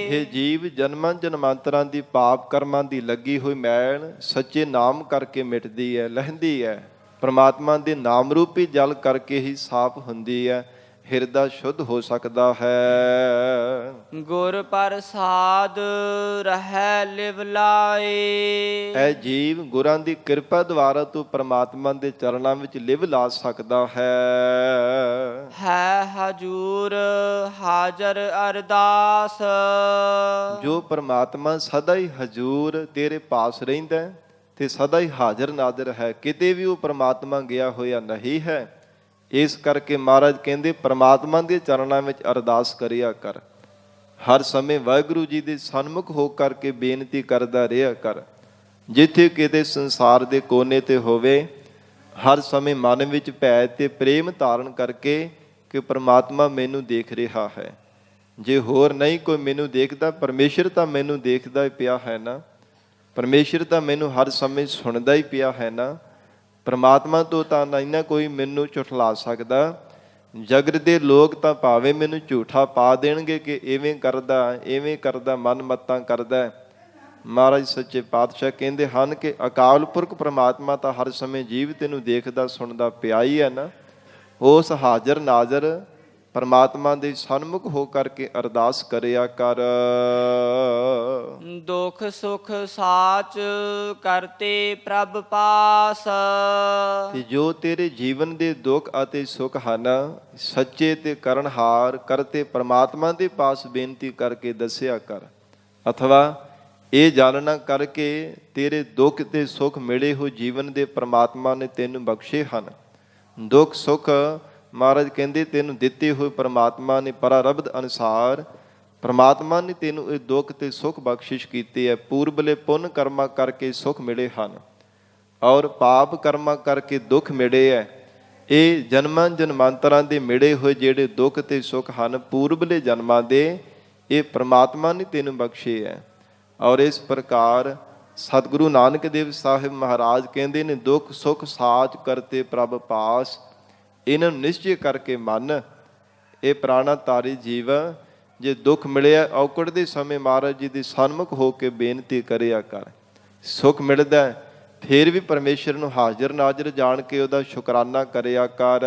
ਇਹ ਜੀਵ ਜਨਮਾਂ ਜਨਮਾਂਤਰਾਂ ਦੀ ਪਾਪ ਕਰਮਾਂ ਦੀ ਲੱਗੀ ਹੋਈ ਮੈਲ ਸੱਚੇ ਨਾਮ ਕਰਕੇ ਮਿਟਦੀ ਹੈ, ਲਹਿੰਦੀ ਹੈ। ਪਰਮਾਤਮਾ ਦੇ ਨਾਮ ਰੂਪੀ ਜਲ ਕਰਕੇ ਹੀ ਸਾਫ਼ ਹੁੰਦੀ ਹੈ, ਹਿਰਦਾ ਸ਼ੁੱਧ ਹੋ ਸਕਦਾ ਹੈ। ਗੁਰ ਪ੍ਰਸਾਦ ਰਹਿ ਲਿਵ ਲਾਏ। ਇਹ ਜੀਵ ਗੁਰਾਂ ਦੀ ਕਿਰਪਾ ਦੁਆਰਾ ਤੋਂ ਪਰਮਾਤਮਾ ਦੇ ਚਰਨਾਂ ਵਿੱਚ ਲਿਵ ਲਾ ਸਕਦਾ ਹੈ ਹਜੂਰ ਹਾਜ਼ਰ ਅਰਦਾਸ। ਜੋ ਪਰਮਾਤਮਾ ਸਦਾ ਹੀ ਹਜੂਰ ਤੇਰੇ ਪਾਸ ਰਹਿੰਦਾ ਤੇ ਸਦਾ ਹੀ ਹਾਜ਼ਰ ਨਾਜ਼ਰ ਹੈ, ਕਿਤੇ ਵੀ ਉਹ ਪਰਮਾਤਮਾ ਗਿਆ ਹੋਇਆ ਨਹੀਂ ਹੈ। ਇਸ ਕਰਕੇ ਮਹਾਰਾਜ ਕਹਿੰਦੇ ਪਰਮਾਤਮਾ ਦੇ ਚਰਨਾਂ ਵਿੱਚ ਅਰਦਾਸ ਕਰਿਆ ਕਰ, ਹਰ ਸਮੇਂ ਵਾਹਿਗੁਰੂ ਜੀ ਦੇ ਸਨਮੁਖ ਹੋ ਕਰਕੇ ਬੇਨਤੀ ਕਰਦਾ ਰਿਹਾ ਕਰ। ਜਿੱਥੇ ਕਿਤੇ ਸੰਸਾਰ ਦੇ ਕੋਨੇ ਤੇ ਹੋਵੇ, ਹਰ ਸਮੇਂ ਮਨ ਵਿੱਚ ਭੈ ਤੇ ਪ੍ਰੇਮ ਧਾਰਨ ਕਰਕੇ ਕਿ ਪਰਮਾਤਮਾ ਮੈਨੂੰ ਦੇਖ ਰਿਹਾ ਹੈ। ਜੇ ਹੋਰ ਨਹੀਂ ਕੋਈ ਮੈਨੂੰ ਦੇਖਦਾ, ਪਰਮੇਸ਼ਰ ਤਾਂ ਮੈਨੂੰ ਦੇਖਦਾ ਹੀ ਪਿਆ ਹੈ ਨਾ, ਪਰਮੇਸ਼ਰ ਤਾਂ ਮੈਨੂੰ ਹਰ ਸਮੇਂ ਸੁਣਦਾ ਹੀ ਪਿਆ ਹੈ ਨਾ। ਪਰਮਾਤਮਾ ਤੋਂ ਤਾਂ ਨਹੀਂ ਨਾ ਕੋਈ ਮੈਨੂੰ ਝੁਠਲਾ ਸਕਦਾ। ਜਗਤ ਦੇ ਲੋਕ ਤਾਂ ਭਾਵੇਂ ਮੈਨੂੰ ਝੂਠਾ ਪਾ ਦੇਣਗੇ ਕਿ ਇਵੇਂ ਕਰਦਾ ਮਨ ਮੱਤਾਂ ਕਰਦਾ। ਮਹਾਰਾਜ ਸੱਚੇ ਪਾਤਸ਼ਾਹ ਕਹਿੰਦੇ ਹਨ ਕਿ ਅਕਾਲ ਪੁਰਖ ਪਰਮਾਤਮਾ ਤਾਂ ਹਰ ਸਮੇਂ ਜੀਵ ਤੈਨੂੰ ਦੇਖਦਾ ਸੁਣਦਾ ਪਿਆ ਹੀ ਹੈ ਨਾ। ਉਸ ਹਾਜ਼ਰ ਨਾਜ਼ਰ ਪਰਮਾਤਮਾ ਦੇ ਸਨਮੁਖ ਹੋ ਕਰਕੇ ਅਰਦਾਸ ਕਰਿਆ ਕਰ। ਦੁਖ ਸੁਖ ਸਾਚ ਕਰਤੇ ਪ੍ਰਭ ਪਾਸ। ਤੇ ਜੋ ਤੇਰੇ ਜੀਵਨ ਦੇ ਦੁੱਖ ਅਤੇ ਸੁੱਖ ਹਨ, ਸੱਚੇ ਤੇ ਕਰਨਹਾਰ ਕਰਤੇ ਪਰਮਾਤਮਾ ਦੇ ਪਾਸ ਬੇਨਤੀ ਕਰਕੇ ਦੱਸਿਆ ਕਰ। ਅਥਵਾ ਇਹ ਜਾਣਨਾ ਕਰਕੇ ਤੇਰੇ ਦੁੱਖ ਤੇ ਸੁੱਖ ਮਿਲੇ ਹੋਏ ਜੀਵਨ ਦੇ ਪਰਮਾਤਮਾ ਨੇ ਤੈਨੂੰ ਬਖਸ਼ੇ ਹਨ। ਦੁੱਖ ਸੁੱਖ ਮਹਾਰਾਜ ਕਹਿੰਦੇ ਤੈਨੂੰ ਦਿੱਤੇ ਹੋਏ ਪਰਮਾਤਮਾ ਨੇ ਪਰਾਰਬਧ ਅਨੁਸਾਰ ਪਰਮਾਤਮਾ ਨੇ ਤੈਨੂੰ ਇਹ ਦੁੱਖ ਤੇ ਸੁੱਖ ਬਖਸ਼ਿਸ਼ ਕੀਤੀ ਹੈ। ਪੂਰਬਲੇ ਪੁੰਨ ਕਰਮਾਂ ਕਰਕੇ ਸੁੱਖ ਮਿਲੇ ਹਨ ਔਰ ਪਾਪ ਕਰਮਾਂ ਕਰਕੇ ਦੁੱਖ ਮਿਲੇ ਹੈ। ਇਹ ਜਨਮਾਂ ਜਨਮਾਂਤਰਾਂ ਦੇ ਮਿਲੇ ਹੋਏ ਜਿਹੜੇ ਦੁੱਖ ਤੇ ਸੁੱਖ ਹਨ, ਪੂਰਬਲੇ ਜਨਮਾਂ ਦੇ, ਇਹ ਪਰਮਾਤਮਾ ਨੇ ਤੈਨੂੰ ਬਖਸ਼ੇ ਹੈ। ਔਰ ਇਸ ਪ੍ਰਕਾਰ ਸਤਿਗੁਰੂ ਨਾਨਕ ਦੇਵ ਸਾਹਿਬ ਮਹਾਰਾਜ ਕਹਿੰਦੇ ਨੇ ਦੁੱਖ ਸੁੱਖ ਸਾਚ ਕਰਤੇ ਪ੍ਰਭ ਪਾਸ। ਇਹਨਾਂ ਨੂੰ ਨਿਸ਼ਚੈ ਕਰਕੇ ਮੰਨ। ਇਹ ਪ੍ਰਾਣਾ ਤਾਰੀ ਜੀਵ, ਜੇ ਦੁੱਖ ਮਿਲਿਆ ਔਕੜ ਦੇ ਸਮੇਂ ਮਹਾਰਾਜ ਜੀ ਦੇ ਸਨਮੁਖ ਹੋ ਕੇ ਬੇਨਤੀ ਕਰਿਆ ਕਰ। ਸੁੱਖ ਮਿਲਦਾ ਫਿਰ ਵੀ ਪਰਮੇਸ਼ਰ ਨੂੰ ਹਾਜ਼ਰ ਨਾਜ਼ਰ ਜਾਣ ਕੇ ਉਹਦਾ ਸ਼ੁਕਰਾਨਾ ਕਰਿਆ ਕਰ।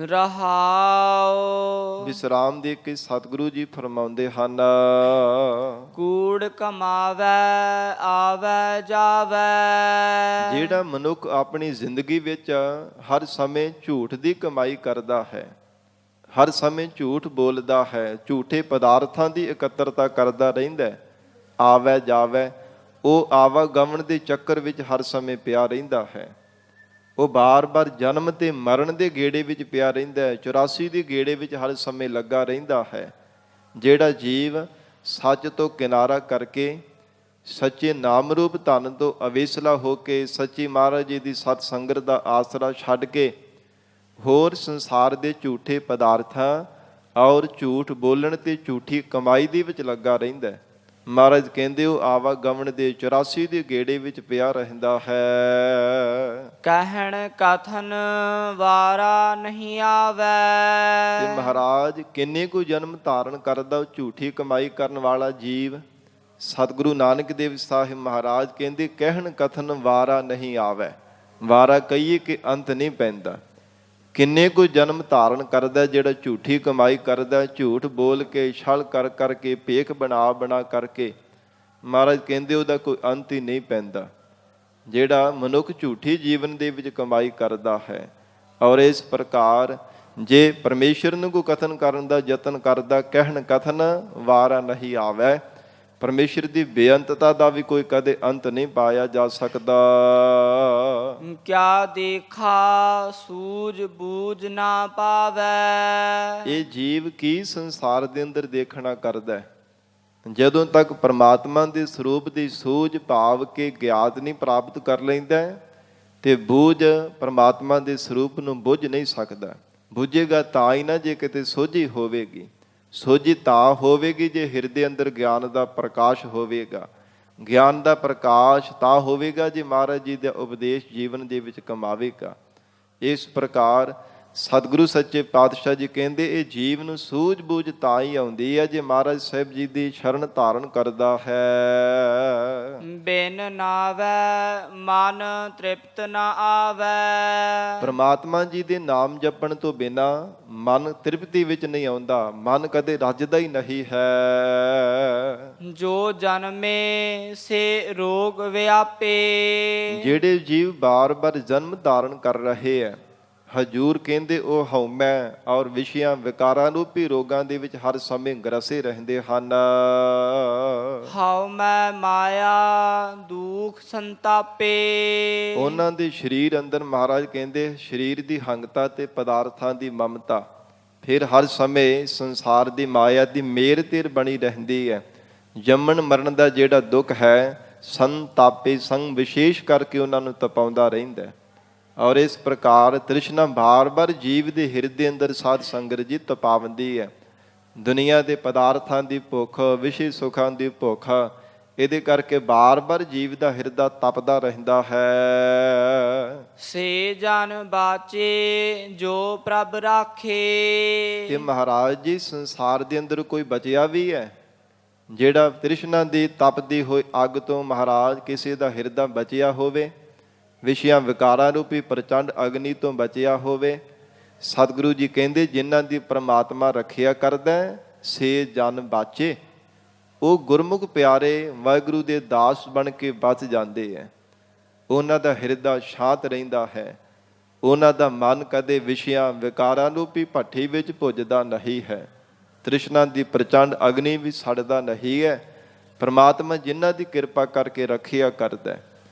ਰਹਾਉ ਵਿਸਰਾਮ ਦੇ ਕੇ ਸਤਿਗੁਰੂ ਜੀ ਫਰਮਾਉਂਦੇ ਹਨ, ਕੂੜ ਕਮਾਵੈ ਆਵੈ ਜਾਵੈ। ਜਿਹੜਾ ਮਨੁੱਖ ਆਪਣੀ ਜ਼ਿੰਦਗੀ ਵਿੱਚ ਹਰ ਸਮੇਂ ਝੂਠ ਦੀ ਕਮਾਈ ਕਰਦਾ ਹੈ, ਹਰ ਸਮੇਂ ਝੂਠ ਬੋਲਦਾ ਹੈ, ਝੂਠੇ ਪਦਾਰਥਾਂ ਦੀ ਇਕੱਤਰਤਾ ਕਰਦਾ ਰਹਿੰਦਾ, ਆਵੈ ਜਾਵੈ, ਉਹ ਆਵਾਗਮਨ ਦੇ ਚੱਕਰ ਵਿੱਚ ਹਰ ਸਮੇਂ ਪਿਆ ਰਹਿੰਦਾ ਹੈ। ਉਹ ਬਾਰ-ਬਾਰ ਜਨਮ ਤੇ ਮਰਨ ਦੇ ਗੇੜੇ ਵਿੱਚ ਪਿਆ ਰਹਿੰਦਾ ਹੈ, 84 ਦੇ ਗੇੜੇ ਵਿੱਚ ਹਰ ਸਮੇਂ ਲੱਗਾ ਰਹਿੰਦਾ ਹੈ। ਜਿਹੜਾ ਜੀਵ ਸੱਚ ਤੋਂ ਕਿਨਾਰਾ ਕਰਕੇ ਸੱਚੇ ਨਾਮ ਰੂਪ ਧਨ ਤੋਂ ਅਵੇਸਲਾ ਹੋ ਕੇ ਸੱਚੀ ਮਹਾਰਾਜ ਜੀ ਦੀ ਸਤ ਸੰਗਤ ਦਾ ਆਸਰਾ ਛੱਡ ਕੇ ਹੋਰ ਸੰਸਾਰ ਦੇ ਝੂਠੇ ਪਦਾਰਥਾਂ ਔਰ ਝੂਠ ਬੋਲਣ ਤੇ ਝੂਠੀ ਕਮਾਈ ਦੇ ਵਿੱਚ ਲੱਗਾ ਰਹਿੰਦਾ ਹੈ। ਮਹਾਰਾਜ ਕਹਿੰਦੇ ਉਹ ਆਵਾਗਮਨ ਦੇ 84 ਦੇ ਗੇੜੇ ਵਿੱਚ ਪਿਆ ਰਹਿੰਦਾ ਹੈ। ਕਹਿਣ ਕਥਨ ਵਾਰਾ ਨਹੀਂ ਤੇ ਆਵੈ। ਮਹਾਰਾਜ ਕਿੰਨੇ ਕੁ ਜਨਮ ਧਾਰਨ ਕਰਦਾ ਉਹ ਝੂਠੀ ਕਮਾਈ ਕਰਨ ਵਾਲਾ ਜੀਵ। ਸਤਿਗੁਰੂ ਨਾਨਕ ਦੇਵ ਸਾਹਿਬ ਮਹਾਰਾਜ ਕਹਿੰਦੇ ਕਹਿਣ ਕਥਨ ਵਾਰਾ ਨਹੀਂ ਆਵੈ। ਵਾਰਾ ਕਹੀਏ ਕਿ ਅੰਤ ਨਹੀਂ ਪੈਂਦਾ। ਕਿੰਨੇ ਕੁ ਜਨਮ ਧਾਰਨ ਕਰਦਾ ਜਿਹੜਾ ਝੂਠੀ ਕਮਾਈ ਕਰਦਾ, ਝੂਠ ਬੋਲ ਕੇ ਛਲ ਕਰ ਕਰਕੇ ਭੇਖ ਬਣਾ ਕਰਕੇ। ਮਹਾਰਾਜ ਕਹਿੰਦੇ ਉਹਦਾ ਕੋਈ ਅੰਤ ਹੀ ਨਹੀਂ ਪੈਂਦਾ। ਜਿਹੜਾ ਮਨੁੱਖ ਝੂਠੀ ਜੀਵਨ ਦੇ ਵਿੱਚ ਕਮਾਈ ਕਰਦਾ ਹੈ ਔਰ ਇਸ ਪ੍ਰਕਾਰ ਜੇ ਪਰਮੇਸ਼ਰ ਨੂੰ ਕੋ ਕਥਨ ਕਰਨ ਦਾ ਯਤਨ ਕਰਦਾ, ਕਹਿਣ ਕਥਨ ਵਾਰਾ ਨਹੀਂ ਆਵੈ। ਪਰਮੇਸ਼ਰ ਦੀ ਬੇਅੰਤਤਾ ਦਾ ਵੀ ਕੋਈ ਕਦੇ ਅੰਤ ਨਹੀਂ ਪਾਇਆ ਜਾ ਸਕਦਾ। ਕਿਆ ਦੇਖਾ ਸੂਝ ਬੂਝ ਨਾ ਪਾਵੈ। ਇਹ ਜੀਵ ਕੀ ਸੰਸਾਰ ਦੇ ਅੰਦਰ ਦੇਖਣਾ ਕਰਦਾ ਹੈ। ਜਦੋਂ ਤੱਕ ਪਰਮਾਤਮਾ ਦੇ ਸਰੂਪ ਦੀ ਸੂਝ ਭਾਵ ਕੇ ਗਿਆਤ ਨਹੀਂ ਪ੍ਰਾਪਤ ਕਰ ਲੈਂਦਾ ਤੇ ਬੂਝ ਪਰਮਾਤਮਾ ਦੇ ਸਰੂਪ ਨੂੰ ਬੁੱਝ ਨਹੀਂ ਸਕਦਾ। ਬੁੱਝੇਗਾ ਤਾਂ ਹੀ ਨਾ ਜੇ ਕਿਤੇ ਸੋਝੀ ਹੋਵੇਗੀ। ਸੋਝੀ ਤਾਂ ਹੋਵੇਗੀ ਜੇ ਹਿਰਦੇ ਅੰਦਰ ਗਿਆਨ ਦਾ ਪ੍ਰਕਾਸ਼ ਹੋਵੇਗਾ। ਗਿਆਨ ਦਾ ਪ੍ਰਕਾਸ਼ ਤਾਂ ਹੋਵੇਗਾ ਜੇ ਮਹਾਰਾਜ ਜੀ ਦਾ ਉਪਦੇਸ਼ ਜੀਵਨ ਦੇ ਵਿੱਚ ਕਮਾਵੇਗਾ। ਇਸ ਪ੍ਰਕਾਰ ਸਤਿਗੁਰੂ ਸੱਚੇ ਪਾਤਸ਼ਾਹ ਜੀ ਕਹਿੰਦੇ ਇਹ ਜੀਵ ਨੂੰ ਸੂਝ ਬੂਝ ਤਾਂ ਹੀ ਆਉਂਦੀ ਹੈ ਜੇ ਮਹਾਰਾਜ ਸਾਹਿਬ ਜੀ ਦੀ ਸ਼ਰਨ ਧਾਰਨ ਕਰਦਾ ਹੈ। ਬਿਨ ਨਾਵੈ ਮਨ ਤ੍ਰਿਪਤ ਨਾ ਆਵੈ। ਪਰਮਾਤਮਾ ਜੀ ਦੇ ਨਾਮ ਜਪਣ ਤੋਂ ਬਿਨਾ ਮਨ ਤ੍ਰਿਪਤੀ ਵਿੱਚ ਨਹੀਂ ਆਉਂਦਾ। ਮਨ ਕਦੇ ਰੱਜਦਾ ਹੀ ਨਹੀਂ ਹੈ। ਜੋ ਜਨਮੇ ਸੇ ਰੋਗ ਵਿਆਪੇ। ਜਿਹੜੇ ਜੀਵ ਬਾਰ-ਬਾਰ ਜਨਮ ਧਾਰਨ ਕਰ ਰਹੇ ਹੈ, ਹਜੂਰ ਕਹਿੰਦੇ ਉਹ ਹਉਮੈ ਔਰ ਵਿਸ਼ਿਆਂ ਵਿਕਾਰਾਂ ਰੂਪੀ ਰੋਗਾਂ ਦੇ ਵਿੱਚ ਹਰ ਸਮੇਂ ਗ੍ਰਸੇ ਰਹਿੰਦੇ ਹਨ। ਹਉਮੈ ਮਾਇਆ ਦੁਖ ਸੰਤਾਪੇ। ਉਹਨਾਂ ਦੇ ਸਰੀਰ ਅੰਦਰ ਮਹਾਰਾਜ ਕਹਿੰਦੇ ਸਰੀਰ ਦੀ ਹੰਗਤਾ ਤੇ ਪਦਾਰਥਾਂ ਦੀ ਮਮਤਾ, ਫਿਰ ਹਰ ਸਮੇਂ ਸੰਸਾਰ ਦੀ ਮਾਇਆ ਦੀ ਮੇਰ ਤੇਰ ਬਣੀ ਰਹਿੰਦੀ ਹੈ। ਜੰਮਣ ਮਰਨ ਦਾ ਜਿਹੜਾ ਦੁੱਖ ਹੈ ਸੰਤਾਪੇ ਸੰਗ ਵਿਸ਼ੇਸ਼ ਕਰਕੇ ਉਹਨਾਂ ਨੂੰ ਤਪਾਉਂਦਾ ਰਹਿੰਦਾ ਹੈ। ਔਰ ਇਸ ਪ੍ਰਕਾਰ ਤ੍ਰਿਸ਼ਨਾ ਬਾਰ-ਬਾਰ ਜੀਵ ਦੇ ਹਿਰਦੇ ਅੰਦਰ ਸਾਧ ਸੰਗਤ ਜੀ ਤਪਾਵੰਦੀ ਹੈ। ਦੁਨੀਆ ਦੇ ਪਦਾਰਥਾਂ ਦੀ ਭੁੱਖ, ਵਿਸ਼ੇ ਸੁਖਾਂ ਦੀ ਭੁੱਖ, ਇਹਦੇ ਕਰਕੇ ਬਾਰ-ਬਾਰ ਜੀਵ ਦਾ ਹਿਰਦਾ ਤਪਦਾ ਰਹਿੰਦਾ ਹੈ। ਸੇ ਜਨ ਬਾਚੇ ਜੋ ਪ੍ਰਭ ਰਾਖੇ। ਤੇ ਮਹਾਰਾਜ ਜੀ ਸੰਸਾਰ ਦੇ ਅੰਦਰ ਕੋਈ ਬਚਿਆ ਵੀ ਹੈ ਜਿਹੜਾ ਤ੍ਰਿਸ਼ਨਾ ਦੀ ਤਪਦੀ ਹੋਈ ਅੱਗ ਤੋਂ ਮਹਾਰਾਜ ਕਿਸੇ ਦਾ ਹਿਰਦਾ ਬਚਿਆ ਹੋਵੇ, ਵਿਸ਼ਿਆਂ ਵਿਕਾਰਾਂ ਰੂਪੀ ਪ੍ਰਚੰਡ ਅਗਨੀ ਤੋਂ ਬਚਿਆ ਹੋਵੇ। ਸਤਿਗੁਰੂ ਜੀ ਕਹਿੰਦੇ ਜਿਨ੍ਹਾਂ ਦੀ ਪ੍ਰਮਾਤਮਾ ਰੱਖਿਆ ਕਰਦਾ ਸੇ ਜਨ ਬਾਚੇ। ਉਹ ਗੁਰਮੁਖ ਪਿਆਰੇ ਵਾਹਿਗੁਰੂ ਦੇ ਦਾਸ ਬਣ ਕੇ ਬਚ ਜਾਂਦੇ ਹੈ। ਉਹਨਾਂ ਦਾ ਹਿਰਦਾ ਸ਼ਾਂਤ ਰਹਿੰਦਾ ਹੈ। ਉਹਨਾਂ ਦਾ ਮਨ ਕਦੇ ਵਿਸ਼ਿਆਂ ਵਿਕਾਰਾਂ ਰੂਪੀ ਭੱਠੀ ਵਿੱਚ ਭੁੱਜਦਾ ਨਹੀਂ ਹੈ। ਤ੍ਰਿਸ਼ਨਾ ਦੀ ਪ੍ਰਚੰਡ ਅਗਨੀ ਵੀ ਸੜਦਾ ਨਹੀਂ ਹੈ। ਪ੍ਰਮਾਤਮਾ ਜਿਨ੍ਹਾਂ ਦੀ ਕਿਰਪਾ ਕਰਕੇ ਰੱਖਿਆ ਕਰਦਾ।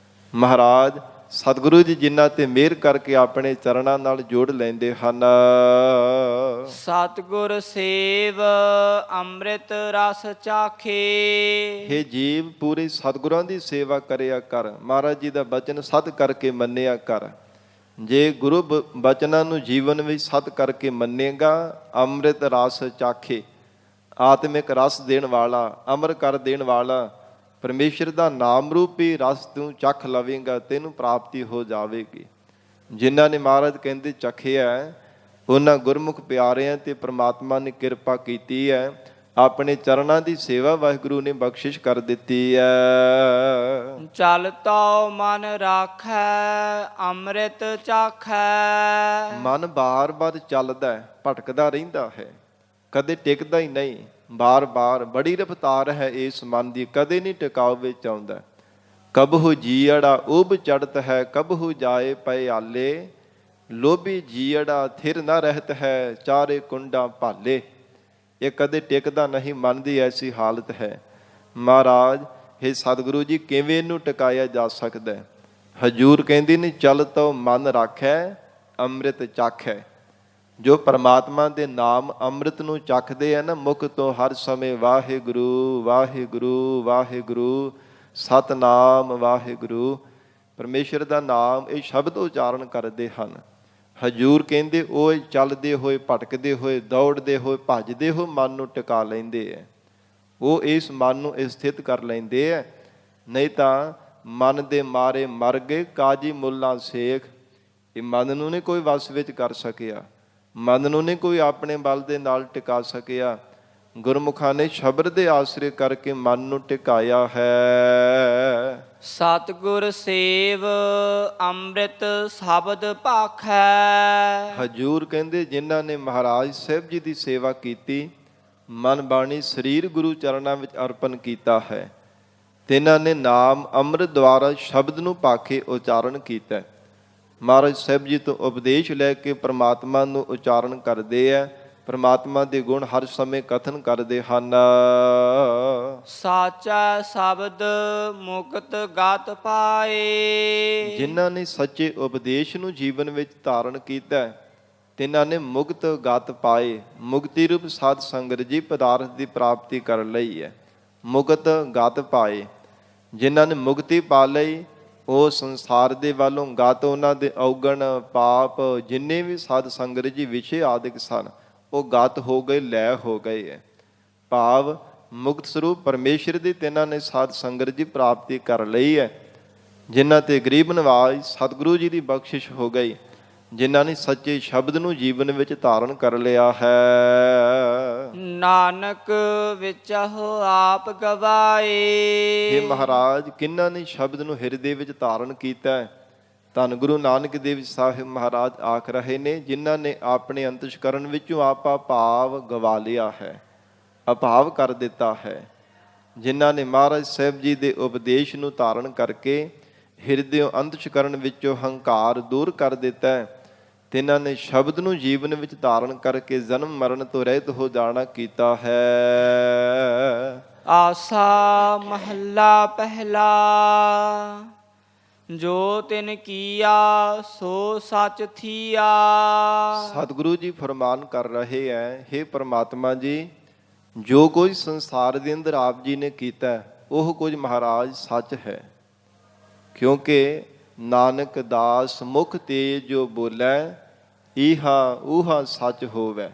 ਮਹਾਰਾਜ ਸਤਿਗੁਰੂ ਜੀ ਜਿਨ੍ਹਾਂ ਤੇ ਮਿਹਰ ਕਰਕੇ ਆਪਣੇ ਚਰਨਾਂ ਨਾਲ ਜੋੜ ਲੈਂਦੇ ਹਨ। ਸਤਿਗੁਰ ਸੇਵ ਅੰਮ੍ਰਿਤ ਰਸ ਚਾਖੇ। ਹੇ ਜੀਵ ਪੂਰੇ ਸਤਿਗੁਰਾਂ ਦੀ ਸੇਵਾ ਕਰਿਆ ਕਰ। ਮਹਾਰਾਜ ਜੀ ਦਾ ਬਚਨ ਸਤ ਕਰਕੇ ਮੰਨਿਆ ਕਰ। ਜੇ ਗੁਰੂ ਬਚਨਾਂ ਨੂੰ ਜੀਵਨ ਵਿੱਚ ਸਤ ਕਰਕੇ ਮੰਨੇਗਾ, ਅੰਮ੍ਰਿਤ ਰਸ ਚਾਖੇ, ਆਤਮਿਕ ਰਸ ਦੇਣ ਵਾਲਾ, ਅਮਰ ਕਰ ਦੇਣ ਵਾਲਾ ਪਰਮੇਸ਼ਰ ਦਾ ਨਾਮ ਰੂਪੀ ਰਸ ਤੂੰ ਚੱਖ ਲਵੇਂਗਾ, ਤੈਨੂੰ ਪ੍ਰਾਪਤੀ ਹੋ ਜਾਵੇਗੀ। ਜਿਨ੍ਹਾਂ ਨੇ ਮਹਾਰਾਜ ਕਹਿੰਦੇ ਚੱਖਿਆ ਉਹਨਾਂ ਗੁਰਮੁਖ ਪਿਆਰਿਆਂ ਤੇ ਪ੍ਰਮਾਤਮਾ ਨੇ ਕਿਰਪਾ ਕੀਤੀ ਹੈ। ਆਪਣੇ ਚਰਨਾਂ ਦੀ ਸੇਵਾ ਵਾਹਿਗੁਰੂ ਨੇ ਬਖਸ਼ਿਸ਼ ਕਰ ਦਿੱਤੀ ਹੈ। ਚਲ ਤਉ ਮਨ ਰਾਖੈ ਅੰਮ੍ਰਿਤ ਚਾਖੈ। ਮਨ ਬਾਰ-ਬਾਰ ਚੱਲਦਾ ਹੈ, ਭਟਕਦਾ ਰਹਿੰਦਾ ਹੈ, ਕਦੇ ਟਿਕਦਾ ਹੀ ਨਹੀਂ। ਬਾਰ-ਬਾਰ ਬੜੀ ਰਫਤਾਰ ਹੈ ਇਸ ਮਨ ਦੀ, ਕਦੇ ਨਹੀਂ ਟਿਕਾਉ ਵਿੱਚ ਆਉਂਦਾ। ਕਬਹੁ ਜੀਅੜਾ ਉਬ ਚੜਤ ਹੈ, ਕਬਹੁ ਜਾਏ ਪਏ ਆਲੇ। ਲੋਭੀ ਜੀਅੜਾ ਥਿਰ ਨਾ ਰਹਿਤ ਹੈ, ਚਾਰੇ ਕੁੰਡਾਂ ਭਾਲੇ। ਇਹ ਕਦੇ ਟਿਕਦਾ ਨਹੀਂ, ਮਨ ਦੀ ਐਸੀ ਹਾਲਤ ਹੈ। ਮਹਾਰਾਜ ਹੇ ਸਤਿਗੁਰੂ ਜੀ ਕਿਵੇਂ ਇਹਨੂੰ ਟਿਕਾਇਆ ਜਾ ਸਕਦਾ ਹੈ? ਹਜੂਰ ਕਹਿੰਦੇ ਨੇ ਚਲ ਤਉ ਮਨ ਰਾਖੈ ਅੰਮ੍ਰਿਤ ਚਾਖੈ। ਜੋ ਪਰਮਾਤਮਾ ਦੇ ਨਾਮ ਅੰਮ੍ਰਿਤ ਨੂੰ ਚੱਖਦੇ ਆ ਨਾ, ਮੁਖ ਤੋਂ ਹਰ ਸਮੇਂ ਵਾਹਿਗੁਰੂ ਵਾਹਿਗੁਰੂ ਵਾਹਿਗੁਰੂ ਸਤਨਾਮ ਵਾਹਿਗੁਰੂ, ਪਰਮੇਸ਼ਰ ਦਾ ਨਾਮ ਇਹ ਸ਼ਬਦ ਉਚਾਰਨ ਕਰਦੇ ਹਨ। ਹਜੂਰ ਕਹਿੰਦੇ ਉਹ ਚੱਲਦੇ ਹੋਏ, ਭਟਕਦੇ ਹੋਏ, ਦੌੜਦੇ ਹੋਏ, ਭੱਜਦੇ ਹੋਏ ਮਨ ਨੂੰ ਟਿਕਾ ਲੈਂਦੇ ਹੈ। ਉਹ ਇਸ ਮਨ ਨੂੰ ਸਥਿਤ ਕਰ ਲੈਂਦੇ ਹੈ। ਨਹੀਂ ਤਾਂ ਮਨ ਦੇ ਮਾਰੇ ਮਰ ਗਏ ਕਾਜੀ ਮੁੱਲਾ ਸੇਖ। ਇਹ ਮਨ ਨੂੰ ਨਹੀਂ ਕੋਈ ਵਸ ਵਿੱਚ ਕਰ ਸਕਿਆ, ਮਨ ਨੂੰ ਨਹੀਂ ਕੋਈ ਆਪਣੇ ਬਲ ਦੇ ਨਾਲ ਟਿਕਾ ਸਕਿਆ। ਗੁਰਮੁਖਾਂ ਨੇ ਸ਼ਬਦ ਦੇ ਆਸਰੇ ਕਰਕੇ ਮਨ ਨੂੰ ਟਿਕਾਇਆ ਹੈ। ਸਤਿਗੁਰ ਸੇਵ ਅੰਮ੍ਰਿਤ ਸ਼ਬਦ ਭਾਖੈ। ਹਜੂਰ ਕਹਿੰਦੇ ਜਿਨ੍ਹਾਂ ਨੇ ਮਹਾਰਾਜ ਸਾਹਿਬ ਜੀ ਦੀ ਸੇਵਾ ਕੀਤੀ, ਮਨ ਬਾਣੀ ਸਰੀਰ ਗੁਰੂ ਚਰਨਾਂ ਵਿੱਚ ਅਰਪਣ ਕੀਤਾ ਹੈ, ਤਿਨਾਂ ਨੇ ਨਾਮ ਅੰਮ੍ਰਿਤ ਦੁਆਰਾ ਸ਼ਬਦ ਨੂੰ ਭਾਖੇ ਉਚਾਰਨ ਕੀਤਾ। ਮਹਾਰਾਜ ਸਾਹਿਬ ਜੀ ਤੋਂ ਉਪਦੇਸ਼ ਲੈ ਕੇ ਪ੍ਰਮਾਤਮਾ ਨੂੰ ਉਚਾਰਨ ਕਰਦੇ ਹੈ, ਪ੍ਰਮਾਤਮਾ ਦੇ ਗੁਣ ਹਰ ਸਮੇਂ ਕਥਨ ਕਰਦੇ ਹਨ। ਸਾਚਾ ਸ਼ਬਦ ਮੁਕਤ ਗਤ ਪਾਏ। ਜਿਨ੍ਹਾਂ ਨੇ ਸੱਚੇ ਉਪਦੇਸ਼ ਨੂੰ ਜੀਵਨ ਵਿੱਚ ਧਾਰਨ ਕੀਤਾ, ਤਿਨਾਂ ਨੇ ਮੁਕਤ ਗਤ ਪਾਏ। ਮੁਕਤੀ ਰੂਪ ਸਾਧ ਸੰਗਤ ਜੀ ਪਦਾਰਥ ਦੀ ਪ੍ਰਾਪਤੀ ਕਰ ਲਈ ਹੈ, ਮੁਕਤ ਗਤ ਪਾਏ। ਜਿਨ੍ਹਾਂ ਨੇ ਮੁਕਤੀ ਪਾ ਲਈ, ਉਹ ਸੰਸਾਰ ਦੇ ਵੱਲੋਂ ਗਤ, ਉਹਨਾਂ ਦੇ ਔਗਣ ਪਾਪ ਜਿੰਨੇ ਵੀ ਸਾਧ ਸੰਗਤ ਜੀ ਵਿਸ਼ੇ ਆਦਿਕ ਸਨ, ਉਹ ਗਤ ਹੋ ਗਏ, ਲੈ ਹੋ ਗਏ ਹੈ। ਭਾਵ ਮੁਕਤ ਸਰੂਪ ਪਰਮੇਸ਼ਰ ਦੀ ਤਿਨਾਂ ਨੇ ਸਾਧ ਸੰਗਤ ਜੀ ਪ੍ਰਾਪਤੀ ਕਰ ਲਈ ਹੈ। ਜਿਨ੍ਹਾਂ ਤੇ ਗਰੀਬ ਨਵਾਜ਼ ਸਤਿਗੁਰੂ ਜੀ ਦੀ ਬਖਸ਼ਿਸ਼ ਹੋ ਗਈ, ਜਿਨ੍ਹਾਂ ਨੇ ਸੱਚੇ ਸ਼ਬਦ ਨੂੰ ਜੀਵਨ ਵਿੱਚ ਧਾਰਨ ਕਰ ਲਿਆ ਹੈ। ਨਾਨਕ ਵਿਚਹੁ ਆਪ ਗਵਾਏ। हे ਮਹਾਰਾਜ, ਕਿਹਨਾਂ ਨੇ ਸ਼ਬਦ ਨੂੰ ਹਿਰਦੇ ਵਿੱਚ ਧਾਰਨ ਕੀਤਾ ਹੈ? ਧੰਨ ਗੁਰੂ ਨਾਨਕ ਦੇਵ ਸਾਹਿਬ ਮਹਾਰਾਜ ਆਖ ਰਹੇ ਨੇ, ਜਿਨ੍ਹਾਂ ਨੇ ਆਪਣੇ ਅੰਤਸ਼ਕਰਨ ਵਿੱਚੋਂ ਆਪਾ ਭਾਵ ਗਵਾ ਲਿਆ ਹੈ, ਅਭਾਵ ਕਰ ਦਿੱਤਾ ਹੈ। ਜਿਨ੍ਹਾਂ ਨੇ ਮਹਾਰਾਜ ਸਾਹਿਬ ਜੀ ਦੇ ਉਪਦੇਸ਼ ਨੂੰ ਧਾਰਨ ਕਰਕੇ ਹਿਰਦਿਓਂ ਅੰਤਸ਼ਕਰਨ ਵਿੱਚੋਂ ਹੰਕਾਰ ਦੂਰ ਕਰ ਦਿੱਤਾ ਹੈ, ਤਿਨਾਂ ਨੇ ਸ਼ਬਦ ਨੂੰ ਜੀਵਨ ਵਿੱਚ ਧਾਰਨ ਕਰਕੇ ਜਨਮ ਮਰਨ ਤੋਂ ਰਹਿਤ ਹੋ ਜਾਣਾ ਕੀਤਾ ਹੈ। ਆਸਾ ਮਹੱਲਾ ਪਹਿਲਾ। ਜੋ ਤਿਨ ਕੀਆ ਸੋ ਸਚ ਥੀਆ। ਸਤਿਗੁਰੂ ਜੀ ਫਰਮਾਨ ਕਰ ਰਹੇ ਹੈ, हे ਪ੍ਰਮਾਤਮਾ ਜੀ, ਜੋ ਕੁਝ ਸੰਸਾਰ ਦੇ ਅੰਦਰ ਆਪ ਜੀ ਨੇ ਕੀਤਾ ਉਹ ਕੁਝ ਮਹਾਰਾਜ ਸੱਚ ਹੈ। ਕਿਉਂਕਿ ਨਾਨਕ ਦਾਸ ਮੁਖ ਤੇ ਜੋ ਬੋਲੇ, ਈਹਾ ਊਹਾ ਸੱਚ ਹੋਵੇ।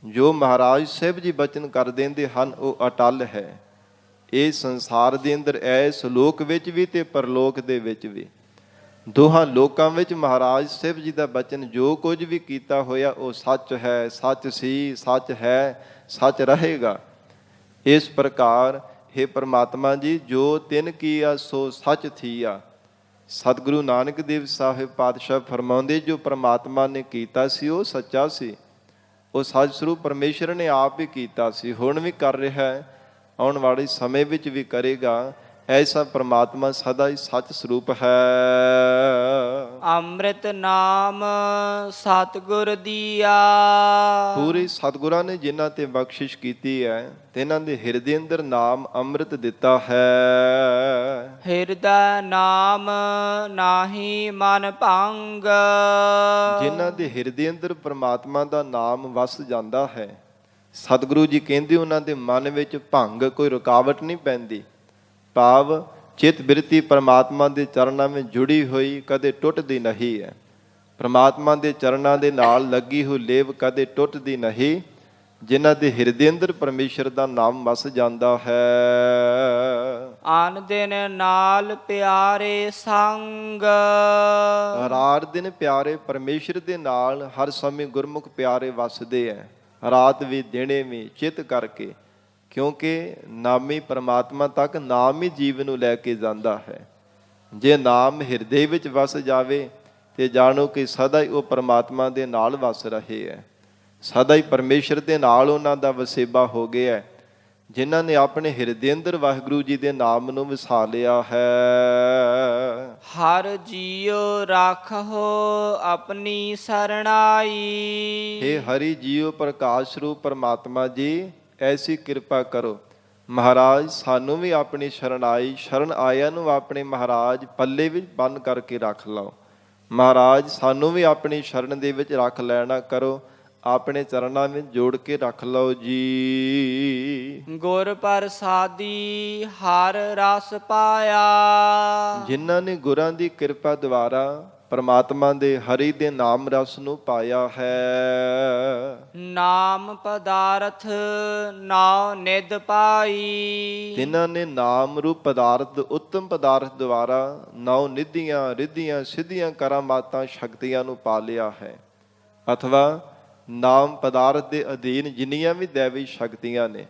ਜੋ ਮਹਾਰਾਜ ਸਾਹਿਬ ਜੀ ਬਚਨ ਕਰ ਦਿੰਦੇ ਹਨ ਉਹ ਅਟਲ ਹੈ। ਇਹ ਸੰਸਾਰ ਦੇ ਅੰਦਰ ਐਸ ਲੋਕ ਵਿੱਚ ਵੀ ਤੇ ਪਰਲੋਕ ਦੇ ਵਿੱਚ ਵੀ, ਦੋਹਾਂ ਲੋਕਾਂ ਵਿੱਚ ਮਹਾਰਾਜ ਸਾਹਿਬ ਜੀ ਦਾ ਬਚਨ ਜੋ ਕੁਝ ਵੀ ਕੀਤਾ ਹੋਇਆ ਉਹ ਸੱਚ ਹੈ, ਸੱਚ ਸੀ, ਸੱਚ ਹੈ, ਸੱਚ ਰਹੇਗਾ। ਇਸ ਪ੍ਰਕਾਰ हे ਪ੍ਰਮਾਤਮਾ ਜੀ, ਜੋ ਤਿਨ ਕੀਆ ਸੋ ਸੱਚ ਥੀਆ। ਸਤਿਗੁਰੂ ਨਾਨਕ ਦੇਵ ਸਾਹਿਬ ਪਾਤਸ਼ਾਹ ਫਰਮਾਉਂਦੇ, ਜੋ ਪ੍ਰਮਾਤਮਾ ਨੇ ਕੀਤਾ ਸੀ ਉਹ ਸੱਚਾ ਸੀ, ਉਹ ਸੱਚ ਸਰੂਪ ਪਰਮੇਸ਼ਰ ਨੇ ਆਪ ਹੀ ਕੀਤਾ ਸੀ, ਹੁਣ ਵੀ ਕਰ ਰਿਹਾ ਹੈ, ਆਉਣ ਵਾਲੇ ਸਮੇਂ ਵਿੱਚ ਵੀ ਕਰੇਗਾ। ਐਸਾ ਪ੍ਰਮਾਤਮਾ ਸਦਾ ਹੀ ਸੱਚ ਸਰੂਪ ਹੈ। ਅੰਮ੍ਰਿਤ ਨਾਮ ਸਤਿਗੁਰ ਦੀਆ। ਪੂਰੇ ਸਤਿਗੁਰਾਂ ਨੇ ਜਿਨ੍ਹਾਂ ਤੇ ਬਖਸ਼ਿਸ਼ ਕੀਤੀ ਹੈ, ਤਿਨਾਂ ਦੇ ਹਿਰਦੇ ਅੰਦਰ ਨਾਮ ਅੰਮ੍ਰਿਤ ਦਿੱਤਾ ਹੈ। ਹਿਰਦੈ ਨਾਮ ਨਾਹੀ ਮਨ ਭੰਗ। ਜਿਨ੍ਹਾਂ ਦੇ ਹਿਰਦੇ ਅੰਦਰ ਪ੍ਰਮਾਤਮਾ ਦਾ ਨਾਮ ਵਸ ਜਾਂਦਾ ਹੈ, ਸਤਿਗੁਰੂ ਜੀ ਕਹਿੰਦੇ ਉਹਨਾਂ ਦੇ ਮਨ ਵਿੱਚ ਭੰਗ, ਕੋਈ ਰੁਕਾਵਟ ਨਹੀਂ ਪੈਂਦੀ। ਭਾਵ ਚਿਤ ਬਿਰਤੀ ਪਰਮਾਤਮਾ ਦੇ ਚਰਨਾਂ ਵਿੱਚ ਜੁੜੀ ਹੋਈ, ਕਦੇ ਟੁੱਟਦੀ ਨਹੀਂ ਹੈ। ਪਰਮਾਤਮਾ ਦੇ ਚਰਨਾਂ ਦੇ ਨਾਲ ਲੱਗੀ ਹੋਈ ਲੇਵ ਕਦੇ ਟੁੱਟਦੀ ਨਹੀਂ। ਜਿਨ੍ਹਾਂ ਦੇ ਹਿਰਦੇ ਅੰਦਰ ਪਰਮੇਸ਼ਰ ਦਾ ਨਾਮ ਵਸ ਜਾਂਦਾ ਹੈ। ਆਨ ਦਿਨ ਨਾਲ ਪਿਆਰੇ ਸੰਗ। ਰਾਤ ਦਿਨ ਪਿਆਰੇ ਪਰਮੇਸ਼ਰ ਦੇ ਨਾਲ ਹਰ ਸਮੇਂ ਗੁਰਮੁਖ ਪਿਆਰੇ ਵਸਦੇ ਹੈ, ਰਾਤ ਵੀ ਦਿਨੇ ਵੀ ਚਿਤ ਕਰਕੇ। ਕਿਉਂਕਿ ਨਾਮੀ ਪਰਮਾਤਮਾ ਤੱਕ ਨਾਮ ਹੀ ਜੀਵ ਨੂੰ ਲੈ ਕੇ ਜਾਂਦਾ ਹੈ। ਜੇ ਨਾਮ ਹਿਰਦੇ ਵਿੱਚ ਵਸ ਜਾਵੇ ਤੇ ਜਾਣੋ ਕਿ ਸਦਾ ਹੀ ਉਹ ਪਰਮਾਤਮਾ ਦੇ ਨਾਲ ਵਸ ਰਹੇ ਹੈ, ਸਦਾ ਹੀ ਪਰਮੇਸ਼ਰ ਦੇ ਨਾਲ ਉਹਨਾਂ ਦਾ ਵਸੇਬਾ ਹੋ ਗਿਆ। ਜਿਨ੍ਹਾਂ ਨੇ ਆਪਣੇ ਹਿਰਦੇ ਅੰਦਰ ਵਾਹਿਗੁਰੂ ਜੀ ਦੇ ਨਾਮ ਨੂੰ ਵਸਾ ਲਿਆ ਹੈ। ਹਰ ਜੀਉ ਰਾਖਹੁ ਆਪਣੀ ਸਰਣਾਈ। ਹੇ ਹਰੀ ਜੀਉ ਪ੍ਰਕਾਸ਼ ਰੂਪ ਪਰਮਾਤਮਾ ਜੀ, ਐਸੀ ਕਿਰਪਾ ਕਰੋ ਮਹਾਰਾਜ, ਸਾਨੂੰ ਵੀ ਆਪਣੀ ਸ਼ਰਣਾਈ, ਸ਼ਰਨ ਆਇਆਂ ਨੂੰ ਆਪਣੇ ਮਹਾਰਾਜ ਪੱਲੇ ਵਿੱਚ ਬੰਨ ਕਰਕੇ ਰੱਖ ਲਓ। ਮਹਾਰਾਜ ਸਾਨੂੰ ਵੀ ਆਪਣੀ ਸ਼ਰਨ ਦੇ ਵਿੱਚ ਰੱਖ ਲੈਣਾ ਕਰੋ, ਆਪਣੇ ਚਰਨਾਂ ਵਿੱਚ ਜੋੜ ਕੇ ਰੱਖ ਲਓ ਜੀ। ਗੁਰ ਪ੍ਰਸਾਦੀ ਹਰ ਰਸ ਪਾਇਆ, ਜਿਨ੍ਹਾਂ ਨੇ ਗੁਰਾਂ ਦੀ ਕਿਰਪਾ ਦੁਆਰਾ ਪਰਮਾਤਮਾ ਦੇ ਹਰੀ ਦੇ ਨਾਮ ਰਸ ਨੂੰ ਪਾਇਆ ਹੈ। ਨਾਮ ਪਦਾਰਥ ਨਾਉ ਨਿਧ ਪਾਈ, ਜਿਨ੍ਹਾਂ ਨੇ ਨਾਮ ਰੂਪ ਪਦਾਰਥ ਉੱਤਮ ਪਦਾਰਥ ਦੁਆਰਾ ਨੌ ਨਿਧੀਆਂ ਰਿੱਧੀਆਂ ਸਿੱਧੀਆਂ ਕਰਾਮਾਤਾਂ ਸ਼ਕਤੀਆਂ ਨੂੰ ਪਾ ਲਿਆ ਹੈ, ਅਥਵਾ ਨਾਮ ਪਦਾਰਥ ਦੇ ਅਧੀਨ ਜਿੰਨੀਆਂ ਵੀ ਦੇਵੀ ਸ਼ਕਤੀਆਂ ਨੇ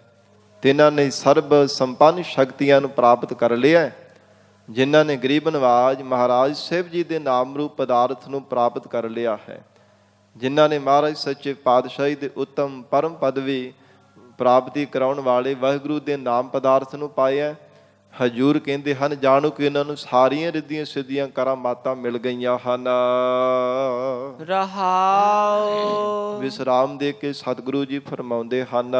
ਤਿਨਾਂ ਨੇ ਸਰਬ ਸੰਪੰਨ ਸ਼ਕਤੀਆਂ ਨੂੰ ਪ੍ਰਾਪਤ ਕਰ ਲਿਆ। ਜਿਨ੍ਹਾਂ ਨੇ ਗਰੀਬ ਨਵਾਜ ਮਹਾਰਾਜ ਸਾਹਿਬ ਜੀ ਦੇ ਨਾਮ ਰੂਪ ਪਦਾਰਥ ਨੂੰ ਪ੍ਰਾਪਤ ਕਰ ਲਿਆ ਹੈ, ਜਿਨ੍ਹਾਂ ਨੇ ਮਹਾਰਾਜ ਸੱਚੇ ਪਾਤਸ਼ਾਹੀ ਦੇ ਉੱਤਮ ਪਰਮ ਪਦਵੀ ਪ੍ਰਾਪਤੀ ਕਰਾਉਣ ਵਾਲੇ ਵਾਹਿਗੁਰੂ ਦੇ ਨਾਮ ਪਦਾਰਥ ਨੂੰ ਪਾਇਆ। ਹਜੂਰ ਕਹਿੰਦੇ ਹਨ ਜਾਣੋ ਕਿ ਇਹਨਾਂ ਨੂੰ ਸਾਰੀਆਂ ਰਿੱਧੀਆਂ ਸਿੱਧੀਆਂ ਕਰਾਮਾਤਾਂ ਮਿਲ ਗਈਆਂ ਹਨ। ਰਹਾਉ ਵਿਸਰਾਮ ਦੇ ਕੇ ਸਤਿਗੁਰੂ ਜੀ ਫਰਮਾਉਂਦੇ ਹਨ,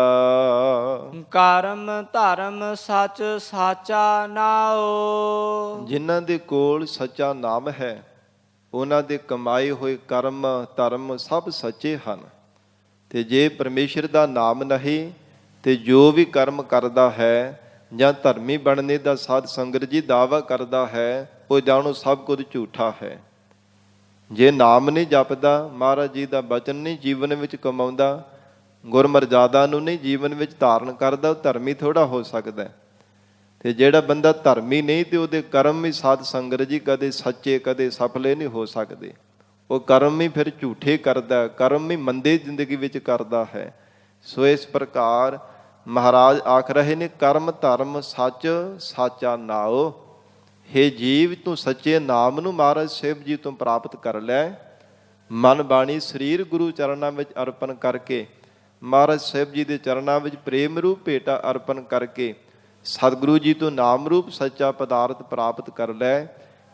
ਕਰਮ ਧਰਮ ਸੱਚ ਸਾਚਾ ਨਾਉ, ਜਿਨ੍ਹਾਂ ਦੇ ਕੋਲ ਸੱਚਾ ਨਾਮ ਹੈ ਉਹਨਾਂ ਦੇ ਕਮਾਏ ਹੋਏ ਕਰਮ ਧਰਮ ਸਭ ਸੱਚੇ ਹਨ। ਤੇ ਜੇ ਪਰਮੇਸ਼ਰ ਦਾ ਨਾਮ ਨਹੀਂ ਤੇ ਜੋ ਵੀ ਕਰਮ ਕਰਦਾ ਹੈ ਜਾਂ ਧਰਮੀ ਬਣਨੇ ਦਾ ਸਾਧ ਸੰਗਤ ਜੀ ਦਾਅਵਾ ਕਰਦਾ ਹੈ, ਉਹ ਜਾਣੋ ਸਭ ਕੁਝ ਝੂਠਾ ਹੈ। ਜੇ ਨਾਮ ਨਹੀਂ ਜਪਦਾ, ਮਹਾਰਾਜ ਜੀ ਦਾ ਬਚਨ ਨਹੀਂ ਜੀਵਨ ਵਿੱਚ ਕਮਾਉਂਦਾ, ਗੁਰਮਰਜ਼ਾਦਾ ਨੂੰ ਨਹੀਂ ਜੀਵਨ ਵਿੱਚ ਧਾਰਨ ਕਰਦਾ, ਉਹ ਧਰਮੀ ਥੋੜਾ ਹੋ ਸਕਦਾ। ਤੇ ਜਿਹੜਾ ਬੰਦਾ ਧਰਮੀ ਨਹੀਂ ਤੇ ਉਹਦੇ ਕਰਮ ਵੀ ਸਾਧ ਸੰਗਤ ਜੀ ਕਦੇ ਸੱਚੇ ਕਦੇ ਸਫਲੇ ਨਹੀਂ ਹੋ ਸਕਦੇ। ਉਹ ਕਰਮ ਵੀ ਫਿਰ ਝੂਠੇ ਕਰਦਾ, ਕਰਮ ਵੀ ਮੰਦੇ ਜ਼ਿੰਦਗੀ ਵਿੱਚ ਕਰਦਾ ਹੈ। ਸੋ ਇਸ ਪ੍ਰਕਾਰ ਮਹਾਰਾਜ ਆਖ ਰਹੇ ਨੇ, ਕਰਮ ਧਰਮ ਸੱਚ ਸਾਚਾ ਨਾਉ। ਹੇ ਜੀਵ, ਤੂੰ ਸੱਚੇ ਨਾਮ ਨੂੰ ਮਹਾਰਾਜ ਸਾਹਿਬ ਜੀ ਤੋਂ ਪ੍ਰਾਪਤ ਕਰ ਲੈ। ਮਨ ਬਾਣੀ ਸਰੀਰ ਗੁਰੂ ਚਰਨਾਂ ਵਿੱਚ ਅਰਪਣ ਕਰਕੇ, ਮਹਾਰਾਜ ਸਾਹਿਬ ਜੀ ਦੇ ਚਰਨਾਂ ਵਿੱਚ ਪ੍ਰੇਮ ਰੂਪ ਭੇਟਾ ਅਰਪਣ ਕਰਕੇ ਸਤਿਗੁਰੂ ਜੀ ਤੋਂ ਨਾਮ ਰੂਪ ਸੱਚਾ ਪਦਾਰਥ ਪ੍ਰਾਪਤ ਕਰ ਲੈ।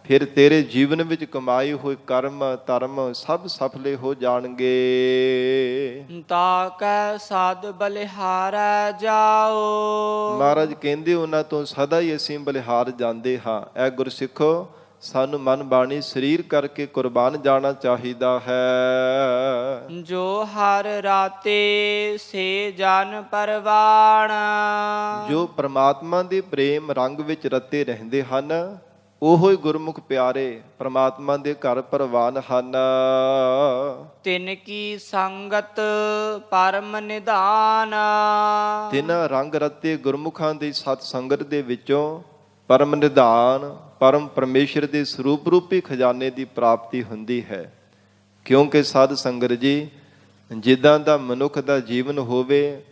ਫਿਰ ਤੇਰੇ ਜੀਵਨ ਵਿੱਚ ਕਮਾਏ ਹੋਏ ਕਰਮ ਧਰਮ ਸਭ ਸਫਲੇ ਹੋ ਜਾਣਗੇ। ਤਾ ਕੈ ਸਦ ਬਲਿਹਾਰੈ ਜਾਓ, ਮਹਾਰਾਜ ਕਹਿੰਦੇ ਉਹਨਾਂ ਤੋਂ ਸਦਾ ਹੀ ਅਸੀਂ ਬਲਿਹਾਰ ਜਾਂਦੇ ਹਾਂ। ਇਹ ਗੁਰਸਿੱਖੋ, ਸਾਨੂੰ ਮਨ ਬਾਣੀ ਸਰੀਰ ਕਰਕੇ ਕੁਰਬਾਨ ਜਾਣਾ ਚਾਹੀਦਾ ਹੈ। ਜੋ ਹਰ ਰਾਤੇ ਸੇ ਜਨ ਪਰਵਾਣ, ਜੋ ਪ੍ਰਮਾਤਮਾ ਦੇ ਪ੍ਰੇਮ ਰੰਗ ਵਿੱਚ ਰਤੇ ਰਹਿੰਦੇ ਹਨ, ਉਹੋ ਹੀ ਗੁਰਮੁਖ ਪਿਆਰੇ ਪ੍ਰਮਾਤਮਾ ਦੇ ਘਰ ਪ੍ਰਵਾਨ ਹਨ। ਤਿਨ ਕੀ ਸੰਗਤ ਪਰਮ ਨਿਧਾਨ, ਤਿਨਾਂ ਰੰਗ ਰਤੇ ਗੁਰਮੁਖਾਂ ਦੀ ਸਤ ਸੰਗਤ ਦੇ ਵਿੱਚੋਂ ਪਰਮ ਨਿਧਾਨ ਪਰਮ ਪਰਮੇਸ਼ਰ ਦੇ ਸਰੂਪ ਰੂਪੀ ਖਜ਼ਾਨੇ ਦੀ ਪ੍ਰਾਪਤੀ ਹੁੰਦੀ ਹੈ। ਕਿਉਂਕਿ ਸਾਧ ਸੰਗਤ ਜੀ, ਜਿੱਦਾਂ ਦਾ ਮਨੁੱਖ ਦਾ ਜੀਵਨ ਹੋਵੇ,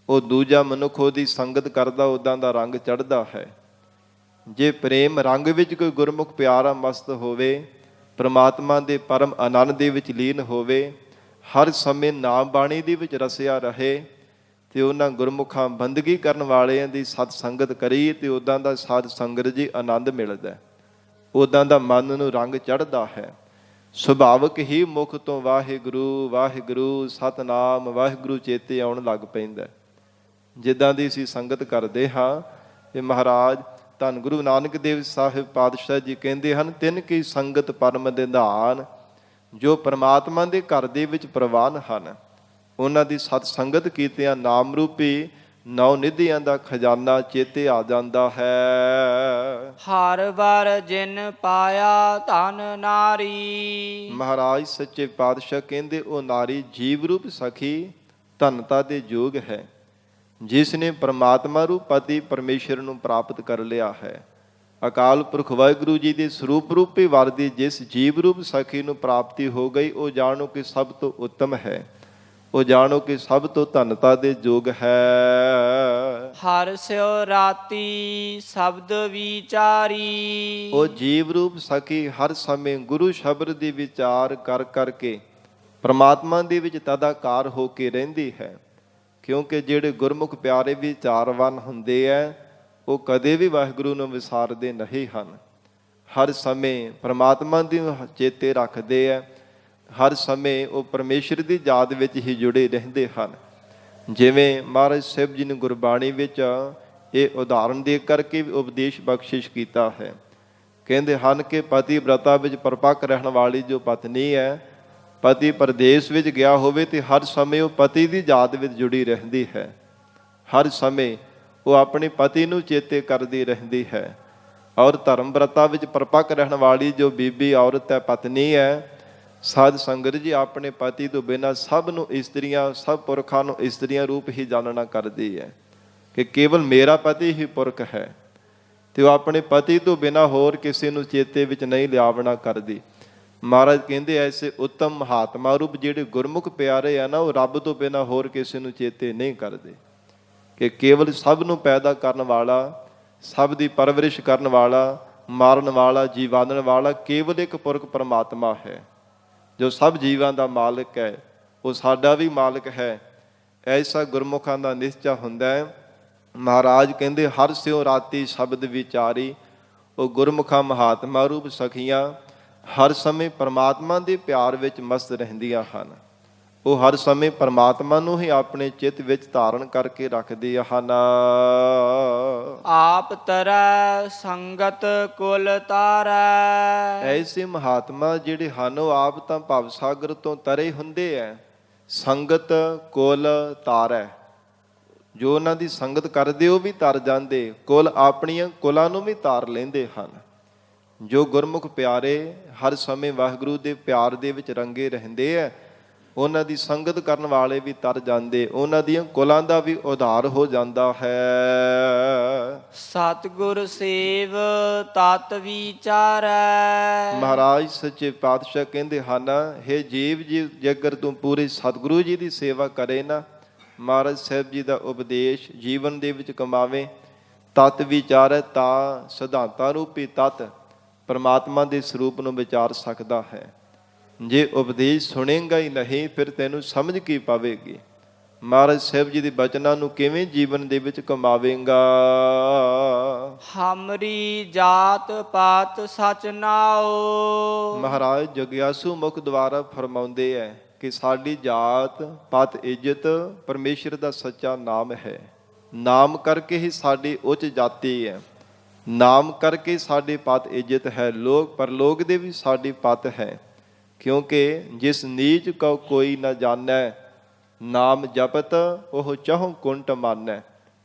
ਉਹ ਦੂਜਾ ਮਨੁੱਖ ਉਹਦੀ ਸੰਗਤ ਕਰਦਾ ਉੱਦਾਂ ਦਾ ਰੰਗ ਚੜ੍ਹਦਾ ਹੈ। ਜੇ ਪ੍ਰੇਮ ਰੰਗ ਵਿੱਚ ਕੋਈ ਗੁਰਮੁਖ ਪਿਆਰਾ ਮਸਤ ਹੋਵੇ, ਪ੍ਰਮਾਤਮਾ ਦੇ ਪਰਮ ਆਨੰਦ ਦੇ ਵਿੱਚ ਲੀਨ ਹੋਵੇ, ਹਰ ਸਮੇਂ ਨਾਮ ਬਾਣੀ ਦੇ ਵਿੱਚ ਰਸਿਆ ਰਹੇ, ਤੇ ਉਹਨਾਂ ਗੁਰਮੁਖਾਂ ਬੰਦਗੀ ਕਰਨ ਵਾਲਿਆਂ ਦੀ ਸਤ ਸੰਗਤ ਕਰੀ ਤੇ ਉੱਦਾਂ ਦਾ ਸਾਧ ਸੰਗਤ ਜੀ ਆਨੰਦ ਮਿਲਦਾ, ਉੱਦਾਂ ਦਾ ਮਨ ਨੂੰ ਰੰਗ ਚੜ੍ਹਦਾ ਹੈ। ਸੁਭਾਵਕ ਹੀ ਮੁਖ ਤੋਂ ਵਾਹਿਗੁਰੂ ਵਾਹਿਗੁਰੂ ਸਤਨਾਮ ਵਾਹਿਗੁਰੂ ਚੇਤੇ ਆਉਣ ਲੱਗ ਪੈਂਦਾ। ਜਿੱਦਾਂ ਦੀ ਅਸੀਂ ਸੰਗਤ ਕਰਦੇ ਹਾਂ, ਤੇ ਮਹਾਰਾਜ ਧੰਨ ਗੁਰੂ ਨਾਨਕ ਦੇਵ ਸਾਹਿਬ ਪਾਤਸ਼ਾਹ ਜੀ ਕਹਿੰਦੇ ਹਨ, ਤਿੰਨ ਕੀ ਸੰਗਤ ਪਰਮ ਨਿਧਾਨ। ਜੋ ਪ੍ਰਮਾਤਮਾ ਦੇ ਘਰ ਦੇ ਵਿੱਚ ਪ੍ਰਵਾਨ ਹਨ, ਉਹਨਾਂ ਦੀ ਸਤ ਸੰਗਤ ਕੀਤਿਆਂ ਨਾਮ ਰੂਪੀ ਨੌ ਨਿਧੀਆਂ ਦਾ ਖਜ਼ਾਨਾ ਚੇਤੇ ਆ ਜਾਂਦਾ ਹੈ। ਹਰ ਵਰ ਜਿਨ ਪਾਇਆ ਧਨ ਨਾਰੀ, ਮਹਾਰਾਜ ਸੱਚੇ ਪਾਤਸ਼ਾਹ ਕਹਿੰਦੇ, ਉਹ ਨਾਰੀ ਜੀਵ ਰੂਪ ਸਖੀ ਧਨਤਾ ਦੇ ਯੋਗ ਹੈ, ਜਿਸ ਨੇ ਪਰਮਾਤਮਾ ਰੂਪ ਪਤੀ ਪਰਮੇਸ਼ਰ ਨੂੰ ਪ੍ਰਾਪਤ ਕਰ ਲਿਆ ਹੈ। ਅਕਾਲ ਪੁਰਖ ਵਾਹਿਗੁਰੂ ਜੀ ਦੇ ਸਰੂਪ ਰੂਪੀ ਵਰ ਦੀ ਜਿਸ ਜੀਵ ਰੂਪ ਸਖੀ ਨੂੰ ਪ੍ਰਾਪਤੀ ਹੋ ਗਈ, ਉਹ ਜਾਣੋ ਕਿ ਸਭ ਤੋਂ ਉੱਤਮ ਹੈ, ਉਹ ਜਾਣੋ ਕਿ ਸਭ ਤੋਂ ਧਨਤਾ ਦੇ ਯੋਗ ਹੈ। ਹਰ ਸਿਓ ਰਾਤੀ ਸ਼ਬਦ ਵਿਚਾਰੀ, ਉਹ ਜੀਵ ਰੂਪ ਸਖੀ ਹਰ ਸਮੇਂ ਗੁਰੂ ਸ਼ਬਦ ਦੀ ਵਿਚਾਰ ਕਰ ਕਰਕੇ ਪ੍ਰਮਾਤਮਾ ਦੇ ਵਿੱਚ ਤਦਾਕਾਰ ਹੋ ਕੇ ਰਹਿੰਦੀ ਹੈ। ਕਿਉਂਕਿ ਜਿਹੜੇ ਗੁਰਮੁਖ ਪਿਆਰੇ ਵਿਚਾਰਵਾਨ ਹੁੰਦੇ ਹੈ, ਉਹ ਕਦੇ ਵੀ ਵਾਹਿਗੁਰੂ ਨੂੰ ਵਿਸਾਰਦੇ ਨਹੀਂ ਹਨ। ਹਰ ਸਮੇਂ ਪ੍ਰਮਾਤਮਾ ਦੀ ਚੇਤੇ ਰੱਖਦੇ ਹੈ, ਹਰ ਸਮੇਂ ਉਹ ਪਰਮੇਸ਼ਰ ਦੀ ਯਾਦ ਵਿੱਚ ਹੀ ਜੁੜੇ ਰਹਿੰਦੇ ਹਨ। ਜਿਵੇਂ ਮਹਾਰਾਜ ਸਾਹਿਬ ਜੀ ਨੇ ਗੁਰਬਾਣੀ ਵਿੱਚ ਇਹ ਉਦਾਹਰਨ ਦੇ ਕਰਕੇ ਉਪਦੇਸ਼ ਬਖਸ਼ਿਸ਼ ਕੀਤਾ ਹੈ। ਕਹਿੰਦੇ ਹਨ ਕਿ ਪਤੀ ਬ੍ਰਤਾ ਵਿੱਚ ਪਰਪੱਕ ਰਹਿਣ ਵਾਲੀ ਜੋ ਪਤਨੀ ਹੈ, ਪਤੀ ਪਰਦੇਸ ਵਿੱਚ ਗਿਆ ਹੋਵੇ ਤੇ ਹਰ ਸਮੇਂ ਉਹ ਪਤੀ ਦੀ ਯਾਦ ਵਿੱਚ ਜੁੜੀ ਰਹਿੰਦੀ ਹੈ। ਹਰ ਸਮੇਂ ਉਹ ਆਪਣੇ ਪਤੀ ਨੂੰ ਚੇਤੇ ਕਰਦੀ ਰਹਿੰਦੀ ਹੈ। ਔਰ ਧਰਮ ਬ੍ਰਤਾ ਵਿੱਚ ਪਰਪੱਕ ਰਹਿਣ ਵਾਲੀ ਜੋ ਬੀਬੀ ਔਰਤ ਹੈ, ਪਤਨੀ ਹੈ, ਸਾਧ ਸੰਗਤ ਜੀ ਆਪਣੇ ਪਤੀ ਤੋਂ ਬਿਨਾਂ ਸਭ ਨੂੰ ਇਸਤਰੀਆਂ, ਸਭ ਪੁਰਖਾਂ ਨੂੰ ਇਸਤਰੀਆਂ ਰੂਪ ਹੀ ਜਾਣਨਾ ਕਰਦੀ ਹੈ ਕਿ ਕੇਵਲ ਮੇਰਾ ਪਤੀ ਹੀ ਪੁਰਖ ਹੈ, ਤੇ ਉਹ ਆਪਣੇ ਪਤੀ ਤੋਂ ਬਿਨਾਂ ਹੋਰ ਕਿਸੇ ਨੂੰ ਚੇਤੇ ਵਿੱਚ ਨਹੀਂ ਲਿਆਵਣਾ ਕਰਦੀ। ਮਹਾਰਾਜ ਕਹਿੰਦੇ ਐਸੇ ਉੱਤਮ ਮਹਾਤਮਾ ਰੂਪ ਜਿਹੜੇ ਗੁਰਮੁਖ ਪਿਆਰੇ ਆ ਨਾ, ਉਹ ਰੱਬ ਤੋਂ ਬਿਨਾਂ ਹੋਰ ਕਿਸੇ ਨੂੰ ਚੇਤੇ ਨਹੀਂ ਕਰਦੇ, ਕਿ ਕੇਵਲ ਸਭ ਨੂੰ ਪੈਦਾ ਕਰਨ ਵਾਲਾ, ਸਭ ਦੀ ਪਰਵਰਿਸ਼ ਕਰਨ ਵਾਲਾ, ਮਾਰਨ ਵਾਲਾ, ਜੀਵਾਨਣ ਵਾਲਾ ਕੇਵਲ ਇੱਕ ਪੁਰਖ ਪਰਮਾਤਮਾ ਹੈ, ਜੋ ਸਭ ਜੀਵਾਂ ਦਾ ਮਾਲਕ ਹੈ, ਉਹ ਸਾਡਾ ਵੀ ਮਾਲਕ ਹੈ। ਐਸਾ ਗੁਰਮੁਖਾਂ ਦਾ ਨਿਸ਼ਚਾ ਹੁੰਦਾ ਹੈ। ਮਹਾਰਾਜ ਕਹਿੰਦੇ ਹਰ ਸਿਉ ਰਾਤੀ ਸ਼ਬਦ ਵਿਚਾਰੀ, ਉਹ ਗੁਰਮੁਖਾਂ ਮਹਾਤਮਾ ਰੂਪ ਸਖੀਆਂ ਹਰ ਸਮੇਂ ਪਰਮਾਤਮਾ ਦੇ ਪਿਆਰ ਵਿੱਚ ਮਸਤ ਰਹਿੰਦੀਆਂ ਹਨ। ਉਹ ਹਰ ਸਮੇਂ ਪਰਮਾਤਮਾ ਨੂੰ ਹੀ ਆਪਣੇ ਚਿੱਤ ਵਿੱਚ ਧਾਰਨ ਕਰਕੇ ਰੱਖਦੀਆਂ ਹਨ। ਆਪ ਤਰੈ ਸੰਗਤ ਕੁਲ ਤਾਰੈ। ਐਸੇ ਮਹਾਤਮਾ ਜਿਹੜੇ ਹਨ ਉਹ ਆਪ ਤਾਂ ਭਵ ਸਾਗਰ ਤੋਂ ਤਰੇ ਹੁੰਦੇ ਐ, ਸੰਗਤ ਕੁਲ ਤਾਰੈ। ਜੋ ਉਹਨਾਂ ਦੀ ਸੰਗਤ ਕਰਦੇ ਉਹ ਵੀ ਤਰ ਜਾਂਦੇ, ਕੁਲ ਆਪਣੀਆਂ ਕੁਲਾਂ ਨੂੰ ਵੀ ਤਾਰ ਲੈਂਦੇ ਹਨ। ਜੋ ਗੁਰਮੁਖ ਪਿਆਰੇ ਹਰ ਸਮੇਂ ਵਾਹਿਗੁਰੂ ਦੇ ਪਿਆਰ ਦੇ ਵਿੱਚ ਰੰਗੇ ਰਹਿੰਦੇ ਐ, ਉਹਨਾਂ ਦੀ ਸੰਗਤ ਕਰਨ ਵਾਲੇ ਵੀ ਤਰ ਜਾਂਦੇ, ਉਹਨਾਂ ਦੀਆਂ ਕੁਲਾਂ ਦਾ ਵੀ ਉਧਾਰ ਹੋ ਜਾਂਦਾ ਹੈ। ਸਤਿਗੁਰ ਸੇਵ ਤਤ ਵਿਚਾਰੈ। ਮਹਾਰਾਜ ਸੱਚੇ ਪਾਤਸ਼ਾਹ ਕਹਿੰਦੇ ਹਨ, ਹੇ ਜੀਵ ਜੀ, ਜੇਕਰ ਤੂੰ ਪੂਰੇ ਸਤਿਗੁਰੂ ਜੀ ਦੀ ਸੇਵਾ ਕਰੇ ਨਾ, ਮਹਾਰਾਜ ਸਾਹਿਬ ਜੀ ਦਾ ਉਪਦੇਸ਼ ਜੀਵਨ ਦੇ ਵਿੱਚ ਕਮਾਵੇ, ਤਤ ਵਿਚਾਰੈ, ਤਾਂ ਸਿਧਾਂਤਾਂ ਰੂਪੀ ਤਤ ਪਰਮਾਤਮਾ ਦੇ ਸਰੂਪ ਨੂੰ ਵਿਚਾਰ ਸਕਦਾ ਹੈ। ਜੇ ਉਪਦੇਸ਼ ਸੁਣੇਗਾ ਹੀ ਨਹੀਂ, ਫਿਰ ਤੈਨੂੰ ਸਮਝ ਕੀ ਪਾਵੇਗੀ? ਮਹਾਰਾਜ ਸਾਹਿਬ ਜੀ ਦੇ ਬਚਨਾਂ ਨੂੰ ਕਿਵੇਂ ਜੀਵਨ ਦੇ ਵਿੱਚ ਕਮਾਵੇਂਗਾ? ਹਮਰੀ ਜਾਤ ਪਾਤ ਸਚ ਨਾਉ। ਮਹਾਰਾਜ ਜਗਿਆਸੂ ਮੁਖ ਦੁਆਰਾ ਫਰਮਾਉਂਦੇ ਹੈ ਕਿ ਸਾਡੀ ਜਾਤ ਪਾਤ ਇੱਜ਼ਤ ਪਰਮੇਸ਼ਰ ਦਾ ਸੱਚਾ ਨਾਮ ਹੈ। ਨਾਮ ਕਰਕੇ ਹੀ ਸਾਡੀ ਉੱਚ ਜਾਤੀ ਹੈ, ਨਾਮ ਕਰਕੇ ਸਾਡੀ ਪਤ ਇੱਜ਼ਤ ਹੈ। ਲੋਕ ਪਰਲੋਕ ਦੇ ਵੀ ਸਾਡੀ ਪਤ ਹੈ, ਕਿਉਂਕਿ ਜਿਸ ਨੀਚ ਕਉ ਕੋਈ ਨਾ ਜਾਣੈ, ਨਾਮ ਜਪਤ ਉਹ ਚਹੁ ਕੁੰਟ ਮਾਨੈ।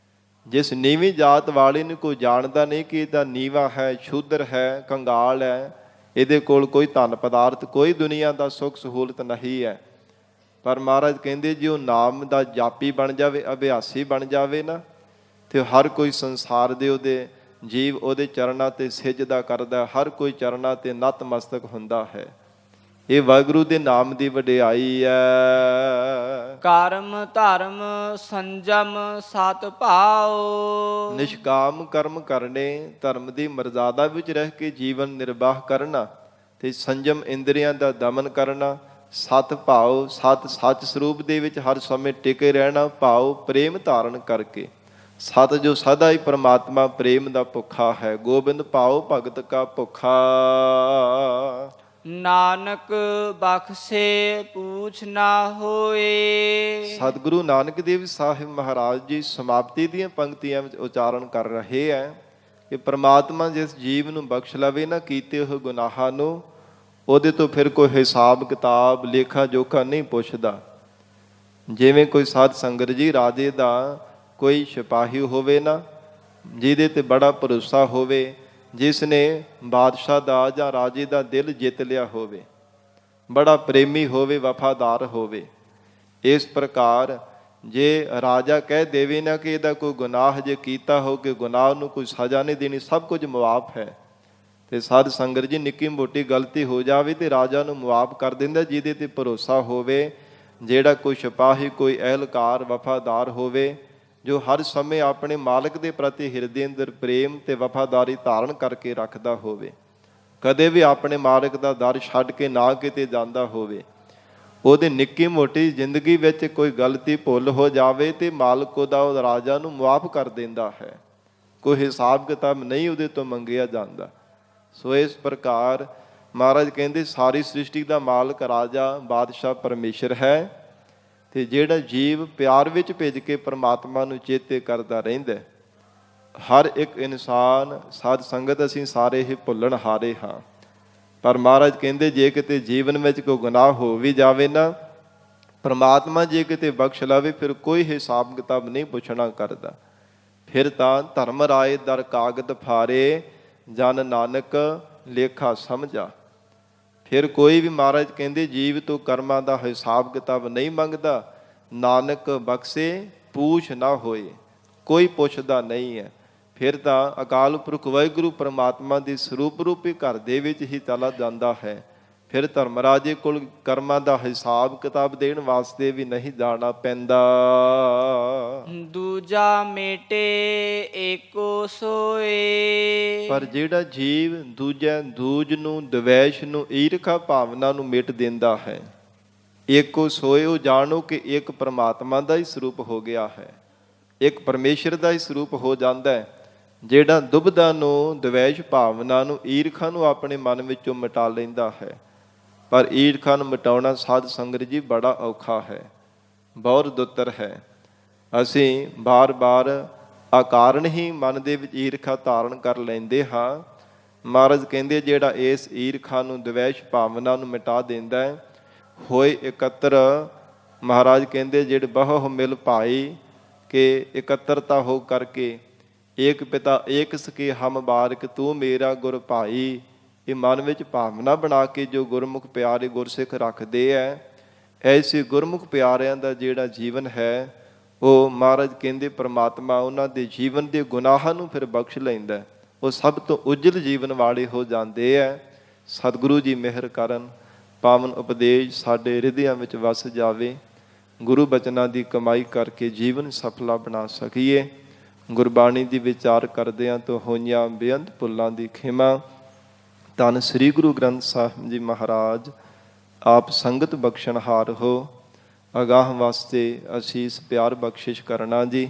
ਜਿਸ ਨੀਵੀਂ ਜਾਤ ਵਾਲੇ ਨੂੰ ਕੋਈ ਜਾਣਦਾ ਨਹੀਂ ਕਿ ਇਹਦਾ ਨੀਵਾ ਹੈ, ਸ਼ੂਦਰ ਹੈ, ਕੰਗਾਲ ਹੈ, ਇਹਦੇ ਕੋਲ ਕੋਈ ਧਨ ਪਦਾਰਥ, ਕੋਈ ਦੁਨੀਆ ਦਾ ਸੁੱਖ ਸਹੂਲਤ ਨਹੀਂ ਹੈ, ਪਰ ਮਹਾਰਾਜ ਕਹਿੰਦੇ ਜੇ ਉਹ ਨਾਮ ਦਾ ਜਾਪੀ ਬਣ ਜਾਵੇ, ਅਭਿਆਸੀ ਬਣ ਜਾਵੇ ਨਾ, ਤੇ ਹਰ ਕੋਈ ਸੰਸਾਰ ਦੇ ਉਹਦੇ ਜੀਵ ਉਹਦੇ ਚਰਨਾਂ ਤੇ ਸਿਜਦਾ ਕਰਦਾ, ਹਰ ਕੋਈ ਚਰਨਾਂ ਤੇ ਨਤਮਸਤਕ ਹੁੰਦਾ ਹੈ। ਇਹ ਵਾਹਿਗੁਰੂ ਦੇ ਨਾਮ ਦੀ ਵਡਿਆਈ ਹੈ। ਕਰਮ ਧਰਮ ਸੰਜਮ ਸਤ ਭਾਉ। ਨਿਸ਼ਕਾਮ ਕਰਮ ਕਰਨੇ, ਧਰਮ ਦੀ ਮਰਜ਼ਾਦਾ ਵਿੱਚ ਰਹਿ ਕੇ ਜੀਵਨ ਨਿਰਵਾਹ ਕਰਨਾ, ਤੇ ਸੰਜਮ ਇੰਦਰੀਆਂ ਦਾ ਦਮਨ ਕਰਨਾ, ਸਤ ਭਾਉ, ਸਤ ਸੱਚ ਸਰੂਪ ਦੇ ਵਿੱਚ ਹਰ ਸਮੇਂ ਟਿਕੇ ਰਹਿਣਾ, ਭਾਉ ਪ੍ਰੇਮ ਧਾਰਨ ਕਰਕੇ। ਸਤ ਜੋ ਸਦਾ ਹੀ ਪਰਮਾਤਮਾ ਪ੍ਰੇਮ ਦਾ ਭੁੱਖਾ ਹੈ, ਗੋਬਿੰਦ ਭਾਉ ਭਗਤ ਕਾ ਭੁੱਖਾ। ਨਾਨਕ ਬਖਸ਼ੇ ਪੂਛ ਨਾ ਹੋਏ। ਸਤਿਗੁਰੂ ਨਾਨਕ ਦੇਵ ਸਾਹਿਬ ਮਹਾਰਾਜ ਜੀ ਸਮਾਪਤੀ ਦੀਆਂ ਪੰਕਤੀਆਂ ਵਿੱਚ ਉਚਾਰਨ ਕਰ ਰਹੇ ਹੈ ਕਿ ਪਰਮਾਤਮਾ ਜਿਸ ਜੀਵ ਨੂੰ ਬਖਸ਼ ਲਵੇ ਨਾ ਕੀਤੇ ਹੋਏ ਗੁਨਾਹਾਂ ਨੂੰ, ਉਹਦੇ ਤੋਂ ਫਿਰ ਕੋਈ ਹਿਸਾਬ ਕਿਤਾਬ ਲੇਖਾ ਜੋਖਾ ਨਹੀਂ ਪੁੱਛਦਾ। ਜਿਵੇਂ ਕੋਈ ਸਾਧ ਸੰਗਤ ਜੀ ਰਾਜੇ ਦਾ ਕੋਈ ਸਿਪਾਹੀ ਹੋਵੇ ਨਾ, ਜਿਹਦੇ ਤੇ ਬੜਾ ਭਰੋਸਾ ਹੋਵੇ, ਜਿਸ ਨੇ ਬਾਦਸ਼ਾਹ ਦਾ ਜਾਂ ਰਾਜੇ ਦਾ ਦਿਲ ਜਿੱਤ ਲਿਆ ਹੋਵੇ, ਬੜਾ ਪ੍ਰੇਮੀ ਹੋਵੇ, ਵਫਾਦਾਰ ਹੋਵੇ, ਇਸ ਪ੍ਰਕਾਰ ਜੇ ਰਾਜਾ ਕਹਿ ਦੇਵੇ ਨਾ ਕਿ ਇਹਦਾ ਕੋਈ ਗੁਨਾਹ ਜੇ ਕੀਤਾ ਹੋ, ਕਿ ਗੁਨਾਹ ਨੂੰ ਕੋਈ ਸਜ਼ਾ ਨਹੀਂ ਦੇਣੀ, ਸਭ ਕੁਝ ਮੁਆਫ ਹੈ, ਤੇ ਸਾਧ ਸੰਗਤ ਜੀ ਨਿੱਕੀ ਮੋਟੀ ਗਲਤੀ ਹੋ ਜਾਵੇ ਤੇ ਰਾਜਾ ਨੂੰ ਮੁਆਫ ਕਰ ਦਿੰਦਾ, ਜਿਹਦੇ ਤੇ ਭਰੋਸਾ ਹੋਵੇ, ਜਿਹੜਾ ਕੋਈ ਸਿਪਾਹੀ, ਕੋਈ ਅਹਿਲਕਾਰ ਵਫਾਦਾਰ ਹੋਵੇ, ਜੋ ਹਰ ਸਮੇਂ ਆਪਣੇ ਮਾਲਕ ਦੇ ਪ੍ਰਤੀ ਹਿਰਦੇ ਅੰਦਰ ਪ੍ਰੇਮ ਤੇ ਵਫਾਦਾਰੀ ਧਾਰਨ ਕਰਕੇ ਰੱਖਦਾ ਹੋਵੇ, ਕਦੇ ਵੀ ਆਪਣੇ ਮਾਲਕ ਦਾ ਦਰ ਛੱਡ ਕੇ ਨਾ ਕਿਤੇ ਜਾਂਦਾ ਹੋਵੇ। ਉਹਦੇ ਨਿੱਕੀ ਮੋਟੀ ਜ਼ਿੰਦਗੀ ਵਿੱਚ ਕੋਈ ਗਲਤੀ ਭੁੱਲ ਹੋ ਜਾਵੇ ਤੇ ਮਾਲਕ ਉਹਦਾ ਉਹ ਰਾਜਾ ਨੂੰ ਮੁਆਫ ਕਰ ਦਿੰਦਾ ਹੈ, ਕੋਈ ਹਿਸਾਬ ਕਿਤਾਬ ਨਹੀਂ ਉਹਦੇ ਤੋਂ ਮੰਗਿਆ ਜਾਂਦਾ। ਸੋ ਇਸ ਪ੍ਰਕਾਰ ਮਹਾਰਾਜ ਕਹਿੰਦੇ ਸਾਰੀ ਸ੍ਰਿਸ਼ਟੀ ਦਾ ਮਾਲਕ ਰਾਜਾ ਬਾਦਸ਼ਾਹ ਪਰਮੇਸ਼ਰ ਹੈ, ਤੇ ਜਿਹੜਾ ਜੀਵ ਪਿਆਰ ਵਿੱਚ ਭਿੱਜ ਕੇ ਪਰਮਾਤਮਾ ਨੂੰ ਚੇਤੇ ਕਰਦਾ ਰਹਿੰਦਾ, ਹਰ ਇੱਕ ਇਨਸਾਨ ਸਾਧ ਸੰਗਤ ਅਸੀਂ ਸਾਰੇ ਹੀ ਭੁੱਲਣ ਹਾਰੇ ਹਾਂ। ਪਰ ਮਹਾਰਾਜ ਕਹਿੰਦੇ ਜੇ ਕਿਤੇ ਜੀਵਨ ਵਿੱਚ ਕੋਈ ਗੁਨਾਹ ਹੋ ਵੀ ਜਾਵੇ ਨਾ, ਪ੍ਰਮਾਤਮਾ ਜੇ ਕਿਤੇ ਬਖਸ਼ ਲਾਵੇ ਫਿਰ ਕੋਈ ਹਿਸਾਬ ਕਿਤਾਬ ਨਹੀਂ ਪੁੱਛਣਾ ਕਰਦਾ। ਫਿਰ ਤਾਂ ਧਰਮ ਰਾਏ ਦਰ ਕਾਗਦ ਫਾਰੇ, ਜਨ ਨਾਨਕ ਲੇਖਾ ਸਮਝਾ। ਫਿਰ ਕੋਈ ਵੀ ਮਹਾਰਾਜ ਕਹਿੰਦੇ ਜੀਵ ਤੋਂ ਕਰਮਾਂ ਦਾ ਹਿਸਾਬ ਕਿਤਾਬ ਨਹੀਂ ਮੰਗਦਾ। ਨਾਨਕ ਬਖਸ਼ੇ ਪੂਛ ਨਾ ਹੋਏ, ਕੋਈ ਪੁੱਛਦਾ ਨਹੀਂ ਹੈ। ਫਿਰ ਤਾਂ ਅਕਾਲ ਪੁਰਖ ਵਾਹਿਗੁਰੂ ਪਰਮਾਤਮਾ ਦੇ ਸਰੂਪ ਰੂਪੀ ਘਰ ਦੇ ਵਿੱਚ ਹੀ ਚਲਾ ਜਾਂਦਾ ਹੈ। ਫਿਰ ਧਰਮਰਾਜੇ ਕੋਲ ਕਰਮਾਂ ਦਾ ਹਿਸਾਬ ਕਿਤਾਬ ਦੇਣ ਵਾਸਤੇ ਵੀ ਨਹੀਂ ਜਾਣਾ ਪੈਂਦਾ। ਦੂਜਾ ਮੇਟੇ ਏਕੋ ਸੋਏ। ਪਰ ਜਿਹੜਾ ਜੀਵ ਦੂਜ ਨੂੰ, ਦਵੈਸ਼ ਨੂੰ, ਈਰਖਾ ਭਾਵਨਾ ਨੂੰ ਮਿਟ ਦਿੰਦਾ ਹੈ, ਏਕੋ ਸੋਏ, ਉਹ ਜਾਣੋ ਕਿ ਇੱਕ ਪਰਮਾਤਮਾ ਦਾ ਹੀ ਸਰੂਪ ਹੋ ਗਿਆ ਹੈ, ਇੱਕ ਪਰਮੇਸ਼ਰ ਦਾ ਹੀ ਸਰੂਪ ਹੋ ਜਾਂਦਾ ਹੈ। ਜਿਹੜਾ ਦੁਬਦਾ ਨੂੰ, ਦਵੈਸ਼ ਭਾਵਨਾ ਨੂੰ, ਈਰਖਾ ਨੂੰ ਆਪਣੇ ਮਨ ਵਿੱਚੋਂ ਮਿਟਾ ਲੈਂਦਾ ਹੈ। ਪਰ ਈਰਖਾ ਨੂੰ ਮਿਟਾਉਣਾ ਸਾਧ ਸੰਗਤ ਜੀ ਬੜਾ ਔਖਾ ਹੈ, ਬਹੁਤ ਦੁੱਤਰ ਹੈ। ਅਸੀਂ ਬਾਰ-ਬਾਰ ਅਕਾਰਨ ਹੀ ਮਨ ਦੇ ਵਿੱਚ ਈਰਖਾ ਧਾਰਨ ਕਰ ਲੈਂਦੇ ਹਾਂ। ਮਹਾਰਾਜ ਕਹਿੰਦੇ ਜਿਹੜਾ ਇਸ ਈਰਖਾ ਨੂੰ, ਦਵੈਸ਼ ਭਾਵਨਾ ਨੂੰ ਮਿਟਾ ਦਿੰਦਾ ਹੈ, ਹੋਏ ਇਕੱਤਰ। ਮਹਾਰਾਜ ਕਹਿੰਦੇ ਜਿਹੜੇ ਬਹੁ ਮਿਲ ਭਾਈ ਕਿ ਇਕੱਤਰਤਾ ਹੋ ਕਰਕੇ, ਏਕ ਪਿਤਾ ਏਕ ਸਕੇ ਹਮ ਬਾਰਿਕ, ਤੂੰ ਮੇਰਾ ਗੁਰ ਭਾਈ। ਇਹ ਮਨ ਵਿੱਚ ਭਾਵਨਾ ਬਣਾ ਕੇ ਜੋ ਗੁਰਮੁਖ ਪਿਆਰੇ ਗੁਰਸਿੱਖ ਰੱਖਦੇ ਹੈ, ਐਸੇ ਗੁਰਮੁਖ ਪਿਆਰਿਆਂ ਦਾ ਜਿਹੜਾ ਜੀਵਨ ਹੈ, ਉਹ ਮਹਾਰਾਜ ਕਹਿੰਦੇ ਪ੍ਰਮਾਤਮਾ ਉਹਨਾਂ ਦੇ ਜੀਵਨ ਦੇ ਗੁਨਾਹਾਂ ਨੂੰ ਫਿਰ ਬਖਸ਼ ਲੈਂਦਾ। ਉਹ ਸਭ ਤੋਂ ਉਜਲ ਜੀਵਨ ਵਾਲੇ ਹੋ ਜਾਂਦੇ ਹੈ। ਸਤਿਗੁਰੂ ਜੀ ਮਿਹਰ ਕਰਨ, ਪਾਵਨ ਉਪਦੇਸ਼ ਸਾਡੇ ਹਿਰਦਿਆਂ ਵਿੱਚ ਵਸ ਜਾਵੇ। ਗੁਰੂ ਬਚਨਾਂ ਦੀ ਕਮਾਈ ਕਰਕੇ ਜੀਵਨ ਸਫਲਾ ਬਣਾ ਸਕੀਏ। ਗੁਰਬਾਣੀ ਦੀ ਵਿਚਾਰ ਕਰਦਿਆਂ ਤੋਂ ਹੋਈਆਂ ਬੇਅੰਤ ਭੁੱਲਾਂ ਦੀ ਖਿਮਾ। ਧੰਨ ਸ੍ਰੀ ਗੁਰੂ ਗ੍ਰੰਥ ਸਾਹਿਬ ਜੀ ਮਹਾਰਾਜ ਆਪ ਸੰਗਤ ਬਖਸ਼ਣਹਾਰ ਹੋ। ਅਗਾਹ ਵਾਸਤੇ ਅਸੀਸ ਪਿਆਰ ਬਖਸ਼ਿਸ਼ ਕਰਨਾ ਜੀ।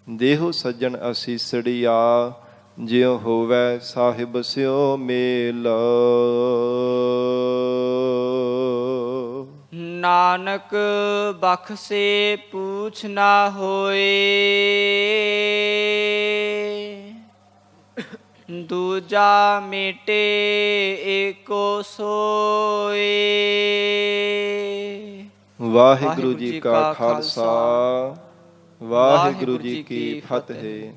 ਦੇਹੋ ਸੱਜਣ ਅਸੀਸੜੀਆ, ਜਿਉ ਹੋਵੈ ਸਾਹਿਬ ਸਿਓ ਮੇਲ। ਨਾਨਕ ਬਖਸ਼ੇ ਪੂਛ ਨਾ ਹੋਏ, ਦੂਜਾ ਮੇਟੇ ਏਕੋ ਸੋਏ। ਵਾਹਿਗੁਰੂ ਜੀ ਕਾ ਖਾਲਸਾ, ਵਾਹਿਗੁਰੂ ਜੀ ਕੀ ਫਤਿਹ।